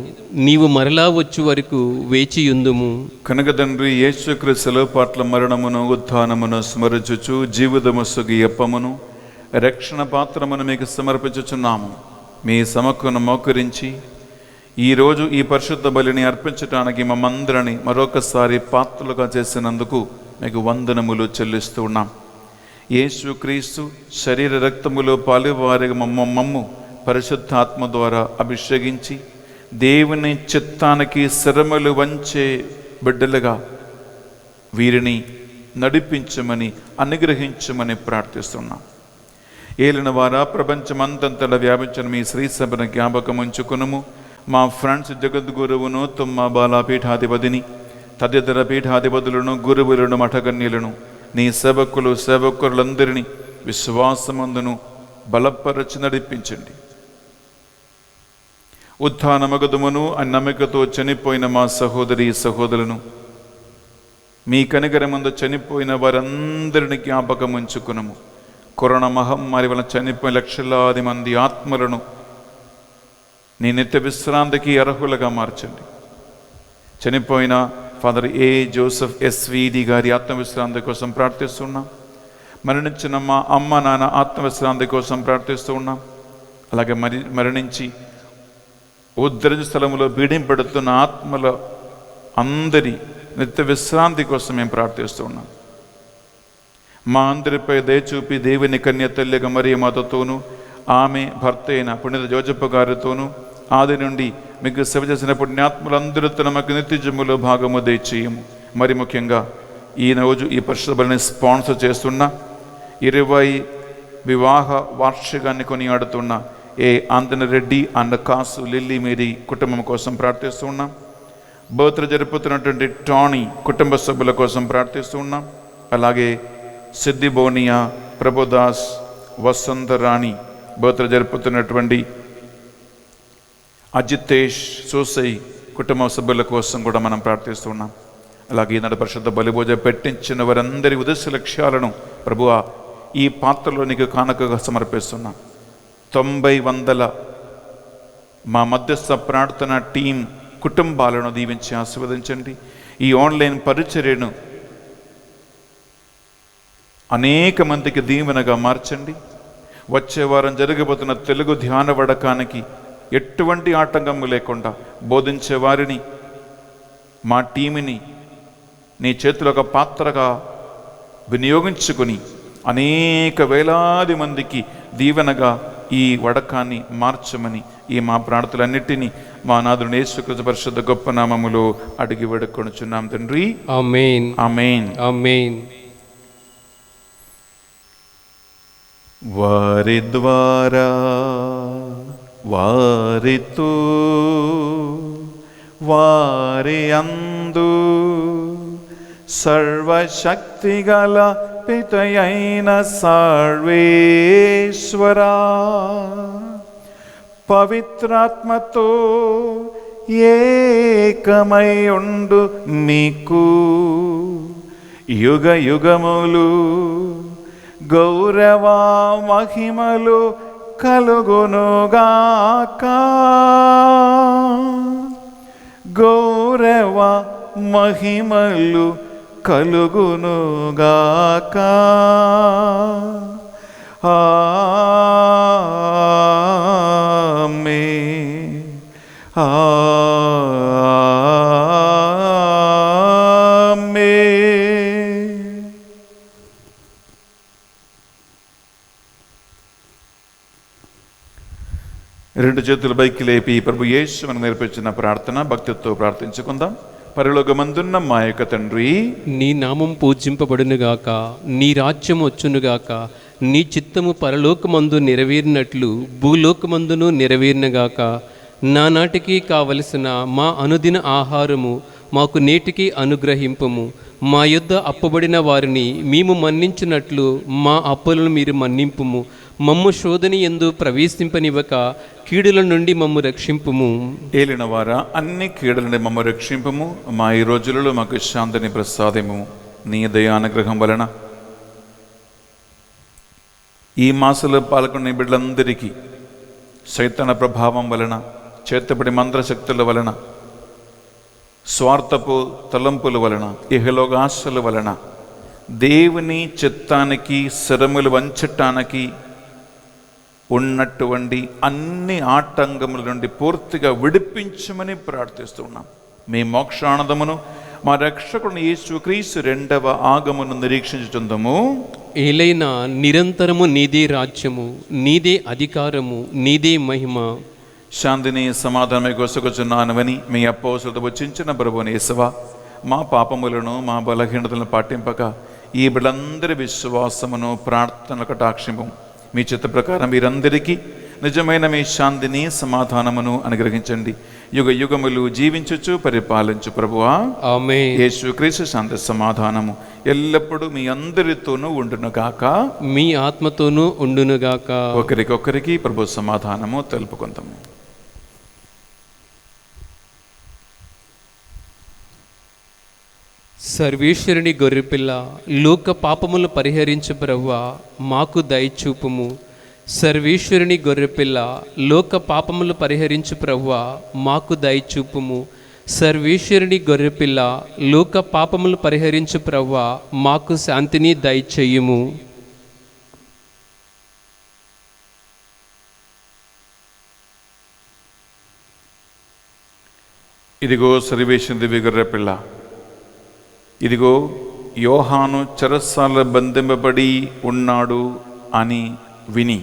S5: నీవు మరలా వచ్చు వరకు వేచియుందుము.
S4: కనుక తండ్రి యేసుక్రీస్తుల పట్ల మరణమును ఉత్థానమును స్మరించుచు జీవితము సుగియప్పమును రక్షణ పాత్రమును మీకు సమర్పించుచున్నాము. మీ సమక్కును మోకరించి ఈరోజు ఈ పరిశుద్ధ బలిని అర్పించడానికి మమ్మందరిని మరొకసారి పాత్రలుగా చేసినందుకు మీకు వందనములు చెల్లిస్తూ ఉన్నాం. యేసుక్రీస్తు శరీర రక్తములో పాలువారిగా మమ్ము పరిశుద్ధాత్మ ద్వారా అభిషేకించి దేవుని చిత్తానికి శరములు వంచే బిడ్డలుగా వీరిని నడిపించమని అనుగ్రహించమని ప్రార్థిస్తున్నాం. ఏలిన వారా, ప్రపంచమంతంతలా వ్యాపించిన మీ శ్రీ సభను జ్ఞాపకం ఉంచుకునుము. మా ఫ్రెండ్స్ జగద్గురువును తుమ్మ బాలాపీఠాధిపతిని తదితర పీఠాధిపతులను గురువులను మఠగన్యులను నీ సేవకులు సేవకులందరినీ విశ్వాసమందును బలపరచి నడిపించండి. ఉత్థానమగదుమును అని నమ్మకతో చనిపోయిన మా సహోదరి సహోదరులను మీ కనికరమందు చనిపోయిన వారందరినీ జ్ఞాపకం ఉంచుకునము. కరోనా మహమ్మారి వలన చనిపోయిన లక్షలాది మంది ఆత్మలను నీ నిత్య విశ్రాంతికి అర్హులుగా మార్చండి. చనిపోయిన ఫాదర్ ఏ జోసెఫ్ ఎస్విడి గారి ఆత్మవిశ్రాంతి కోసం ప్రార్థిస్తున్నాం. మరణించిన మా అమ్మ నాన్న ఆత్మవిశ్రాంతి కోసం ప్రార్థిస్తూ ఉన్నాం. అలాగే మరణించి ఉద్ధరణ స్థలములో బీడింపెడుతున్న ఆత్మల అందరి నిత్య విశ్రాంతి కోసం మేము ప్రార్థిస్తూ ఉన్నాం. మా అందరిపై దయచూపి దేవుని కన్య తల్లిగా మరియ మాతతోనూ ఆమె భర్త అయిన పుణ్యత జోజప్ప గారితోనూ ఆది నుండి మీకు సేవ చేసిన పుణ్యాత్ములందరితో నమ్మకు నిత్యజములో భాగము దయచేయము. మరి ముఖ్యంగా ఈరోజు ఈ పరిశుద్ధ బలిని స్పాన్సర్ చేస్తున్న 20 వివాహ వార్షికాన్ని కొనియాడుతున్న A Anjaneya Reddy and Kasu Lily Mary కుటుంబం కోసం ప్రార్థిస్తూ ఉన్నాం. బర్త్డే జరుపుతున్నటువంటి టానీ కుటుంబ సభ్యుల కోసం ప్రార్థిస్తూ ఉన్నాం. అలాగే సిద్ధి బోనియా, ప్రభుదాస్, వసంతరాణి బర్త్డే జరుపుతున్నటువంటి అజితేష్ సోసై కుటుంబ సభ్యుల కోసం కూడా మనం ప్రార్థిస్తున్నాం. అలాగే ఈనాడు పరిశుద్ధ బలిభోజ పెట్టించిన వారందరి ఉద్దేశ లక్ష్యాలను ప్రభువా ఈ పాత్రలో నీకు కానుకగా సమర్పిస్తున్నాం. 90 మా మధ్యస్థ ప్రార్థన టీం కుటుంబాలను దీవించి ఆశీర్వదించండి. ఈ ఆన్లైన్ పరిచర్యను అనేక మందికి దీవెనగా మార్చండి. వచ్చే వారం జరగబోతున్న తెలుగు ధ్యాన వడకానికి ఎటువంటి ఆటంకము లేకుండా బోధించే వారిని, మా టీంని నీ చేతిలో ఒక పాత్రగా వినియోగించుకొని అనేక వేలాది మందికి దీవెనగా ఈ వడకాన్ని మార్చమని ఈ మా ప్రార్థనలన్నిటినీ మా నాథుని యేసుక్రీస్తు పరిశుద్ధ గొప్ప నామములో అడిగి వేడుకొనుచున్నాం తండ్రి.
S5: ఆమేన్.
S4: ఆమేన్.
S5: ఆమేన్.
S4: వారి ద్వారా, వారితో, వారి అందు సర్వశక్తిగల పితయైన సర్వేశ్వరా, పవిత్రాత్మతో ఏకమై ఉండు మీకు యుగ యుగములు గౌరవ మహిమలు కలుగునుగాక. గౌరవ మహిమలు కలుగునుగాక. ఆమేన్. ఆమేన్. రెండు చేతులు పైకి లేపి ప్రభు యేసు మనకు నేర్పించిన ప్రార్థన భక్తితో ప్రార్థించుకుందాం. పరలోకమందున్న మా యొక్క తండ్రి,
S5: నీ నామం పూజింపబడునుగాక, నీ రాజ్యం వచ్చునుగాక, నీ చిత్తము పరలోకమందు నెరవేరినట్లు భూలోకమందును నెరవేరినగాక. నానాటికి కావలసిన మా అనుదిన ఆహారము మాకు నేటికి అనుగ్రహింపము. మా యొద్ద అప్పబడిన వారిని మేము మన్నించినట్లు మా అప్పులను మీరు మన్నింపుము. మమ్ము శోధని యందు ప్రవేశింపనివ్వక కీడుల నుండి మమ్ము రక్షింపుము.
S4: ఏలిన వారా, అన్ని కీడుల నుండి మమ్మ రక్షింపము. మా ఈ రోజులలో మాకు శాంతిని ప్రసాదము. నీ దయానుగ్రహం వలన ఈ మాసంలో పాల్గొనే బిడ్డలందరికీ సైతాన ప్రభావం వలన, చేతబడి మంత్రశక్తుల వలన, స్వార్థపు తలంపుల వలన, ఇహలోకాశల వలన దేవుని చిత్తానికి శరములు వంచటానికి ఉన్నటువంటి అన్ని ఆటంకముల నుండి పూర్తిగా విడిపించమని ప్రార్థిస్తున్నాం. మీ మోక్షానందమును మా రక్షకుని యేసుక్రీస్తు రెండవ ఆగమను నిరీక్షించుచుందము.
S5: ఏలైనా నిరంతరము నీదే రాజ్యము, నీదే అధికారము, నీదే మహిమ.
S4: శాంతిని సమాధానమే కొసగుచున్నానవని మీ అపోస్తులతో వచ్చించిన ప్రభువుని యేసువా, మా పాపములను మా బలహీనతలను పాటింపక ఈ బిడ్డలందరి విశ్వాసమును ప్రార్థనల కటాక్షింపు. మీ చిత్త ప్రకారం వీరందరికీ నిజమైన మీ శాంతిని సమాధానమును అనుగ్రహించండి. యుగ యుగములు జీవించుచు పరిపాలించు ప్రభువా.
S5: ఆమేన్.
S4: యేసుక్రీస్తు శాంతి సమాధానము ఎల్లప్పుడూ మీ అందరితోనూ ఉండునుగాక,
S5: మీ ఆత్మతోనూ ఉండునుగాక.
S4: ఒకరికొకరికి ప్రభు సమాధానము తెలుపుకుందాము.
S5: సర్వేశ్వరుని గొర్రెపిల్ల, లోక పాపములు పరిహరించు ప్రభువా, మాకు దయచూపుము. సర్వేశ్వరుని గొర్రెపిల్ల, లోక పాపములు పరిహరించు ప్రభువా, మాకు దయచూపుము. సర్వేశ్వరుని గొర్రెపిల్ల, లోక పాపములు పరిహరించు ప్రభువా, మాకు శాంతిని దయచేయుము.
S4: ఇదిగో సర్వేశ్వరుని దివ్య గొర్రెపిల్ల, ఇదిగో యోహాను చెరసాల బంధింపబడి ఉన్నాడు అని విని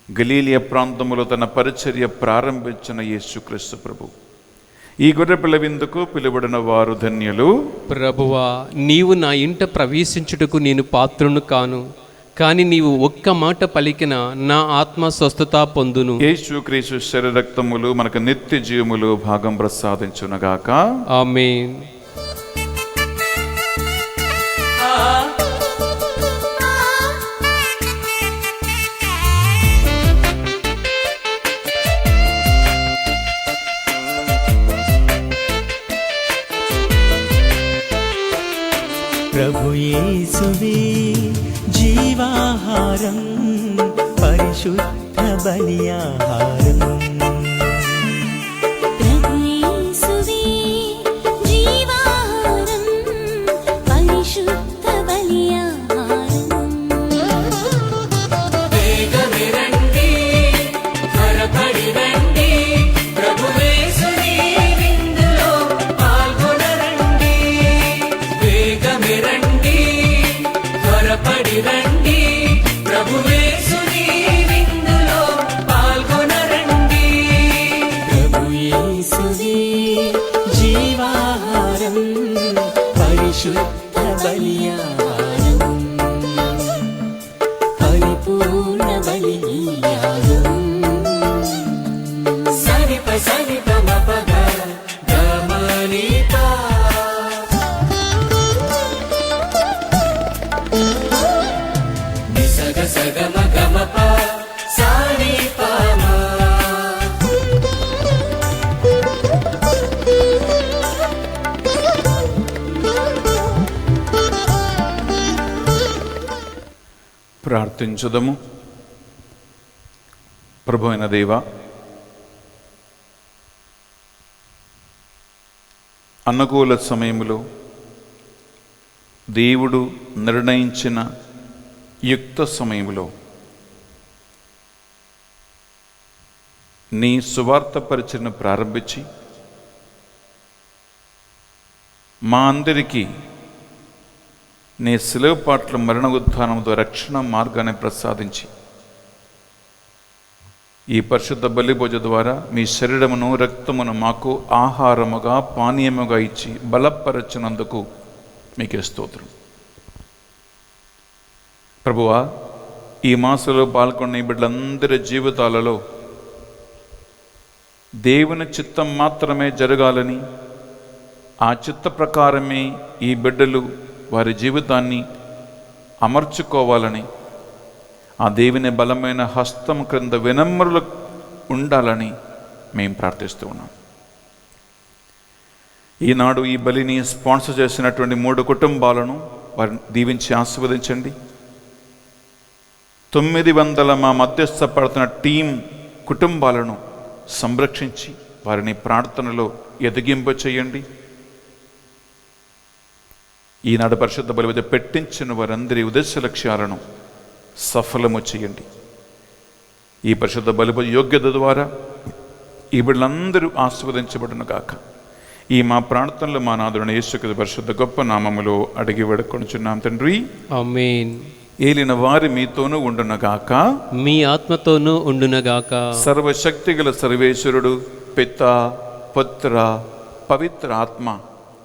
S4: గలీలియ ప్రాంతములో తన పరిచర్య ప్రారంభించిన యేసుక్రీస్తు ప్రభు. ఈ గొర్రెపిల్ల విందుకు పిలువడిన వారు ధన్యులు.
S5: ప్రభువా, నీవు నా ఇంట ప్రవేశించుటకు నేను పాత్రును కాను, కానీ నీవు ఒక్క మాట పలికిన నా ఆత్మ స్వస్థత పొందును.
S4: యేసుక్రీస్తు శరీర రక్తములు మనకు నిత్య జీవములు భాగం ప్రసాదించునగాక.
S5: ఆమేన్.
S1: ప్రభు యేసువే జీవాహారం, పరిశుద్ధ పరిశుద్ధ బలియాహారం
S2: ప్రభు యేసువే జీవాహారం పరిశుద్ధ బలియాహారం
S1: ప్రభు యేసువే జీవాహారం పరిశుద్ధ బలియాహారం పరిపూర్ణ బలియాగం సరిప సరిప మపగ గమనిపా నిసగ సగమ గమప సానిపమా
S3: ప్రార్థించుదము. ప్రభు అయిన దేవ, అనుకూల సమయంలో దేవుడు నిర్ణయించిన యుక్త సమయంలో నీ సువార్త పరిచయను ప్రారంభించి మా అందరికీ నీ శిలువ పాటల మరణ ఉత్థానంతో రక్షణ మార్గాన్ని ప్రసాదించి ఈ పరిశుద్ధ బలిభోజ ద్వారా మీ శరీరమును రక్తమును మాకు ఆహారముగా పానీయముగా ఇచ్చి బలపరచినందుకు మీకే స్తోత్రం. ప్రభువా, ఈ మాసంలో పాల్గొన్న ఈ బిడ్డలందరి జీవితాలలో దేవుని చిత్తం మాత్రమే జరగాలని, ఆ చిత్త ప్రకారమే ఈ బిడ్డలు వారి జీవితాన్ని అమర్చుకోవాలని, ఆ దేవుని బలమైన హస్తం క్రింద వినమ్రులు ఉండాలని మేము ప్రార్థిస్తూ ఉన్నాం. ఈనాడు ఈ బలిని స్పాన్సర్ చేసినటువంటి 3 కుటుంబాలను వారిని దీవించి ఆశీర్వదించండి. 900 మా మధ్యస్థ పడుతున్న టీం కుటుంబాలను సంరక్షించి వారిని ప్రార్థనలో ఎదిగింప చేయండి. ఈనాడు పరిశుద్ధ బలి వద్ద పెట్టించిన వారందరి ఉద్దేశ లక్ష్యాలను సఫలము చేయండి. ఈ పరిశుద్ధ బలి యోగ్యత ద్వారా ఈ బిడ్డలందరూ ఆశీర్వదించబడును గాక. ఈ మా ప్రార్థనలు మా నాథుడైన యేసుక్రీస్తు పరిశుద్ధ గొప్ప నామములో అడిగి వేడుకొనుచున్నాం తండ్రి,
S5: ఆమేన్.
S3: ఏలిన వారి మీతోనూ ఉండునగాక,
S5: మీ ఆత్మతోనూ ఉండునగాక.
S3: సర్వశక్తి గల సర్వేశ్వరుడు పిత పుత్ర పవిత్ర ఆత్మ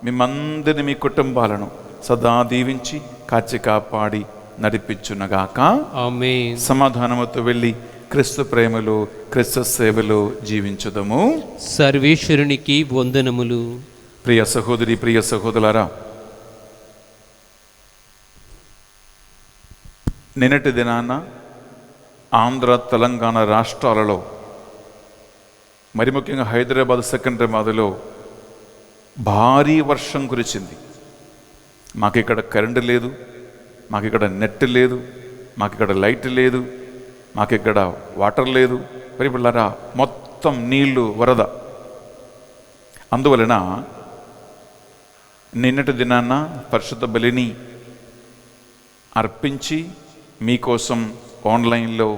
S3: మిమ్మందరిని మీ కుటుంబాలను సదా దీవించి కాచి కాపాడి నడిపించునగాక.
S5: ఆమేన్.
S3: సమాధానముతో వెళ్ళి క్రీస్తు ప్రేమలో క్రీస్తు సేవలో జీవించుదము.
S5: సర్వేశ్వరునికి వందనములు.
S3: ప్రియ సహోదరి ప్రియ సహోదరులారా, నిన్నటి దినాన ఆంధ్ర తెలంగాణ రాష్ట్రాలలో, మరి ముఖ్యంగా హైదరాబాద్ సికింద్రాబాద్లో భారీ వర్షం కురిచింది. మాకు ఇక్కడ కరెంటు లేదు, మాకు ఇక్కడ నెట్ లేదు, మాకు ఇక్కడ లైట్ లేదు, మాకు ఇక్కడ వాటర్ లేదు. మరి పిల్లరా, మొత్తం నీళ్లు వరద. అందువలన నిన్నటి దినాన పరిశుద్ధ బలిని అర్పించి మీకోసం ఆన్లైన్లో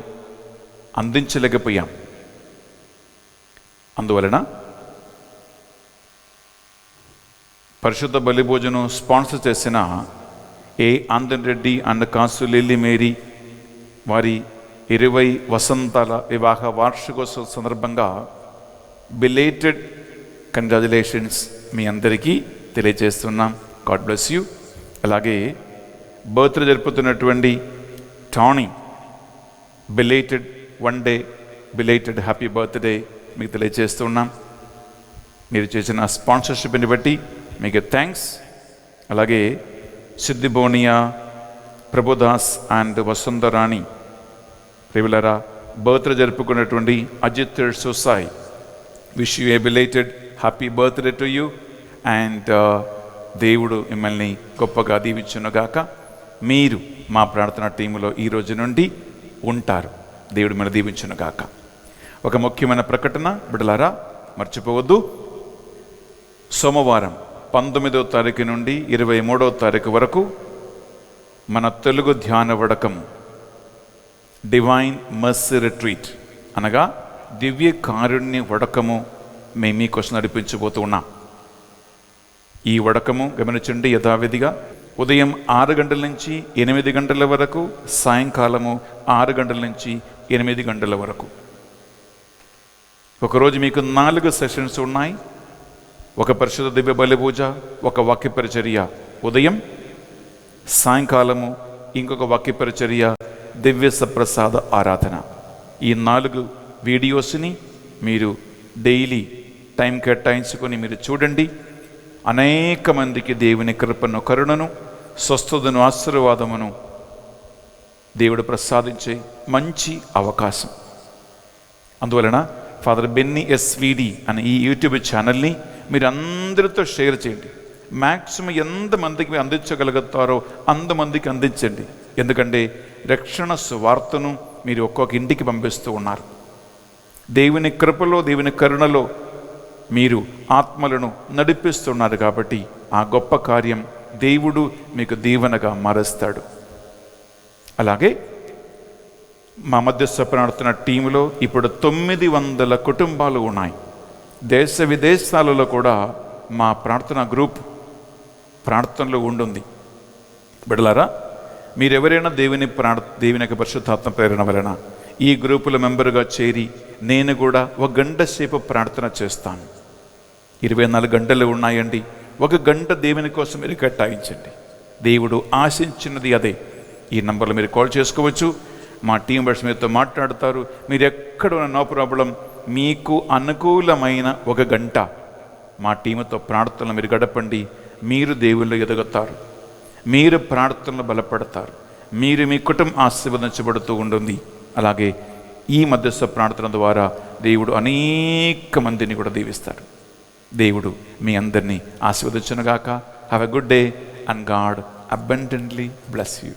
S3: అందించలేకపోయాం. అందువలన పరిశుద్ధ బలి భోజనం స్పాన్సర్ చేసిన A Anjan Reddy and Kasu Lily Mary వారి 20 వసంతాల వివాహ వార్షికోత్సవ సందర్భంగా బిలేటెడ్ కంగ్రాచులేషన్స్ మీ అందరికీ తెలియజేస్తున్నాం. God bless you. అలాగే బర్త్డే జరుపుతున్నటువంటి Tony, belated 1 day belated happy birthday మీకు తెలియజేస్తున్నాం. మీరు చేసిన స్పాన్సర్షిప్ని బట్టి మీకు థ్యాంక్స్. అలాగే సిద్ధిబోనియా, ప్రభుదాస్ అండ్ వసుంధరాణి ప్రియులరా, బర్త్డే జరుపుకున్నటువంటి Ajith Susai, wish you a belated happy birthday to you. And దేవుడు మిమ్మల్ని గొప్పగా దీవించునుగాక. మీరు మా ప్రార్థన టీములో ఈ రోజు నుండి ఉంటారు. దేవుడు మన దీవించునుగాక. ఒక ముఖ్యమైన ప్రకటన బిడ్డలారా, మర్చిపోవద్దు. సోమవారం 19వ తారీఖు నుండి 23వ తారీఖు వరకు మన తెలుగు ధ్యాన వడకం డివైన్ మర్సీ రిట్రీట్ అనగా దివ్య కారుణ్య వడకము మేము మీకోసం నడిపించబోతూ ఉన్నాం. ఈ వడకము గమనించండి, యథావిధిగా ఉదయం 6 గంటల నుంచి 8 గంటల వరకు, సాయంకాలము 6 గంటల నుంచి 8 గంటల వరకు. ఒకరోజు మీకు 4 సెషన్స్ ఉన్నాయి. ఒక పరిశుద్ధ దివ్య బలి పూజ, ఒక వాక్య పరిచర్య ఉదయం, సాయంకాలము ఇంకొక వాక్య పరిచర్య, దివ్య సప్రసాద ఆరాధన. ఈ 4 వీడియోస్ని మీరు డైలీ టైం కేటాయించుకొని మీరు చూడండి. అనేక మందికి దేవుని కృపను, కరుణను, స్వస్థతను, ఆశీర్వాదమును దేవుడు ప్రసాదించే మంచి అవకాశం. అందువలన ఫాదర్ బెన్నీ ఎస్విడి అనే ఈ యూట్యూబ్ ఛానల్ని మీరు అందరితో షేర్ చేయండి. మ్యాక్సిమం ఎంతమందికి మీరు అందించగలుగుతారో అంతమందికి అందించండి. ఎందుకంటే రక్షణ సువార్తను మీరు ఒక్కొక్క ఇంటికి పంపిస్తూ ఉన్నారు. దేవుని కృపలో, దేవుని కరుణలో మీరు ఆత్మలను నడిపిస్తున్నారు కాబట్టి ఆ గొప్ప కార్యం దేవుడు మీకు దీవెనగా మారుస్తాడు. అలాగే మా మధ్యస్థ ప్రార్థన టీంలో ఇప్పుడు 900 కుటుంబాలు ఉన్నాయి. దేశ విదేశాలలో కూడా మా ప్రార్థనా గ్రూప్ ప్రార్థనలో ఉంటుంది. బిడ్డలారా, మీరెవరైనా దేవుని యొక్క పరిశుద్ధాత్మ ప్రేరణ వలన ఈ గ్రూపుల మెంబరుగా చేరి నేను కూడా 1 గంట సేపు ప్రార్థన చేస్తాను. 24 గంటలు ఉన్నాయండి. 1 గంట దేవుని కోసం మీరు కేటాయించండి. దేవుడు ఆశించినది అదే. ఈ నంబర్లో మీరు కాల్ చేసుకోవచ్చు. మా టీం మెంబర్స్ మీతో మాట్లాడతారు. మీరు ఎక్కడ ఉన్న నో ప్రాబ్లం. మీకు అనుకూలమైన 1 గంట మా టీంతో ప్రార్థనలు మీరు గడపండి. మీరు దేవుళ్ళు ఎదుగుతారు, మీరు ప్రార్థనలు బలపడతారు, మీరు మీ కుటుంబం ఆశీర్వదించబడుతూ ఉంటుంది. అలాగే ఈ మధ్యస్థ ప్రార్థన ద్వారా దేవుడు అనేక మందిని కూడా దీవిస్తాడు. దేవుడు మీ అందరినీ ఆశీర్వదించునుగాక. Have a good day and God abundantly bless you.